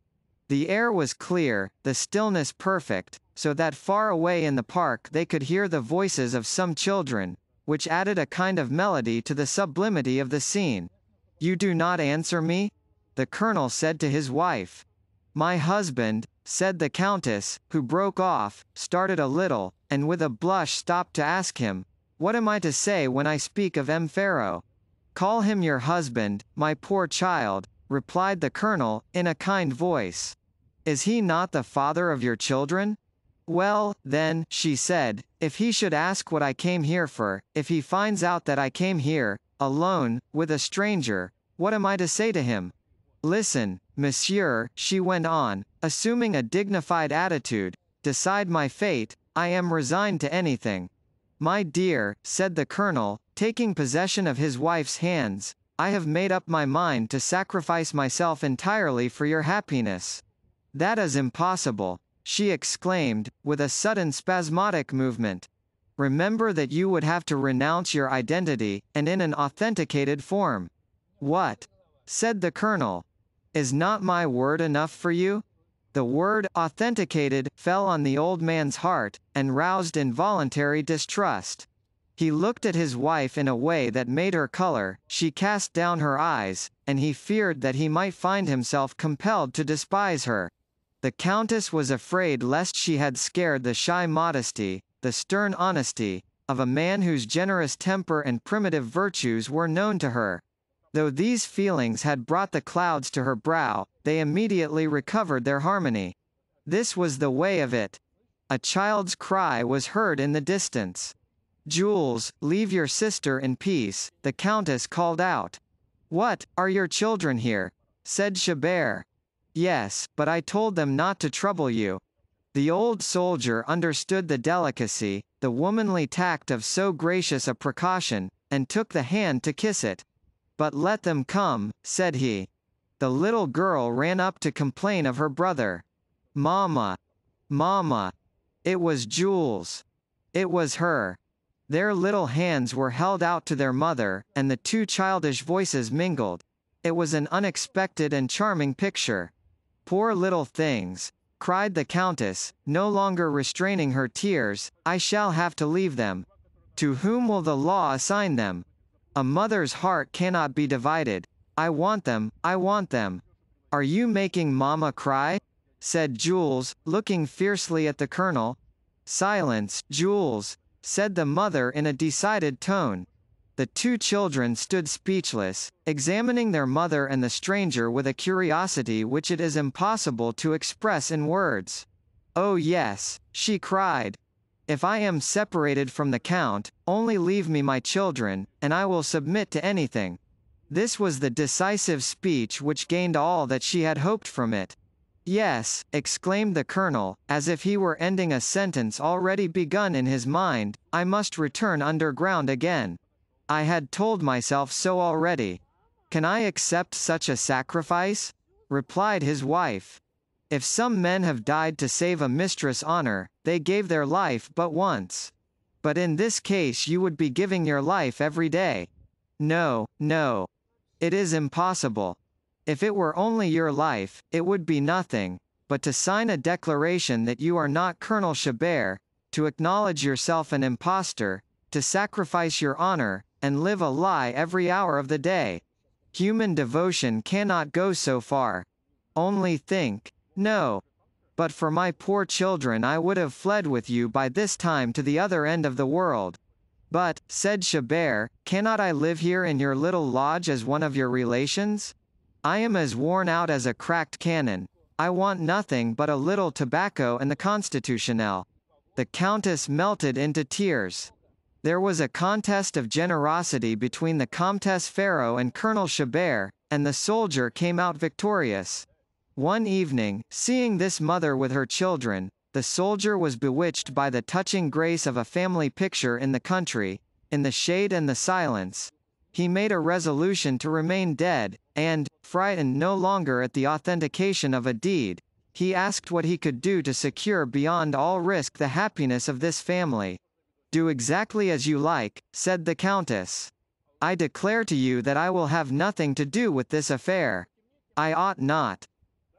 S2: The air was clear, the stillness perfect, so that far away in the park they could hear the voices of some children, which added a kind of melody to the sublimity of the scene. "You do not answer me?" the colonel said to his wife. "My husband," said the countess, who broke off, started a little, and with a blush stopped to ask him, "What am I to say when I speak of M. Pharaoh?" "Call him your husband, my poor child," replied the colonel, in a kind voice. "Is he not the father of your children?" "Well, then," she said, "if he should ask what I came here for, if he finds out that I came here, alone, with a stranger, what am I to say to him? Listen, monsieur," she went on, assuming a dignified attitude, "decide my fate, I am resigned to anything." "My dear," said the colonel, taking possession of his wife's hands, "I have made up my mind to sacrifice myself entirely for your happiness." "That is impossible," she exclaimed, with a sudden spasmodic movement. "Remember that you would have to renounce your identity, and in an authenticated form." "What?" said the colonel. "Is not my word enough for you?" The word authenticated fell on the old man's heart, and roused involuntary distrust. He looked at his wife in a way that made her color, she cast down her eyes, and he feared that he might find himself compelled to despise her. The countess was afraid lest she had scared the shy modesty, the stern honesty, of a man whose generous temper and primitive virtues were known to her. Though these feelings had brought the clouds to her brow, they immediately recovered their harmony. This was the way of it. A child's cry was heard in the distance. "Jules, leave your sister in peace," the Countess called out. "What, are your children here?" said Chabert. "Yes, but I told them not to trouble you." The old soldier understood the delicacy, the womanly tact of so gracious a precaution, and took the hand to kiss it. "But let them come," said he. The little girl ran up to complain of her brother. "Mama! Mama!" It was Jules. It was her. Their little hands were held out to their mother, and the two childish voices mingled. It was an unexpected and charming picture. "Poor little things!" cried the Countess, no longer restraining her tears, "I shall have to leave them. To whom will the law assign them? A mother's heart cannot be divided. I want them, I want them." "Are you making Mama cry?" said Jules, looking fiercely at the Colonel. "Silence, Jules," said the mother in a decided tone. The two children stood speechless, examining their mother and the stranger with a curiosity which it is impossible to express in words. "Oh yes," she cried. "If I am separated from the Count, only leave me my children, and I will submit to anything." This was the decisive speech which gained all that she had hoped from it. "Yes," exclaimed the Colonel, as if he were ending a sentence already begun in his mind, "I must return underground again. I had told myself so already. Can I accept such a sacrifice?" replied his wife. "If some men have died to save a mistress' honor, they gave their life but once. But in this case you would be giving your life every day. No, no. It is impossible. If it were only your life, it would be nothing, but to sign a declaration that you are not Colonel Chabert, to acknowledge yourself an impostor, to sacrifice your honor, and live a lie every hour of the day. Human devotion cannot go so far. Only think. No. But for my poor children I would have fled with you by this time to the other end of the world." "But," said Chabert, "cannot I live here in your little lodge as one of your relations? I am as worn out as a cracked cannon. I want nothing but a little tobacco and the Constitutionnel." The Countess melted into tears. There was a contest of generosity between the Comtesse Ferraud and Colonel Chabert, and the soldier came out victorious. One evening, seeing this mother with her children, the soldier was bewitched by the touching grace of a family picture in the country, in the shade and the silence. He made a resolution to remain dead, and, frightened no longer at the authentication of a deed, he asked what he could do to secure beyond all risk the happiness of this family. "Do exactly as you like," said the Countess. "I declare to you that I will have nothing to do with this affair. I ought not."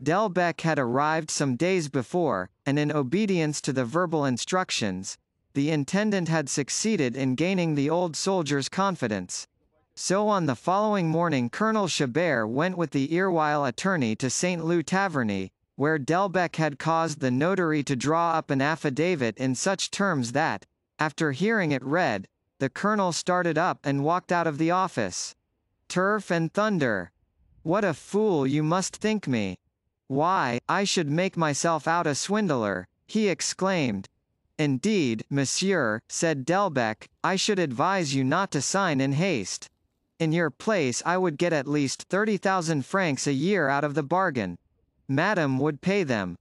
S2: Delbecq had arrived some days before, and in obedience to the verbal instructions, the intendant had succeeded in gaining the old soldier's confidence. So on the following morning Colonel Chabert went with the erewhile attorney to St. Loup Taverny, where Delbecq had caused the notary to draw up an affidavit in such terms that, after hearing it read, the colonel started up and walked out of the office. "Turf and thunder! What a fool you must think me! Why, I should make myself out a swindler," he exclaimed. "Indeed, monsieur," said Delbecq, "I should advise you not to sign in haste. In your place I would get at least 30,000 francs a year out of the bargain. Madame would pay them."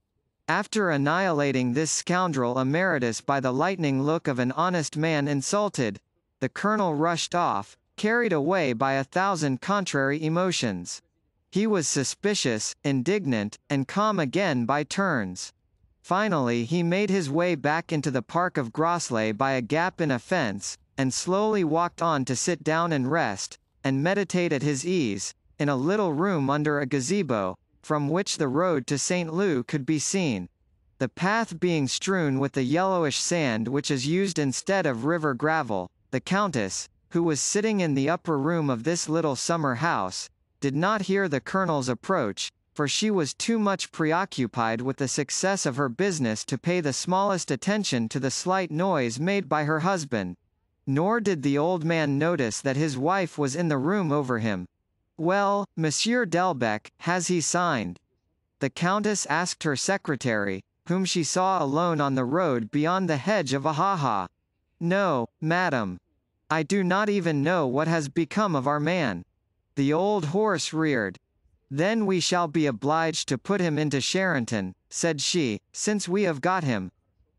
S2: After annihilating this scoundrel emeritus by the lightning look of an honest man insulted, the colonel rushed off, carried away by 1,000 contrary emotions. He was suspicious, indignant, and calm again by turns. Finally he made his way back into the park of Groslay by a gap in a fence, and slowly walked on to sit down and rest, and meditate at his ease, in a little room under a gazebo, from which the road to St. Loup could be seen. The path being strewn with the yellowish sand which is used instead of river gravel, the Countess, who was sitting in the upper room of this little summer house, did not hear the colonel's approach, for she was too much preoccupied with the success of her business to pay the smallest attention to the slight noise made by her husband. Nor did the old man notice that his wife was in the room over him. Well, Monsieur Delbecq, has he signed? The Countess asked her secretary, whom she saw alone on the road beyond the hedge of Ahaha. No, madam. I do not even know what has become of our man. The old horse reared. Then we shall be obliged to put him into Charenton, said she, since we have got him.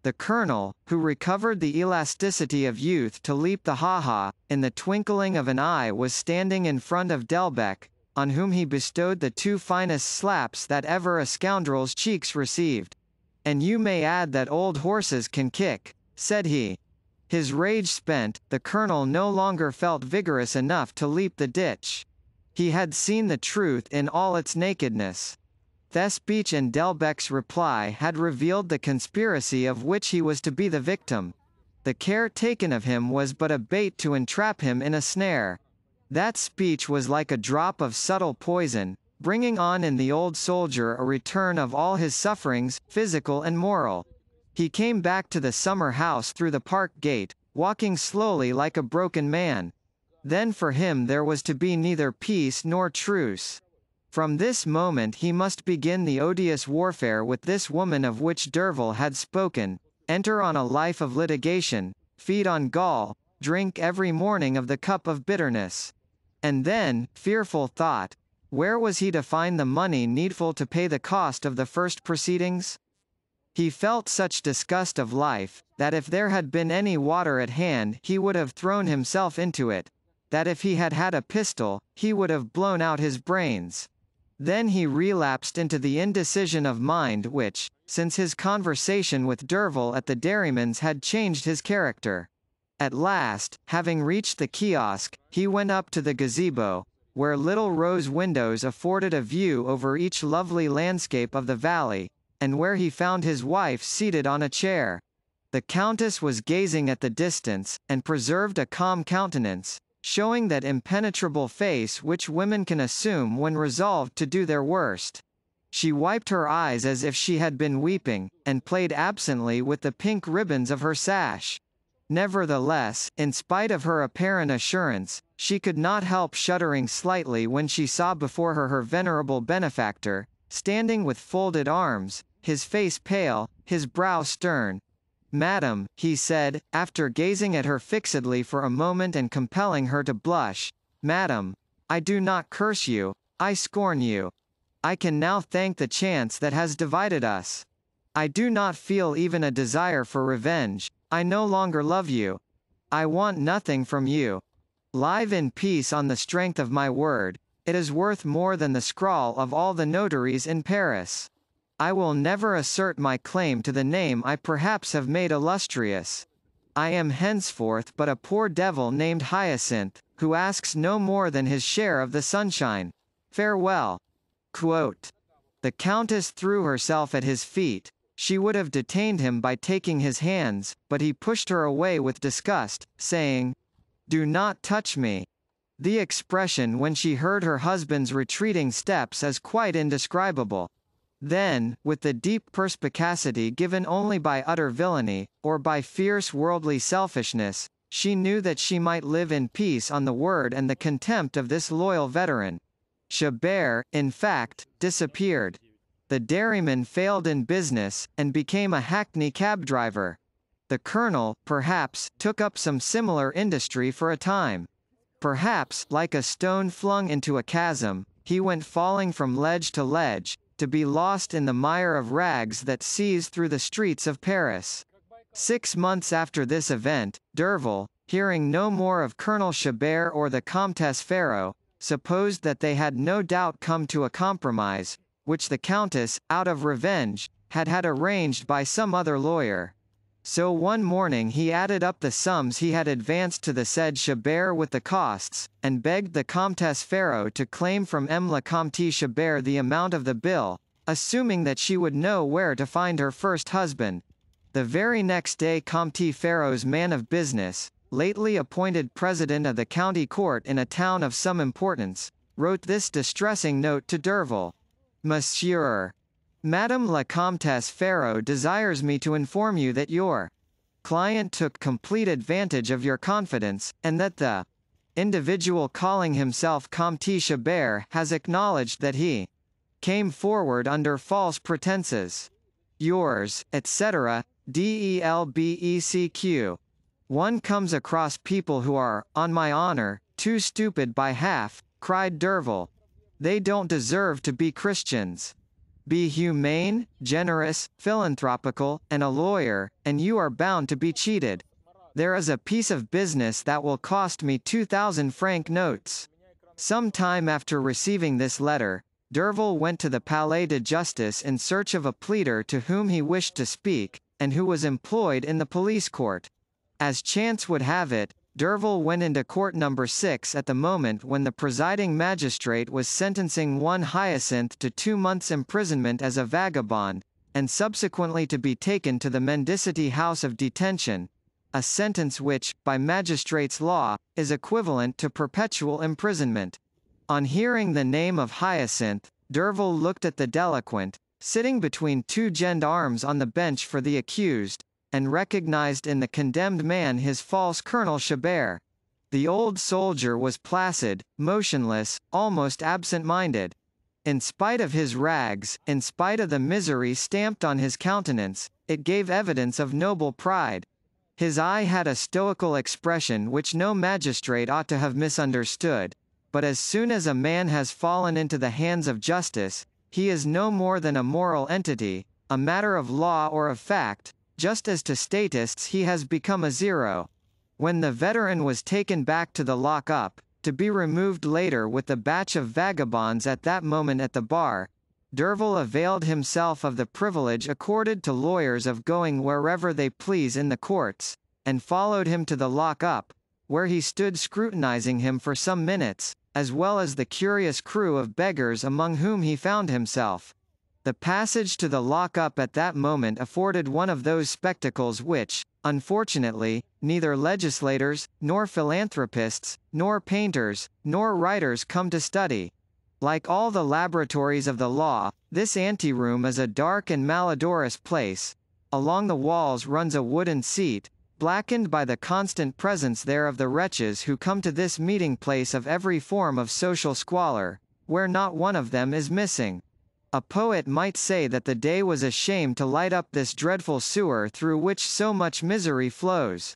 S2: The colonel, who recovered the elasticity of youth to leap the ha-ha, in the twinkling of an eye was standing in front of Delbecq, on whom he bestowed the two finest slaps that ever a scoundrel's cheeks received. And you may add that old horses can kick, said he. His rage spent, the colonel no longer felt vigorous enough to leap the ditch. He had seen the truth in all its nakedness. Thespech and Delbecq's reply had revealed the conspiracy of which he was to be the victim. The care taken of him was but a bait to entrap him in a snare. That speech was like a drop of subtle poison, bringing on in the old soldier a return of all his sufferings, physical and moral. He came back to the summer house through the park gate, walking slowly like a broken man. Then for him there was to be neither peace nor truce. From this moment he must begin the odious warfare with this woman of which Derville had spoken, enter on a life of litigation, feed on gall, drink every morning of the cup of bitterness. And then, fearful thought, where was he to find the money needful to pay the cost of the first proceedings? He felt such disgust of life, that if there had been any water at hand he would have thrown himself into it, that if he had had a pistol, he would have blown out his brains. Then he relapsed into the indecision of mind which, since his conversation with Derville at the dairyman's had changed his character. At last, having reached the kiosk, he went up to the gazebo, where little rose windows afforded a view over each lovely landscape of the valley, and where he found his wife seated on a chair. The Countess was gazing at the distance, and preserved a calm countenance, showing that impenetrable face which women can assume when resolved to do their worst. She wiped her eyes as if she had been weeping, and played absently with the pink ribbons of her sash. Nevertheless, in spite of her apparent assurance, she could not help shuddering slightly when she saw before her her venerable benefactor, standing with folded arms, his face pale, his brow stern. "Madam," he said, after gazing at her fixedly for a moment and compelling her to blush, "Madam, I do not curse you, I scorn you. I can now thank the chance that has divided us. I do not feel even a desire for revenge, I no longer love you. I want nothing from you. Live in peace on the strength of my word, it is worth more than the scrawl of all the notaries in Paris. I will never assert my claim to the name I perhaps have made illustrious. I am henceforth but a poor devil named Hyacinth, who asks no more than his share of the sunshine. Farewell." Quote. The Countess threw herself at his feet. She would have detained him by taking his hands, but he pushed her away with disgust, saying, "Do not touch me." The expression when she heard her husband's retreating steps is quite indescribable. Then, with the deep perspicacity given only by utter villainy, or by fierce worldly selfishness, she knew that she might live in peace on the word and the contempt of this loyal veteran. Chabert, in fact, disappeared. The dairyman failed in business, and became a hackney cab driver. The colonel, perhaps, took up some similar industry for a time. Perhaps, like a stone flung into a chasm, he went falling from ledge to ledge, to be lost in the mire of rags that seethes through the streets of Paris. 6 months after this event, Derville, hearing no more of Colonel Chabert or the Comtesse Ferraud, supposed that they had no doubt come to a compromise, which the Countess, out of revenge, had arranged by some other lawyer. So one morning he added up the sums he had advanced to the said Chabert with the costs, and begged the Comtesse Ferraud to claim from M. la Comtesse Chabert the amount of the bill, assuming that she would know where to find her first husband. The very next day Comte Ferraud's man of business, lately appointed president of the county court in a town of some importance, wrote this distressing note to Derville. "Monsieur, Madame la Comtesse Ferraud desires me to inform you that your client took complete advantage of your confidence, and that the individual calling himself Comte Chabert has acknowledged that he came forward under false pretenses. Yours, etc., DELBECQ. One comes across people who are, on my honor, too stupid by half, cried Derville. They don't deserve to be Christians. Be humane, generous, philanthropical, and a lawyer, and you are bound to be cheated. There is a piece of business that will cost me 2,000 franc notes. Some time after receiving this letter, Derville went to the Palais de Justice in search of a pleader to whom he wished to speak, and who was employed in the police court. As chance would have it, Derville went into court number 6 at the moment when the presiding magistrate was sentencing one Hyacinth to 2 months' imprisonment as a vagabond, and subsequently to be taken to the Mendicity House of Detention, a sentence which, by magistrates' law, is equivalent to perpetual imprisonment. On hearing the name of Hyacinth, Derville looked at the delinquent, sitting between 2 gendarmes on the bench for the accused, and recognized in the condemned man his false Colonel Chabert. The old soldier was placid, motionless, almost absent-minded. In spite of his rags, in spite of the misery stamped on his countenance, it gave evidence of noble pride. His eye had a stoical expression which no magistrate ought to have misunderstood, but as soon as a man has fallen into the hands of justice, he is no more than a moral entity, a matter of law or of fact, just as to statists he has become a zero. When the veteran was taken back to the lock-up, to be removed later with the batch of vagabonds at that moment at the bar, Derville availed himself of the privilege accorded to lawyers of going wherever they please in the courts, and followed him to the lock-up, where he stood scrutinizing him for some minutes, as well as the curious crew of beggars among whom he found himself. The passage to the lock-up at that moment afforded one of those spectacles which, unfortunately, neither legislators, nor philanthropists, nor painters, nor writers come to study. Like all the laboratories of the law, this anteroom is a dark and malodorous place. Along the walls runs a wooden seat, blackened by the constant presence there of the wretches who come to this meeting place of every form of social squalor, where not one of them is missing. A poet might say that the day was ashamed to light up this dreadful sewer through which so much misery flows.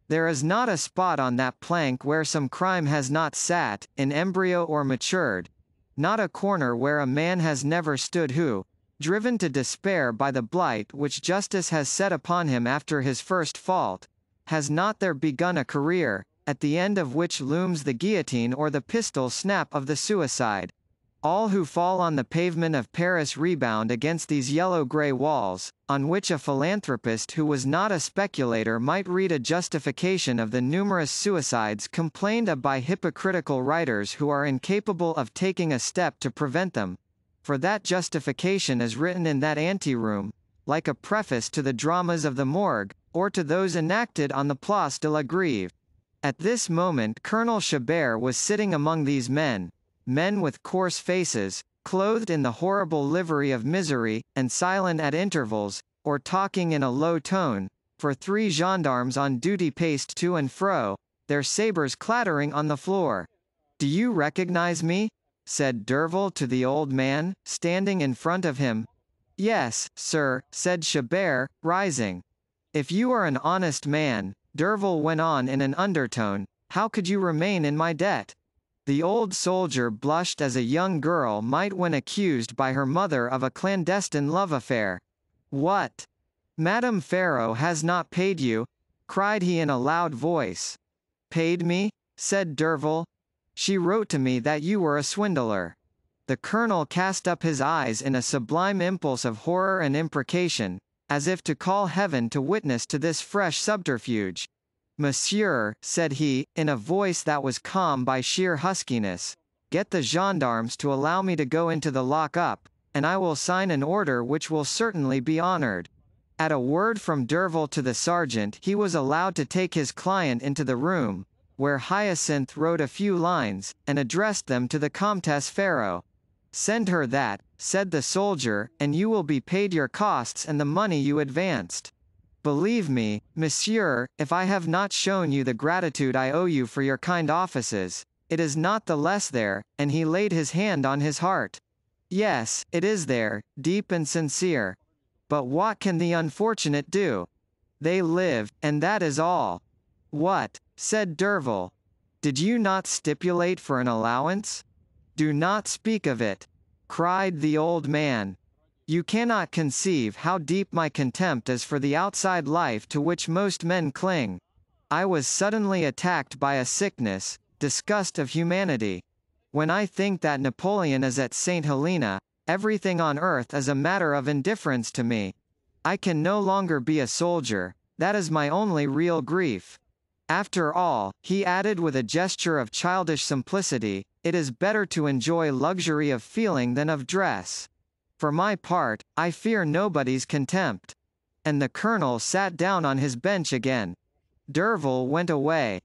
S2: There is not a spot on that plank where some crime has not sat, in embryo or matured, not a corner where a man has never stood who, driven to despair by the blight which justice has set upon him after his first fault, has not there begun a career, at the end of which looms the guillotine or the pistol snap of the suicide. All who fall on the pavement of Paris rebound against these yellow-grey walls, on which a philanthropist who was not a speculator might read a justification of the numerous suicides complained of by hypocritical writers who are incapable of taking a step to prevent them. For that justification is written in that anteroom, like a preface to the dramas of the Morgue, or to those enacted on the Place de la Grève. At this moment Colonel Chabert was sitting among these men with coarse faces, clothed in the horrible livery of misery, and silent at intervals, or talking in a low tone, for 3 gendarmes on duty paced to and fro, their sabres clattering on the floor. "Do you recognize me?" said Derville to the old man, standing in front of him. "Yes, sir," said Chabert, rising. "If you are an honest man," Derville went on in an undertone, "how could you remain in my debt?" The old soldier blushed as a young girl might when accused by her mother of a clandestine love affair. "What? Madame Ferraud has not paid you?" cried he in a loud voice. "Paid me?" said Derville. "She wrote to me that you were a swindler." The colonel cast up his eyes in a sublime impulse of horror and imprecation, as if to call heaven to witness to this fresh subterfuge. "Monsieur," said he, in a voice that was calm by sheer huskiness, "get the gendarmes to allow me to go into the lock-up, and I will sign an order which will certainly be honored." At a word from Derville to the sergeant he was allowed to take his client into the room, where Hyacinth wrote a few lines, and addressed them to the Comtesse Ferraud. "Send her that," said the soldier, "and you will be paid your costs and the money you advanced." Believe me, monsieur, if I have not shown you the gratitude I owe you for your kind offices, it is not the less there," and he laid his hand on his heart. "Yes, it is there, deep and sincere. But what can the unfortunate do? They live, and that is all." "What?" said Derville. "Did you not stipulate for an allowance?" "Do not speak of it," cried the old man. "You cannot conceive how deep my contempt is for the outside life to which most men cling. I was suddenly attacked by a sickness, disgust of humanity. When I think that Napoleon is at St. Helena, everything on earth is a matter of indifference to me. I can no longer be a soldier, that is my only real grief. After all," he added with a gesture of childish simplicity, "it is better to enjoy luxury of feeling than of dress. For my part, I fear nobody's contempt." And the colonel sat down on his bench again. Derville went away.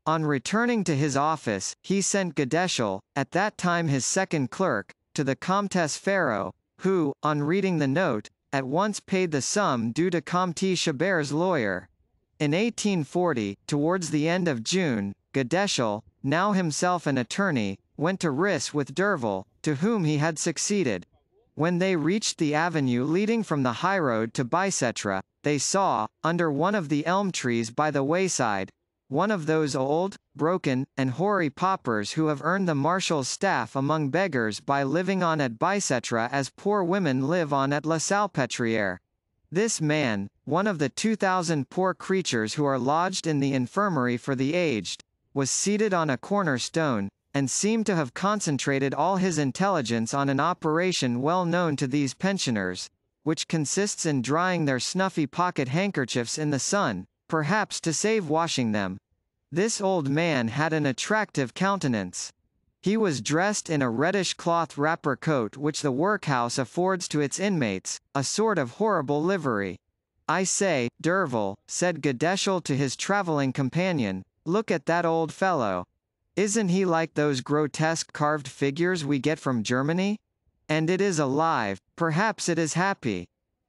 S2: On returning to his office, he sent Godeschal, at that time his second clerk, to the Comtesse Ferraud, who, on reading the note, at once paid the sum due to Comte Chabert's lawyer. In 1840, towards the end of June, Godeschal, now himself an attorney, went to Riss with Derville, to whom he had succeeded. When they reached the avenue leading from the highroad to Bicêtre, they saw, under one of the elm trees by the wayside, one of those old, broken, and hoary paupers who have earned the marshal's staff among beggars by living on at Bicêtre as poor women live on at La Salpêtrière. This man, one of the 2,000 poor creatures who are lodged in the infirmary for the aged, was seated on a corner stone, and seemed to have concentrated all his intelligence on an operation well known to these pensioners, which consists in drying their snuffy pocket handkerchiefs in the sun, perhaps to save washing them. This old man had an attractive countenance. He was dressed in a reddish cloth wrapper coat which the workhouse affords to its inmates, a sort of horrible livery. "I say, Derville," said Godeschal to his travelling companion, "look at that old fellow. Isn't he like those grotesque carved figures we get from Germany? And it is alive, perhaps it is happy."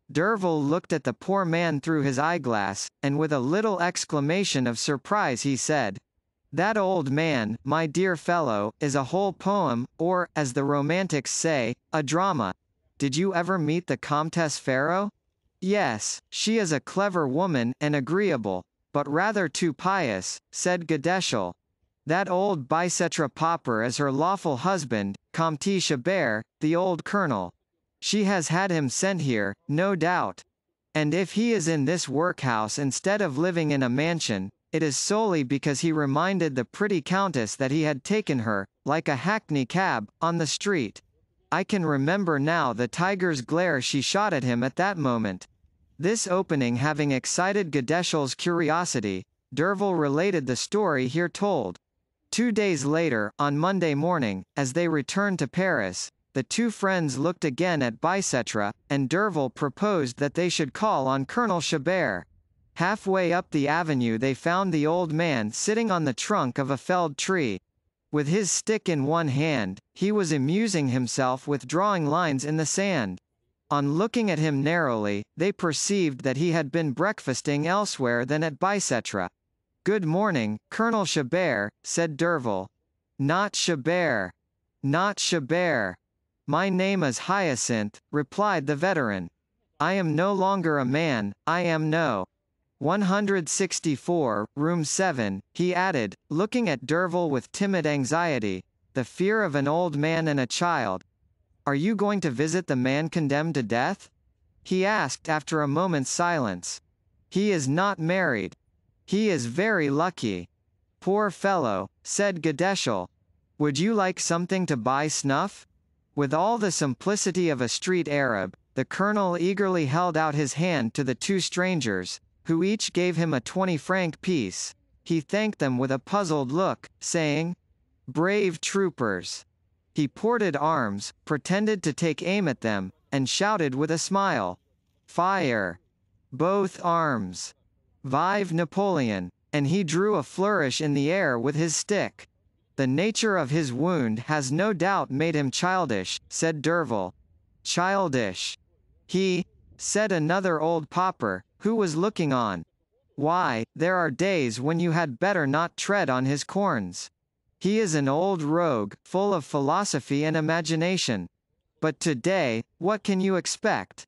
S2: Derville looked at the poor man through his eyeglass, and with a little exclamation of surprise he said, "That old man, my dear fellow, is a whole poem, or, as the romantics say, a drama. Did you ever meet the Comtesse Ferraud?" "Yes, she is a clever woman, and agreeable, but rather too pious," said Godeschal. "That old Bicêtre pauper is her lawful husband, Comte Chabert, the old colonel. She has had him sent here, no doubt. And if he is in this workhouse instead of living in a mansion, it is solely because he reminded the pretty countess that he had taken her, like a hackney cab, on the street. I can remember now the tiger's glare she shot at him at that moment." This opening having excited Godeschal's curiosity, Derville related the story here told. 2 days later, on Monday morning, as they returned to Paris, the two friends looked again at Bicêtre, and Derville proposed that they should call on Colonel Chabert. Halfway up the avenue they found the old man sitting on the trunk of a felled tree. With his stick in one hand, he was amusing himself with drawing lines in the sand. On looking at him narrowly, they perceived that he had been breakfasting elsewhere than at Bicêtre. "Good morning, Colonel Chabert," said Derville. "Not Chabert. Not Chabert. My name is Hyacinth," replied the veteran. "I am no longer a man, I am no. 164, room 7, he added, looking at Derville with timid anxiety, "the fear of an old man and a child. Are you going to visit the man condemned to death?" he asked after a moment's silence. "He is not married. He is very lucky." "Poor fellow," said Godeschal. "Would you like something to buy snuff?" With all the simplicity of a street Arab, the colonel eagerly held out his hand to the two strangers, who each gave him a 20-franc piece. He thanked them with a puzzled look, saying, "Brave troopers." He ported arms, pretended to take aim at them, and shouted with a smile, "Fire! Both arms! Vive Napoleon!" And he drew a flourish in the air with his stick. "The nature of his wound has no doubt made him childish," said Derville. "Childish! He," said another old pauper, Who was looking on? Why, there are days when you had better not tread on his corns. He is an old rogue, full of philosophy and imagination. But today, what can you expect?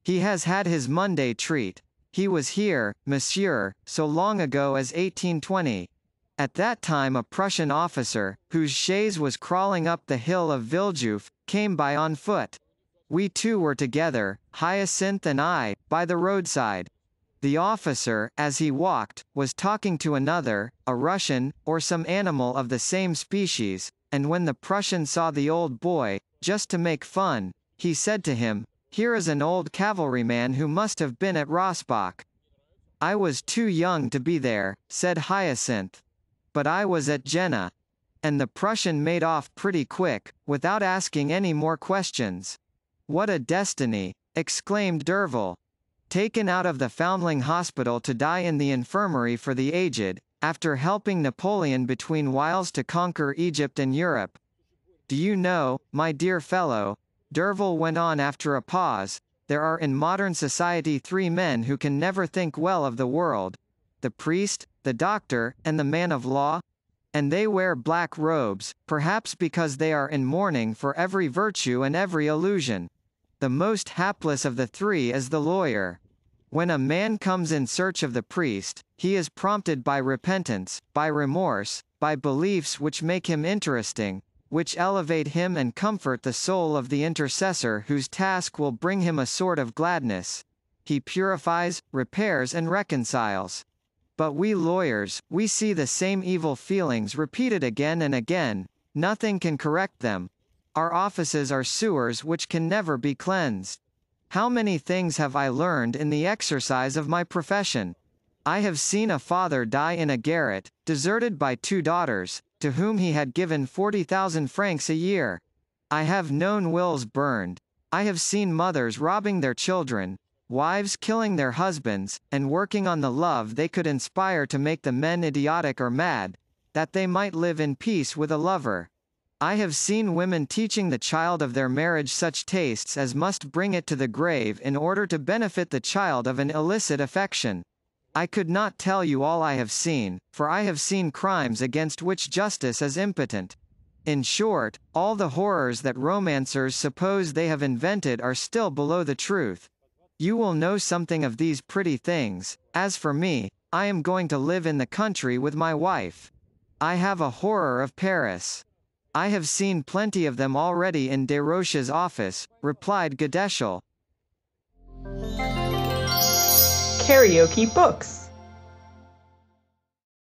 S2: He has had his Monday treat. He was here, monsieur, so long ago as 1820. At that time a Prussian officer, whose chaise was crawling up the hill of Villejuif, came by on foot. We two were together, Hyacinth and I, by the roadside. The officer, as he walked, was talking to another, a Russian, or some animal of the same species, and when the Prussian saw the old boy, just to make fun, he said to him, "Here is an old cavalryman who must have been at Rossbach." "I was too young to be there," said Hyacinth. "But I was at Jena." And the Prussian made off pretty quick, without asking any more questions. "What a destiny!" exclaimed Derville. Taken out of the Foundling Hospital to die in the infirmary for the aged, after helping Napoleon between whiles to conquer Egypt and Europe. "Do you know, my dear fellow," Derville went on after a pause, "there are in modern society three men who can never think well of the world: the priest, the doctor, and the man of law? And they wear black robes, perhaps because they are in mourning for every virtue and every illusion. The most hapless of the three is the lawyer. When a man comes in search of the priest, he is prompted by repentance, by remorse, by beliefs which make him interesting, which elevate him and comfort the soul of the intercessor whose task will bring him a sort of gladness. He purifies, repairs and reconciles. But we lawyers, we see the same evil feelings repeated again and again, nothing can correct them. Our offices are sewers which can never be cleansed. How many things have I learned in the exercise of my profession? I have seen a father die in a garret, deserted by two daughters, to whom he had given 40,000 francs a year. I have known wills burned. I have seen mothers robbing their children, wives killing their husbands, and working on the love they could inspire to make the men idiotic or mad, that they might live in peace with a lover. I have seen women teaching the child of their marriage such tastes as must bring it to the grave in order to benefit the child of an illicit affection. I could not tell you all I have seen, for I have seen crimes against which justice is impotent. In short, all the horrors that romancers suppose they have invented are still below the truth. You will know something of these pretty things. As for me, I am going to live in the country with my wife. I have a horror of Paris. I have seen plenty of them already in Desroches' office, replied Gadeschel.
S1: KaraokeBooks.